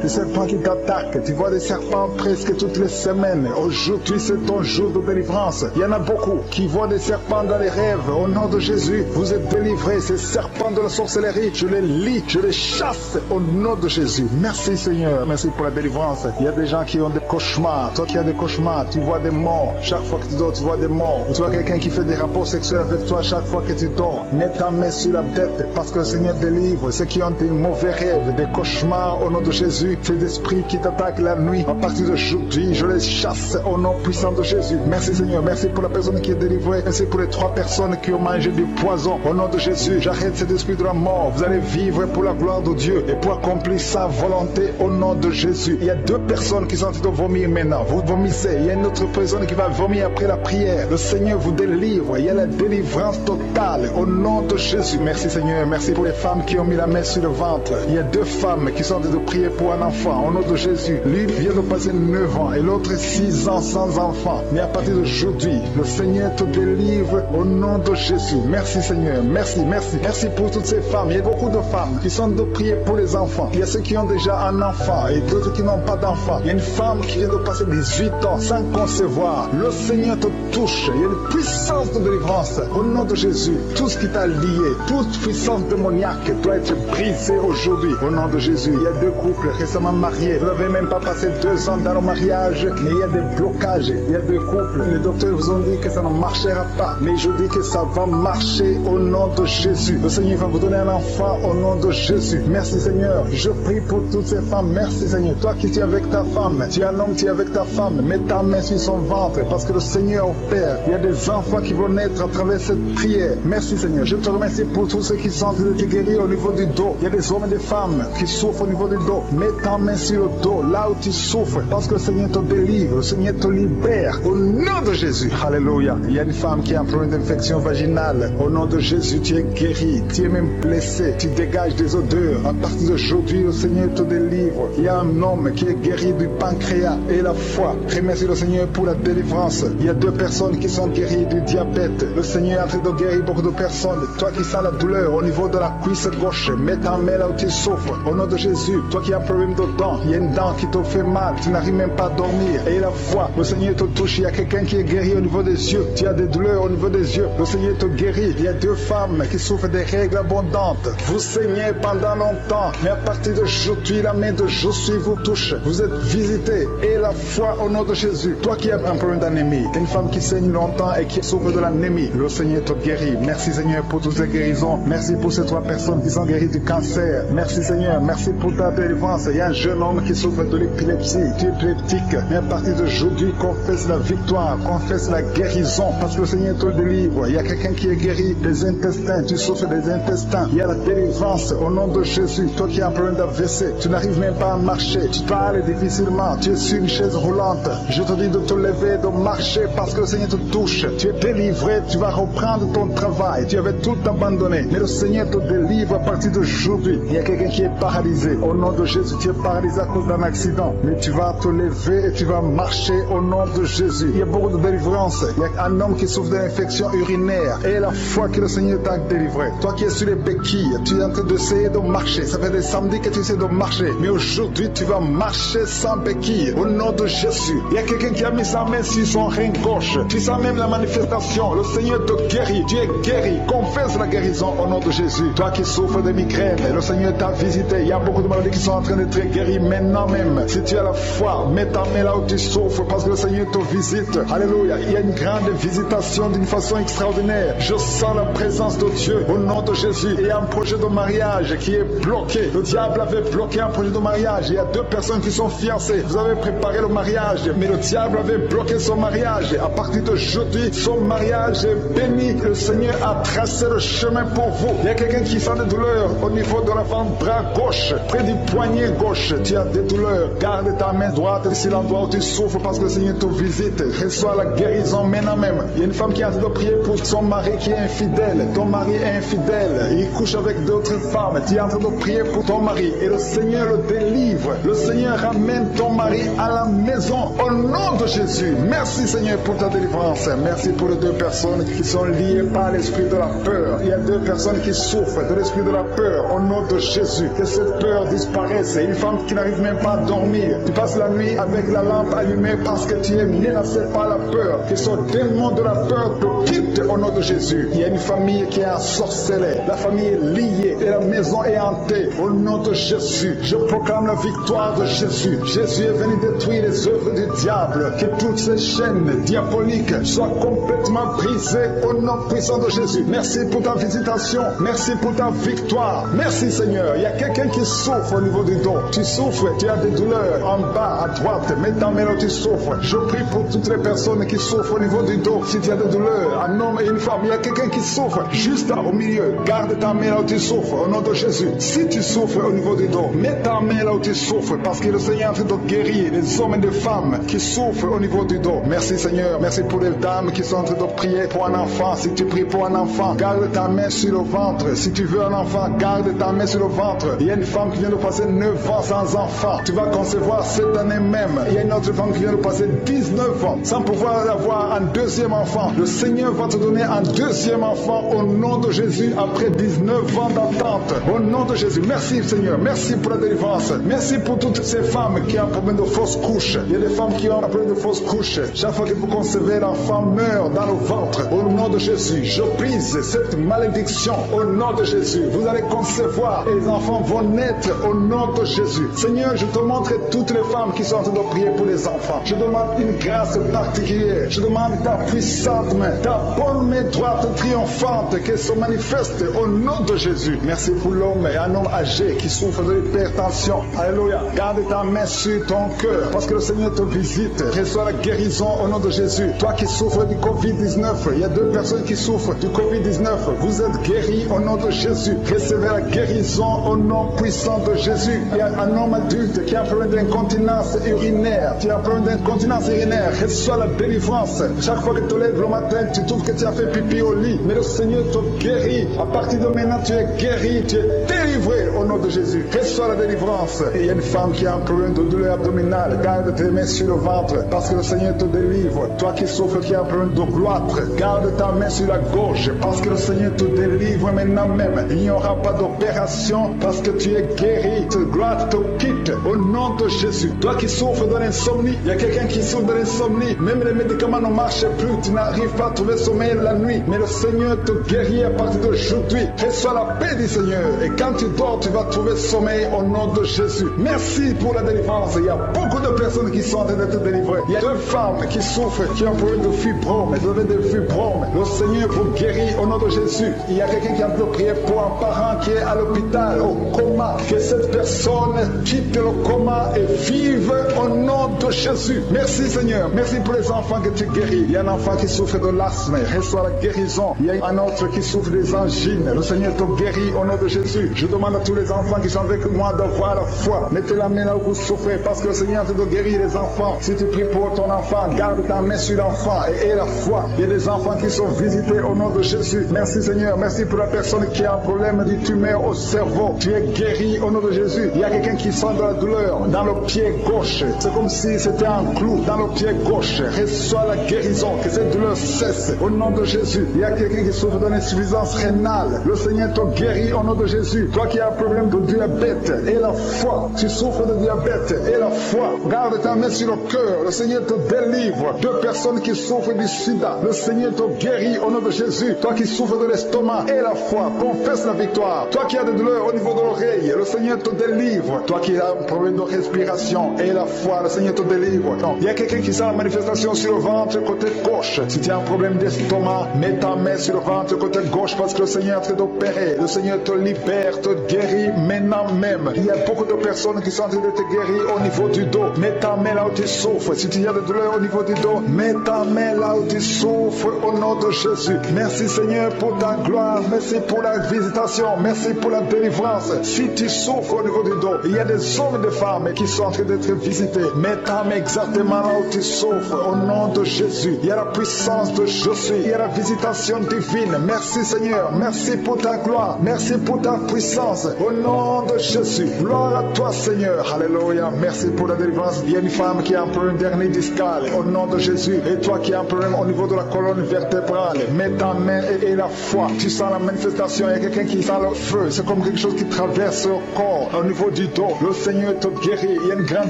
qui t'attaquent. Tu vois des serpents presque toutes les semaines. Aujourd'hui, c'est ton jour de délivrance. Il y en a beaucoup qui voient des serpents dans les rêves. Au nom de Jésus, vous êtes délivrés. Ces serpents de la sorcellerie, je les lis, je les chasse au nom de Jésus. Merci Seigneur, merci pour la délivrance. Il y a des gens qui ont des cauchemars. Toi qui as des cauchemars, tu vois des morts. Chaque fois que tu dors, tu vois des morts. Tu vois quelqu'un qui fait des rapports sexuels avec toi chaque fois que tu dors. Mets ta main sur la tête parce que le Seigneur délivre ceux qui ont des mauvais rêves, des cauchemars au nom de Jésus. Ces esprits qui t'attaquent la nuit, à partir d'aujourd'hui, je les chasse au nom puissant de Jésus. Merci Seigneur, merci pour la personne qui est délivrée. Merci pour les 3 personnes qui ont mangé du poison. Au nom de Jésus, j'arrête cet esprit de la mort. Vous allez vivre pour la gloire de Dieu et pour accomplir sa volonté au nom de Jésus. Il y a 2 personnes qui sont en train de vomir maintenant. Vous vomissez. Il y a une autre personne qui va vomir après la prière. Le Seigneur vous délivre. Il y a la délivrance totale au nom de Jésus. Merci Seigneur. Merci pour les femmes qui ont mis la main sur le ventre. Il y a 2 femmes qui sont en train de prier pour un enfant au nom de Jésus. L'une vient de passer 9 ans et l'autre 6 ans sans enfant. Mais à partir d'aujourd'hui, le Seigneur te délivre au nom de Jésus. Merci Seigneur. Merci, merci. Merci pour toutes ces femmes. Il y a beaucoup de femmes qui sont de prier pour les enfants. Il y a ceux qui ont déjà un enfant et d'autres qui n'ont pas d'enfant. Il y a une femme qui vient de passer 18 ans sans concevoir. Le Seigneur te touche. Il y a une puissance de délivrance. Au nom de Jésus, tout ce qui t'a lié, toute puissance démoniaque doit être brisée aujourd'hui. Au nom de Jésus, il y a 2 couples récemment mariés. Vous n'avez même pas passé 2 ans dans le mariage, mais il y a des blocages. Il y a 2 couples. Les docteurs vous ont dit que ça ne marchera pas. Mais je dis que ça va marcher au nom de Jésus. Le Seigneur va vous donner un enfant au nom de Jésus. Merci Seigneur. Je prie pour toutes ces femmes. Merci Seigneur. Toi qui es avec ta femme, tu es un homme, tu es avec ta femme. Mets ta main sur son ventre parce que le Seigneur opère. Il y a des enfants qui vont naître à travers cette prière. Merci Seigneur. Je te remercie pour tous ceux qui sont en train de te guérir au niveau du dos. Il y a des hommes et des femmes qui souffrent au niveau du dos. Mets ta main sur le dos, là où tu souffres, parce que le Seigneur te délivre, le Seigneur te libère. Au nom de Jésus. Alléluia. Il y a une femme qui a un problème d'infection vaginale. Au nom de Jésus, tu es guéri. Tu es même blessé. Tu dégages des odeurs. À partir d'aujourd'hui, le Seigneur te délivre. Il y a un homme qui est guéri du pancréas et la foi. Remercie le Seigneur pour la délivrance. Il y a 2 personnes qui sont guéries du diabète. Le Seigneur est en train de guérir beaucoup de personnes. Toi qui sens la douleur au niveau de la cuisse gauche, mets ta main là où tu souffres. Au nom de Jésus, toi qui as un problème de dents, il y a une dent qui te fait mal, tu n'arrives même pas à dormir. Et la foi, le Seigneur te touche. Il y a quelqu'un qui est guéri au niveau des yeux. Tu as des douleurs au niveau des yeux. Le Seigneur te guérit. Il y a 2 femmes qui souffrent des règles abondantes. Vous saignez pendant longtemps, mais à partir d'aujourd'hui, la main de Jésus vous touche. Vous êtes visités. Et la foi au nom de Jésus. Toi qui as un problème d'anémie, une femme qui saigne longtemps et qui souffre de l'anémie, le Seigneur te guérit. Merci Seigneur pour toutes ces guérisons. Merci pour ces 3 personnes qui sont guéries du cancer. Merci Seigneur, merci pour ta délivrance. Il y a un jeune homme qui souffre de l'épilepsie, tu es épileptique, mais à partir d'aujourd'hui, confesse la victoire, confesse la guérison, parce que le Seigneur te délivre. Il y a quelqu'un qui est guéri des intestins, tu souffres des intestins. Il y a la délivrance au nom de Jésus. Toi qui as un problème d'AVC, tu n'arrives même pas à marcher, tu parles difficilement, tu es sur une chaise roulante. Je te dis de te lever, de marcher, parce que le Seigneur te touche. Tu es délivré, tu vas reprendre ton travail. Tu avais tout abandonné, mais le Seigneur te délivre à partir d'aujourd'hui. Il y a quelqu'un qui est paralysé. Au nom de Jésus, tu es paralysé à cause d'un accident, mais tu vas te lever et tu vas marcher au nom de Jésus. Il y a beaucoup de délivrance. Il y a un homme qui souffre d'une infection urinaire et la foi que le Seigneur t'a délivré. Toi qui es sur les béquilles, tu es en train d'essayer de marcher. Ça fait des samedis que tu essaies de marcher, mais aujourd'hui tu vas marcher sans béquilles au nom de Jésus. Il y a quelqu'un qui a mis sa main sur son rein gauche. Tu sens même la manifestation. Le Seigneur te guérit. Tu es guéri. Confesse la guérison au nom de Jésus. Toi qui souffres de migraine, le Seigneur t'a visité. Il y a beaucoup de maladies qui sont en train d'être guéries maintenant même. Si tu as la foi, mets ta main là où tu souffres parce que le Seigneur te visite. Alléluia. Il y a une grande visitation d'une façon extraordinaire. Je sens la présence de Dieu au nom de Jésus. Il y a un projet de mariage qui est bloqué. Le diable avait bloqué un projet de mariage. Il y a 2 personnes qui sont fiancées. Vous avez préparé le mariage, mais le diable avait bloqué son mariage. À partir d'aujourd'hui, son mariage est béni. Le Seigneur a tracé le chemin pour vous. Il y a quelqu'un qui sent des douleurs au niveau de l'avant-bras gauche, près du poignet gauche. Tu as des douleurs. Garde ta main droite sur l'endroit où tu souffres parce que le Seigneur te visite. Reçois la guérison maintenant même. Il y a une femme qui est en train de prier pour son mari qui est infidèle. Ton mari est infidèle. Il couche avec d'autres femmes. Tu es en train de prier pour ton mari et le Seigneur le délivre. Le Seigneur ramène ton mari à la maison au nom de Jésus. Merci Seigneur pour ta délivrance. Merci pour les 2 personnes qui sont liées par l'esprit de la peur. Il y a 2 personnes qui souffrent de l'esprit de la peur au nom de Jésus. Que cette peur disparaisse. Une femme qui n'arrive même pas à dormir. Tu passes la nuit avec la lampe allumée parce que tu es menacé par la peur. Que ce démon de la peur te quitte au nom de Jésus. Il y a une famille qui est ensorcelée. La famille est liée et la maison est hantée. Au nom de Jésus, je proclame la victoire de Jésus. Jésus est venu détruire les œuvres du diable. Que toutes ces chaînes diaboliques soient complètement brisées au nom puissant de Jésus. Merci pour ta visitation. Merci pour ta victoire. Merci Seigneur. Il y a quelqu'un qui souffre au niveau du dos. Tu souffres, tu as des douleurs en bas, à droite. Mets ta main là où tu souffres. Je prie pour toutes les personnes qui souffrent au niveau du dos. Si tu as des douleurs, un homme et une femme, il y a quelqu'un qui souffre juste là, au milieu. Garde ta main là où tu souffres au nom de Jésus. Si tu souffres au niveau du dos, mets ta main là où tu souffres parce que le Seigneur est en train de guérir les hommes et les femmes qui souffrent au niveau du dos. Merci Seigneur. Merci pour les dames qui sont en train de prier pour un enfant. Si tu pries pour un enfant, garde ta main sur le ventre. Si tu veux un enfant, garde ta main sur le ventre. Il y a une femme qui vient de passer 9 ans sans enfant. Tu vas concevoir cette année même. Il y a une autre femme qui vient de passer 19 ans sans pouvoir avoir un 2e enfant. Le Seigneur va te donner un 2e enfant au nom de Jésus après 19 ans d'attente. Au nom de Jésus. Merci Seigneur. Merci pour la délivrance. Merci pour toutes ces femmes qui ont un problème de fausse couche. Il y a des femmes qui ont un problème de fausse couche. Chaque fois que vous concevez, l'enfant meurt dans le ventre. Au nom de Jésus, je brise cette malédiction. Au nom de Jésus, vous allez concevoir et les enfants vont naître au nom de Jésus. Seigneur, je te montre toutes les femmes qui sont en train de prier pour les enfants. Je demande une grâce particulière. Je demande ta puissante main, ta bonne main droite triomphante qu'elle se manifeste au nom de Jésus. Merci pour l'homme et un homme âgé qui souffre de l'hypertension. Alléluia. Garde ta main sur ton cœur parce que le Seigneur te visite. Reçois la guérison au nom de Jésus. Toi qui souffres du Covid-19, il y a 2 personnes qui souffrent du Covid-19. Vous êtes guéris au nom de Jésus. Recevez la guérison au nom puissant de Jésus. Il y a un homme adulte qui a un problème d'incontinence urinaire. Tu as un problème d'incontinence urinaire. Reçois la délivrance. Chaque fois que tu te lèves le matin, tu trouves que tu as fait pipi au lit. Mais le Seigneur te guérit. À partir de maintenant, tu es guéri. Tu es délivré au nom de Jésus. Reçois la délivrance. Et il y a une femme qui a un problème de douleur abdominale. Garde tes mains sur le ventre parce que le Seigneur te délivre. Toi qui souffres, qui a un problème de gloître, garde ta main sur la gauche parce que le Seigneur te délivre maintenant même. Il n'y aura pas d'opération parce que tu es guéri. Cette gloire te quitte au nom de Jésus. Toi qui souffres de l'insomnie, il y a quelqu'un qui souffre de l'insomnie. Même les médicaments ne marchent plus. Tu n'arrives pas à trouver sommeil la nuit. Mais le Seigneur te guérit à partir d'aujourd'hui. Reçois la paix du Seigneur. Et quand tu dors, tu vas trouver sommeil au nom de Jésus. Merci pour la délivrance. Il y a beaucoup de personnes qui sont en train d'être délivrées. Il y a 2 femmes qui souffrent, qui ont un problème de fibrome. Elles avaient des fibromes. Le Seigneur vous guérit au nom de Jésus. Il y a quelqu'un qui a de prier pour un parent qui est à l'hôpital, au coma, que cette personne quitte le coma et vive au nom de Jésus. Merci Seigneur, merci pour les enfants que tu guéris. Il y a un enfant qui souffre de l'asthme, reçoit la guérison. Il y a un autre qui souffre des angines. Le Seigneur te guérit au nom de Jésus. Je demande à tous les enfants qui sont avec moi d'avoir la foi. Mettez la main là où vous souffrez parce que le Seigneur te guérit les enfants. Si tu pries pour ton enfant, garde ta main sur l'enfant et aie la foi. Il y a des enfants qui sont visités au nom de Jésus. Merci Seigneur, merci pour la personne qui a un problème de tumeur au cerveau. Tu es guéri au nom de Jésus. Il y a quelqu'un qui sent de la douleur dans le pied gauche. C'est comme si c'était un clou dans le pied gauche. Reçois la guérison, que cette douleur cesse au nom de Jésus. Il y a quelqu'un qui souffre d'une insuffisance rénale. Le Seigneur te guérit au nom de Jésus. Toi qui as un problème de diabète, et la foi. Tu souffres de diabète, et la foi. Garde ta main sur le cœur. Le Seigneur te délivre. Deux personnes qui souffrent du sida. Le Seigneur te guérit au nom de Jésus. Toi qui souffres de l'estomac, et la foi. Confesse la victoire. Toi qui as des douleurs au niveau de l'oreille, le Seigneur te délivre. Toi qui as un problème de respiration, et la foi, le Seigneur te délivre. Non. Il y a quelqu'un qui sent la manifestation sur le ventre côté gauche. Si tu as un problème d'estomac, mets ta main sur le ventre côté gauche parce que le Seigneur est en train d'opérer. Le Seigneur te libère, te guérit maintenant même. Il y a beaucoup de personnes qui sont en train de te guérir au niveau du dos. Mets ta main là où tu souffres. Si tu as des douleurs au niveau du dos, mets ta main là où tu souffres au nom de Jésus. Merci Seigneur pour ta gloire. Merci pour la visitation. Merci pour la délivrance. Si tu souffres au niveau du dos, il y a des hommes et des femmes qui sont en train d'être visités. Mets ta main exactement là où tu souffres au nom de Jésus. Il y a la puissance de Jésus. Il y a la visitation divine. Merci Seigneur. Merci pour ta gloire. Merci pour ta puissance. Au nom de Jésus. Gloire à toi Seigneur. Alléluia. Merci pour la délivrance. Il y a une femme qui a un problème d'hernie discale. Au nom de Jésus. Et toi qui as un problème au niveau de la colonne vertébrale. Mets ta main et la foi. Tu sens la manifestation. Il y a quelqu'un qui sent le feu. C'est comme quelque chose qui traverse le corps. Au niveau du dos. Le Seigneur te guérit. Il y a une grande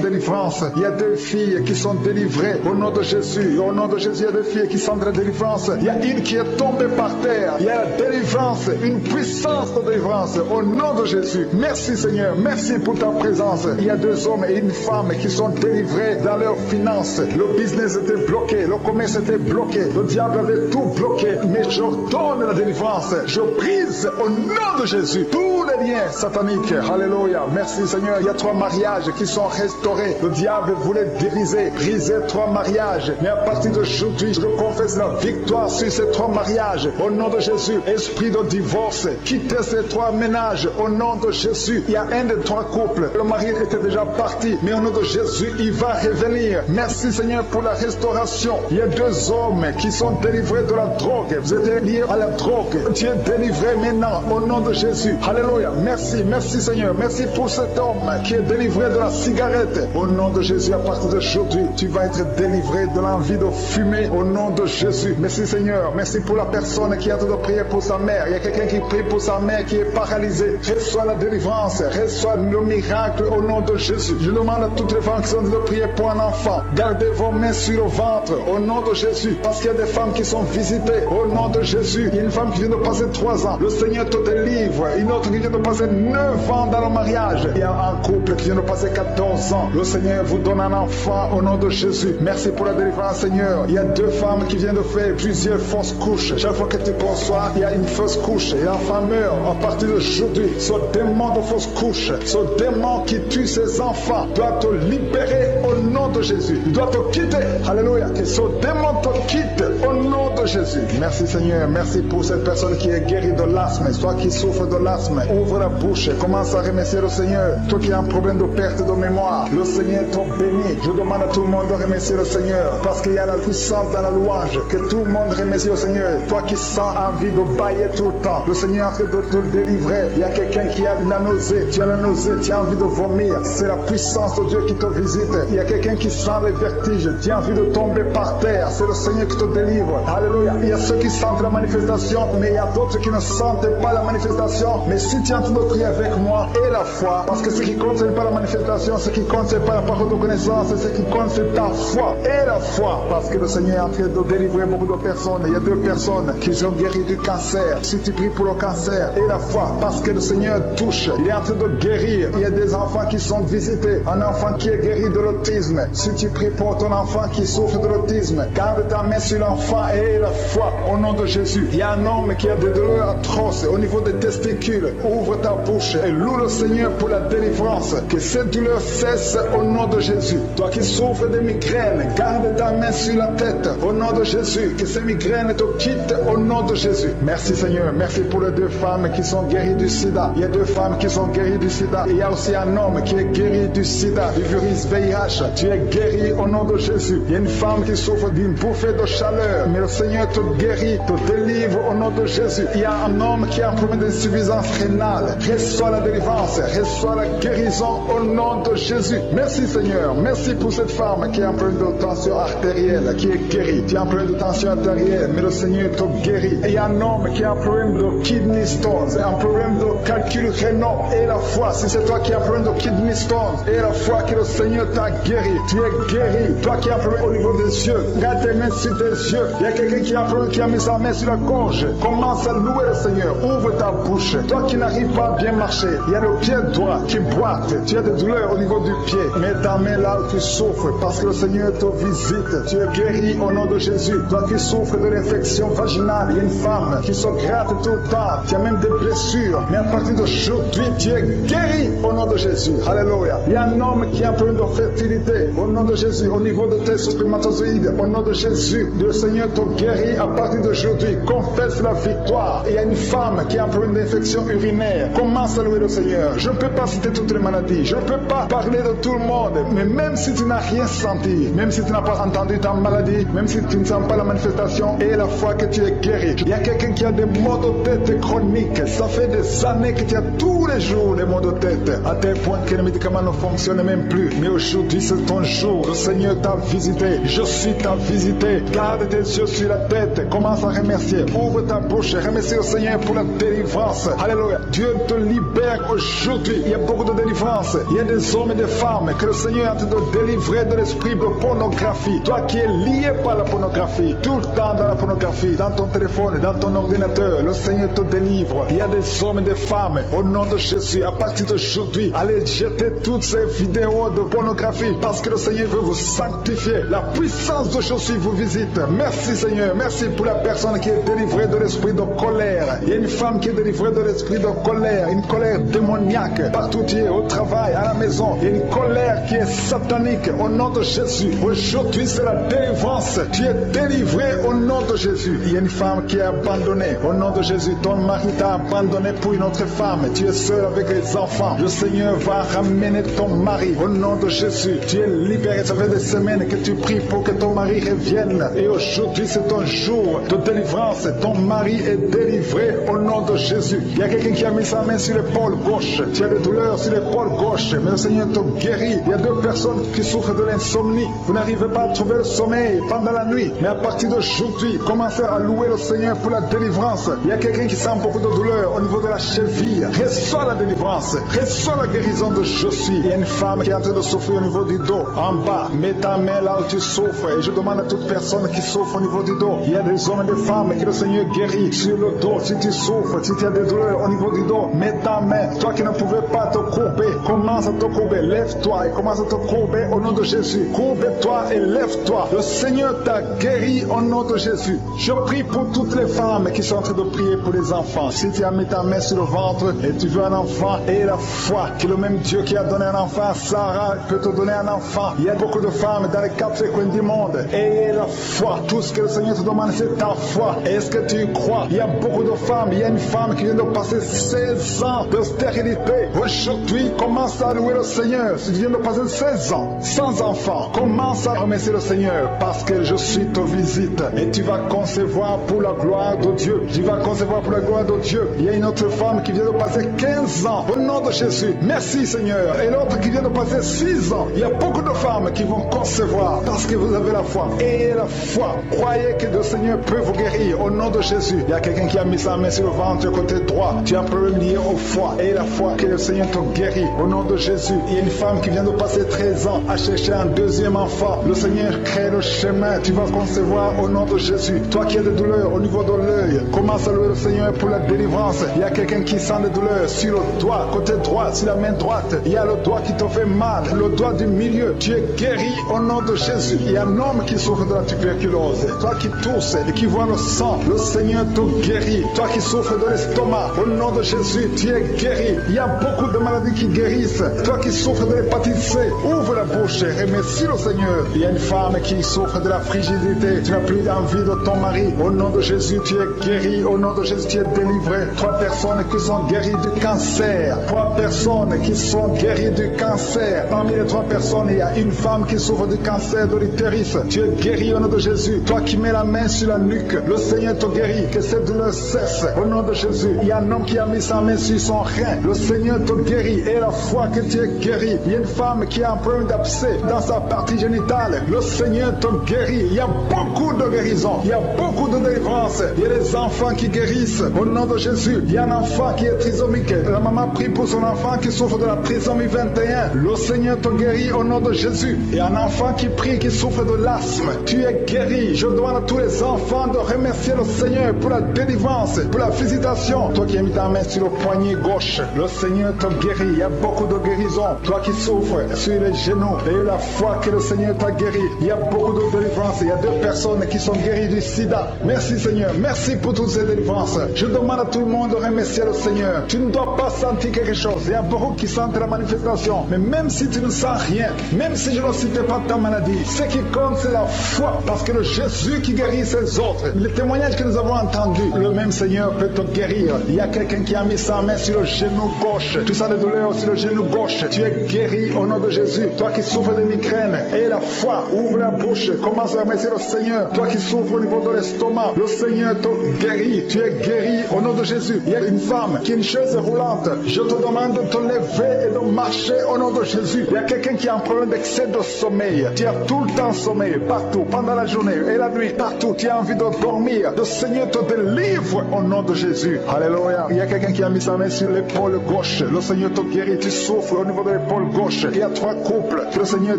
délivrance. Il y a deux filles qui sont délivrées. Au nom de Jésus. Au nom de Jésus, il y a deux filles qui sont de la délivrance. Il y a une qui est tombée par terre. Il y a la délivrance. Une puissance de délivrance. Au nom de Jésus. Merci Seigneur. Merci pour ta présence. Il y a deux hommes et une femme qui sont délivrés dans leurs finances. Le business était bloqué. Le commerce était bloqué. Le diable avait tout bloqué. Mais je donne la délivrance. Je brise au nom de Jésus tous les liens sataniques. Alléluia. Merci Seigneur. Il y a 3 mariages qui sont restaurés. Le diable voulait briser 3 mariages. Mais à partir d'aujourd'hui, je confesse la victoire sur ces 3 mariages. Au nom de Jésus, esprit de divorce, quittez ces 3 ménages. Au nom de Jésus, il y a un des 3 couples. Le mari était déjà parti, mais au nom de Jésus, il va revenir. Merci Seigneur pour la restauration. Il y a 2 hommes qui sont délivrés de la drogue. Vous êtes liés à la drogue. Tu es délivré maintenant au nom de Jésus. Alléluia. Merci Seigneur. Merci pour cet homme qui est délivré de la cigarette. Au nom de Jésus, à partir d'aujourd'hui, tu vas être délivré de l'envie de fumer au nom de Jésus. Merci Seigneur. Merci pour la personne qui a de prier pour sa mère. Il y a quelqu'un qui prie pour sa mère qui est paralysée. Reçois la délivrance. Reçois le miracle au nom de Jésus. Je demande à toutes les femmes qui sont de prier pour un enfant. Gardez vos mains sur le ventre au nom de Jésus. Parce qu'il y a des femmes qui sont visitées au nom de Jésus. Il y a une femme qui vient de passer 3 ans. Le Seigneur te délivre. Une autre qui vient de passer 9 ans dans le mariage. Il y a un couple qui vient de passer 14 ans. Le Seigneur vous donne un enfant au nom de Jésus. Merci pour la délivrance Seigneur. Il y a 2 femmes qui viennent de faire plusieurs fausses couches. Chaque fois que tu pensois, il y a une fausse couche et l'enfant meurt. À partir d'aujourd'hui, ce démon de fausse couche, ce démon qui tue ses enfants doit te libérer au nom de Jésus. Il doit te quitter. Alléluia. Que ce démon te quitte au nom de Jésus. Merci Seigneur. Merci pour cette personne qui est guérie de l'asthme. Toi qui souffres de l'asthme, ouvre la bouche. Commence à remercier le Seigneur. Toi qui as un problème de perte de mémoire, le Seigneur te bénit. Je demande à tout le monde de remercier le Seigneur parce qu'il y a la puissance dans la louange. Que tout le monde remercie le Seigneur. Toi qui sens envie de bailler tout le temps, le Seigneur est en train de te délivrer. Il y a quelqu'un qui a la nausée. Tu as la nausée, tu as envie de vomir. C'est la puissance de Dieu qui te visite. Il y a quelqu'un qui sent les vertiges. Tu as envie de tomber par terre. C'est le Seigneur qui te délivre. Alléluia. Il y a ceux qui sentent la manifestation, mais il y a d'autres qui ne sentent pas la manifestation. Mais si tu es en train de prier avec moi et la foi, parce que ce qui compte, ce n'est pas la manifestation, ce qui compte, ce n'est pas la parole de connaissance, ce qui compte, c'est ta foi et la foi. Parce que le Seigneur est en train de délivrer beaucoup de personnes. Il y a 2 personnes qui sont guéries du cancer. Si tu pries pour le cancer et la foi, parce que le Seigneur touche, il est en train de guérir. Il y a des enfants qui sont visités. Un enfant qui est guéri de l'autisme. Si tu pries pour ton enfant qui souffre de l'autisme, garde ta main sur l'enfant et la foi au nom de Jésus. Il y a un homme qui a des douleurs atroce au niveau des testicules. Ouvre ta bouche et loue le Seigneur pour la délivrance. Que cette douleur cesse au nom de Jésus. Toi qui souffres de migraines, garde ta main sur la tête au nom de Jésus. Que ces migraines te quittent au nom de Jésus. Merci Seigneur. Merci pour les 2 femmes qui sont guéries du sida. Il y a 2 femmes qui sont guéries du sida. Et il y a aussi un homme qui est guéri du sida, du virus VIH. Tu es guéri au nom de Jésus. Il y a une femme qui souffre d'une bouffée de chaleur. Mais le Seigneur te guérit, te délivre au nom de Jésus. Il y a un homme qui a un problème d'insuffisance rénale. Reçois la délivrance, reçois la guérison au nom de Jésus. Merci Seigneur. Merci pour cette femme qui a un problème de tension artérielle, qui est guérie. Tu as un problème de tension artérielle, mais le Seigneur te guérit. Et il y a un homme qui a un problème de kidney stones, un problème de calcul rénal et la foi. Si c'est toi qui as un problème de kidney stones et la foi que le Seigneur t'a guéri, tu es guéri. Toi qui as un problème au niveau des yeux, garde tes mains sur tes yeux. Il y a quelqu'un qui a un problème, qui a mis sa main sur la gorge. Commence à louer le Seigneur. Ouvre ta bouche. Toi qui n'arrives pas à bien marcher, il y a le pied droit qui boite. Tu as des douleurs au niveau du pied. Mets ta main là où tu souffres parce que le Seigneur te visite. Tu es guéri au nom de Jésus. Toi qui souffres de l'infection vaginale, il y a une femme qui se gratte tout le temps. Tu as même des blessures. Mais à partir d'aujourd'hui, tu es guéri au nom de Jésus. Alléluia. Il y a un homme qui a un problème de fertilité au nom de Jésus. Au niveau de tes spermatozoïdes, au nom de Jésus, le Seigneur te guérit à partir d'aujourd'hui. Confesse la victoire. Il y a une femme qui a un problème d'infection urinaire. Commence à louer le Seigneur. Je ne peux pas citer toutes les maladies. Je ne peux pas parler de tout le monde. Mais même si tu n'as rien senti, même si tu n'as pas entendu ta maladie, même si tu ne sens pas la manifestation et la foi que tu es guéri. Il y a quelqu'un qui a des maux de tête chroniques. Ça fait des années que tu as tous les jours des maux de tête. À tel point que les médicaments ne fonctionnent même plus. Mais aujourd'hui, c'est ton jour. Le Seigneur t'a visité. Je suis ta visité. Garde tes yeux sur la tête. Commence à remercier. Ouvre ta bouche. Remercie le Seigneur pour la délivrance. Alléluia. Dieu te libère aujourd'hui. Il y a beaucoup de délivrance. Il y a des hommes et des femmes que le Seigneur est en train de délivrer de l'esprit de pornographie. Toi qui es lié par la pornographie, tout le temps dans la pornographie, dans ton téléphone, dans ton ordinateur, le Seigneur te délivre. Il y a des hommes et des femmes, au nom de Jésus, à partir d'aujourd'hui, allez jeter toutes ces vidéos de pornographie parce que le Seigneur veut vous sanctifier. La puissance de Jésus vous visite. Merci Seigneur. Merci pour la personne qui est délivrée de l'esprit de colère. Il y a une femme qui est délivrée de l'esprit de colère, une colère démoniaque. Partout tu es, au travail, à la maison. Il y a une colère qui est satanique au nom de Jésus. Aujourd'hui c'est la délivrance. Tu es délivré au nom de Jésus. Il y a une femme qui est abandonnée au nom de Jésus. Ton mari t'a abandonné pour une autre femme. Tu es seul avec les enfants. Le Seigneur va ramener ton mari au nom de Jésus. Tu es libéré. Ça fait des semaines que tu pries pour que ton mari revienne. Et aujourd'hui c'est ton jour de délivrance. Ton mari est délivré au nom de Jésus. Il y a quelqu'un qui a mis sa main sur l'épaule gauche. Tu as des douleurs sur l'épaule gauche. Mais le Seigneur te guérit. Il y a 2 personnes qui souffrent de l'insomnie. Vous n'arrivez pas à trouver le sommeil pendant la nuit. Mais à partir d'aujourd'hui, commencez à louer le Seigneur pour la délivrance. Il y a quelqu'un qui sent beaucoup de douleur au niveau de la cheville. Reçois la délivrance. Reçois la guérison de Jésus. Il y a une femme qui est en train de souffrir au niveau du dos. En bas, mets ta main là où tu souffres. Et je demande à toute personne qui souffre au niveau du dos. Il y a des hommes et des femmes que le Seigneur guérit sur le dos. Si tu souffres, si tu as des douleurs au niveau du dos, mets ta main. Toi qui ne pouvais pas te courber, commence à te courber. Lève-toi et commence à te courber au nom de Jésus. Courbe-toi et lève-toi. Le Seigneur t'a guéri au nom de Jésus. Je prie pour toutes les femmes qui sont en train de prier pour les enfants. Si tu as mis ta main sur le ventre et tu veux un enfant, et la foi que le même Dieu qui a donné un enfant à Sarah peut te donner un enfant. Il y a beaucoup de femmes dans les 4 coins du monde. Et la foi, tout ce que le Seigneur te demande, c'est ta foi. Est-ce que tu y crois? Il y a beaucoup de femmes. Il y a une femme qui vient de passer 16 ans de stérilité. Aujourd'hui, commence à louer le Seigneur. Si tu viens de passer 16 ans sans enfant, commence à remercier le Seigneur parce que je suis te visite et tu vas concevoir pour la gloire de Dieu. Tu vas concevoir pour la gloire de Dieu. Il y a une autre femme qui vient de passer 15 ans au nom de Jésus. Merci Seigneur. Et l'autre qui vient de passer 6 ans. Il y a beaucoup de femmes qui vont concevoir parce que vous avez la foi. Ayez la foi. Croyez que le Seigneur peut vous guérir au nom de Jésus. Il y a quelqu'un qui a mis sa main sur le ventre côté droit. Tu as un problème lié au foie. Ayez la foi que le Seigneur te guérit au nom de Jésus. Il y a une femme qui vient de passer 13 ans à chercher un deuxième enfant. Le Seigneur crée le chemin. Tu vas concevoir au nom de Jésus. Toi qui as des douleurs au niveau de l'œil, commence à louer le Seigneur pour la délivrance. Il y a quelqu'un qui sent des douleurs sur le doigt, côté droit, sur la main droite. Il y a le doigt qui te fait mal, le doigt du milieu. Tu es guéri au nom de Jésus. Il y a un homme qui souffre de la tuberculose. Toi qui tousses et qui vois le sang, le Seigneur te guérit. Toi qui souffres de l'estomac, au nom de Jésus, tu es guéri. Il y a beaucoup de maladies qui guérissent. Toi qui souffres de l'hépatite C, ouvre la bouche et remercie le Seigneur. Il y a une femme qui souffre de la frigidité. Tu n'as plus envie de ton mari. Au nom de Jésus, tu es guéri. Au nom de Jésus, tu es délivré. 3 personnes qui sont guéries du cancer. 3 personnes qui sont guéries du cancer. Parmi les 3 personnes, il y a une femme qui souffre du cancer de l'utérus. Tu es guéri au nom de Jésus. Toi qui mets la main sur la nuque, le Seigneur te guérit. Que cette douleur cesse. Au nom de Jésus. Il y a un homme qui a mis sa main sur son rein. Le Seigneur te guérit. Et la foi que tu es guéri. Il y a une femme qui a un problème d'abcès dans sa partie génitale. Le Seigneur te guérit. Il y a beaucoup de guérisons. Il y a beaucoup de délivrance. Il y a des enfants qui guérissent. Au nom de Jésus. Il y a un enfant qui est trisomique. La maman prie pour son enfant qui souffre de la trisomie 21. Le Seigneur te guérit au nom de Jésus. Il y a un enfant qui prie, qui souffre de l'asthme. Tu es guéri. Je demande à tous les enfants de remercier le Seigneur pour la délivrance, pour la visitation. Toi qui as mis ta main sur le poignet gauche, le Seigneur te guérit. Il y a beaucoup de guérisons. Toi qui souffres sur les genoux, et la foi que le Seigneur t'a guéri. Il y a beaucoup de délivrance. Il y a 2 personnes qui sont guéries du sida. Merci Seigneur. Merci pour toutes ces délivrances. Je demande à tout le monde de remercier le Seigneur. Tu ne dois pas sentir quelque chose. Il y a beaucoup qui sentent la manifestation. Mais même si tu ne sens rien, même si je ne citais pas ta maladie, ce qui compte c'est la foi. Parce que le Jésus qui guérit ses autres, les témoignages que nous avons entendus, le même Seigneur peut te guérir. Il y a quelqu'un qui a mis sa main sur le genou gauche. Tu sens les douleurs sur le genou gauche. Tu es guéri au nom de Jésus. Toi qui souffres de migraine, et la foi, ouvre la bouche, commence à remercier le Seigneur. Toi qui souffres au niveau de l'estomac, le Seigneur te guérit. Tu es guéri au nom de Jésus. Il y a une femme qui a une chaise roulante. Je te demande de te lever et de marcher au nom de Jésus. Il y a quelqu'un qui a un problème d'excès de sommeil. Tu as tout le temps sommeil, partout, pendant la journée et la nuit, partout. Tu as envie de dormir. Le Seigneur te délivre au nom de Jésus. Alléluia. Il y a quelqu'un qui a mis sa main sur l'épaule gauche. Le Seigneur te guérit. Tu souffres au niveau de l'épaule gauche. Il y a 3 couples que le Seigneur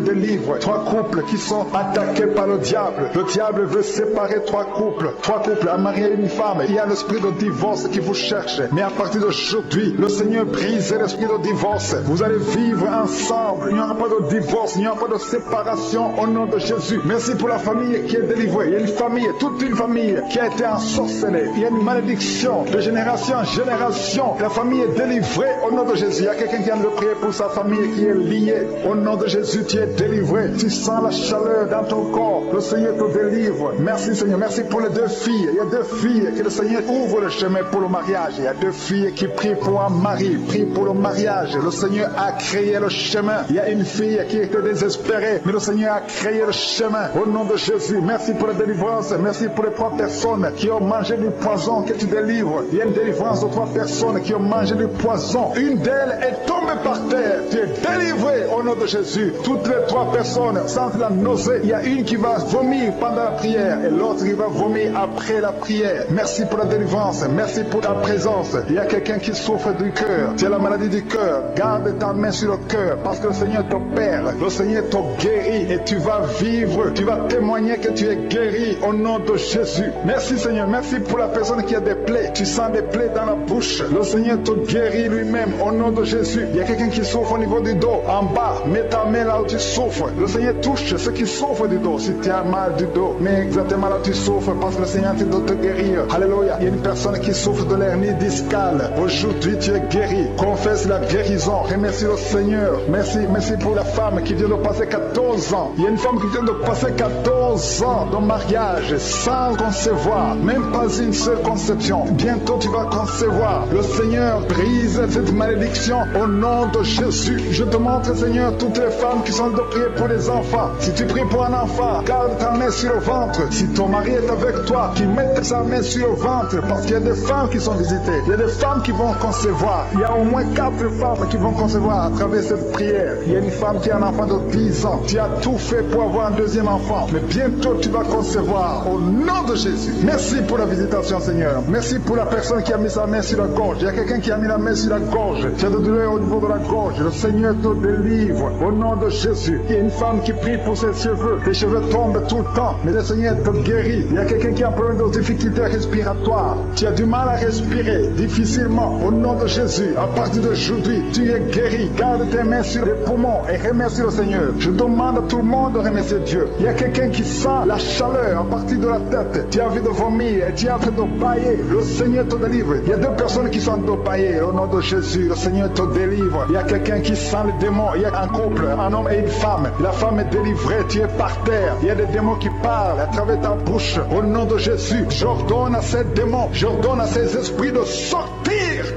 délivre. 3 couples qui sont attaqués par le diable. Le diable veut séparer 3 couples. 3 couples, un mari et une femme. Il y a l'esprit de divorce qui vous cherche. Mais à partir d'aujourd'hui, le Seigneur brise l'esprit de divorce. Vous allez vivre ensemble. Il n'y aura pas de divorce. Il n'y aura pas de séparation au nom de Jésus. Merci pour la famille qui est délivrée. Il y a une famille, toute une famille qui a été ensorcelée. Il y a une malédiction de génération en génération. La famille est délivrée au nom de Jésus. Il y a quelqu'un qui vient de prier pour sa famille qui est liée. Au nom de Jésus, tu es délivré. Tu sens la chaleur dans ton corps. Le Seigneur te délivre. Merci Seigneur. Merci pour les 2 filles. Il y a 2 filles que le Seigneur ouvre le chemin pour le mariage. Il y a 2 filles qui prient pour un mari, prient pour le mariage. Le Seigneur a créé le chemin. Il y a une fille qui était désespérée, mais le Seigneur a créé le chemin. Au nom de Jésus, merci pour la délivrance. Merci pour les 3 personnes qui ont mangé du poison que tu délivres. Il y a une délivrance de 3 personnes qui ont mangé du poison. Une d'elles est tombée par terre. Tu es délivré au nom de Jésus. Toutes les 3 personnes sentent la nausée. Il y a une qui va vomir pendant la prière et l'autre qui va vomir après la prière. Merci pour la délivrance. Merci pour ta présence. Il y a quelqu'un qui souffre du cœur. Tu as la maladie du cœur. Garde ta main sur le cœur parce que le Seigneur t'opère. Le Seigneur te guérit et tu vas vivre. Tu vas témoigner que tu es guéri au nom de Jésus. Merci Seigneur. Merci pour la personne qui a des plaies. Tu sens des plaies dans la bouche. Le Seigneur te guérit lui-même au nom de Jésus. Il y a quelqu'un qui souffre au niveau du dos. En bas, mets ta main là où tu souffres. Le Seigneur touche ceux qui souffrent du dos. Si tu as mal du dos, mais exactement là où tu souffres parce que le Seigneur doit te guérir. Alléluia. Il y a une personne qui souffre de l'hernie discale. Aujourd'hui, tu es guéri. Confesse la guérison. Remercie le Seigneur. Merci pour la femme qui vient de passer 14 ans. Il y a une femme qui vient de passer 14 ans de mariage sans concevoir. Même pas une seule conception. Bientôt, tu vas concevoir. Le Seigneur brise cette malédiction au nom de Jésus. Je te montre, Seigneur, toutes les femmes qui sont de prier pour les enfants. Si tu pries pour un enfant, garde ta main sur le ventre. Si ton mari est avec toi, qu'il mette sa main sur le ventre. Parce qu'il y a des femmes qui sont visitées. Il y a des femmes qui vont concevoir. Il y a au moins 4 femmes qui vont concevoir à travers cette prière. Il y a une femme qui a un enfant de 10 ans. Tu as tout fait pour avoir un deuxième enfant. Mais bientôt, tu vas concevoir au nom de Jésus. Merci pour la visitation, Seigneur. Merci pour la personne qui a mis sa main sur la gorge. Il y a quelqu'un qui a mis la main sur la gorge. Tu as de douleur au niveau de la gorge. Le Seigneur te délivre au nom de Jésus. Il y a une femme qui prie pour ses cheveux. Les cheveux tombent tout le temps, mais le Seigneur te guérit. Il y a quelqu'un qui a un problème de aux difficultés respiratoires, tu as du mal à respirer difficilement, au nom de Jésus, à partir d'aujourd'hui, tu es guéri. Garde tes mains sur les poumons et remercie le Seigneur. Je demande à tout le monde de remercier Dieu. Il y a quelqu'un qui sent la chaleur à partir de la tête. Tu as envie de vomir et tu es en train de bailler. Le Seigneur te délivre. Il y a deux personnes qui sont en train de bailler. Au nom de Jésus, le Seigneur te délivre. Il y a quelqu'un qui sent les démons. Il y a un couple, un homme et une femme. La femme est délivrée, tu es par terre. Il y a des démons qui parlent à travers ta bouche. Au nom de Jésus, j'ordonne à ces démons, j'ordonne à ces esprits de sortir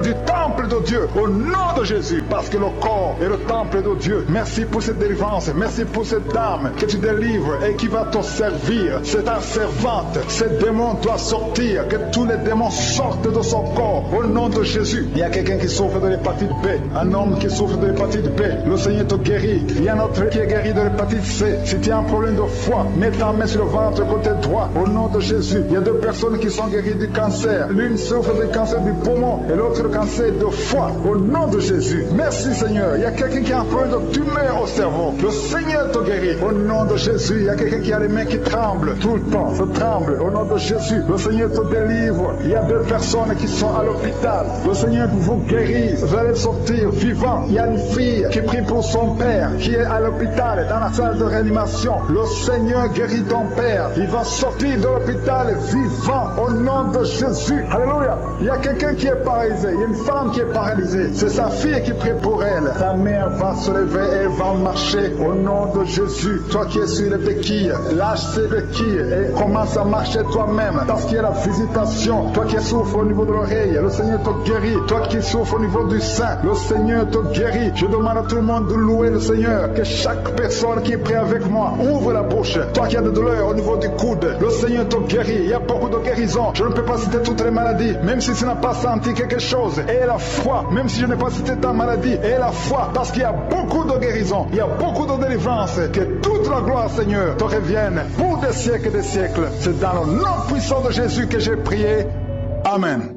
du temple de Dieu. Au nom de Jésus, parce que le corps est le temple de Dieu. Merci pour cette délivrance. Merci pour cette dame que tu délivres et qui va te servir. C'est ta servante. Ces démons doivent sortir. Que tous les démons sortent de son corps. Au nom de Jésus. Il y a quelqu'un qui souffre de l'hépatite B. Un homme qui souffre de l'hépatite B. Le Seigneur te guérit. Il y a un autre qui est guéri de l'hépatite C. Si tu as un problème de foie, mets ta main sur le ventre côté droit. Au nom de Jésus. Il y a deux personnes qui sont guéries du cancer. L'une souffre du cancer du poumon et l'autre le cancer de foie. Au nom de Jésus. Merci Seigneur. Il y a quelqu'un qui a un problème de tumeur au cerveau. Le Seigneur te guérit. Au nom de Jésus. Il y a quelqu'un qui a les mains qui tremblent tout le temps. Se tremble. Au nom de Jésus. Le Seigneur te délivre. Il y a deux personnes qui sont à l'hôpital. Le Seigneur vous guérit. Vous allez sortir vivant. Il y a une fille qui prie pour son père qui est à l'hôpital, dans la salle de réanimation. Le Seigneur guérit ton père. Il va sortir de l'hôpital vivant au nom de Jésus. Alléluia. Il y a quelqu'un qui est paralysé. Il y a une femme qui est paralysée. C'est sa fille qui prie pour elle. Ta mère va se lever et elle va marcher au nom de Jésus. Toi qui es sur les béquilles, lâche ces béquilles et commence à marcher toi-même. Parce qu'il y a la visitation. Toi qui souffres au niveau de l'oreille, le Seigneur te guérit. Toi qui souffres au niveau du sein, le Seigneur te guérit. Je demande à tout le monde de louer le Seigneur. Que chaque personne qui est prête avec moi ouvre la bouche. Toi qui as de douleurs au niveau du coude, le Seigneur te guérit. Il y a beaucoup de guérisons. Je ne peux pas citer toutes les maladies. Même si tu n'as pas senti quelque chose, et la foi, même si je n'ai pas cité ta maladie, et la foi, parce qu'il y a beaucoup de guérisons, il y a beaucoup de délivrance. Que toute la gloire, Seigneur, te revienne pour des siècles et des siècles. C'est dans le nom puissant de Jésus que j'ai prié. Amen.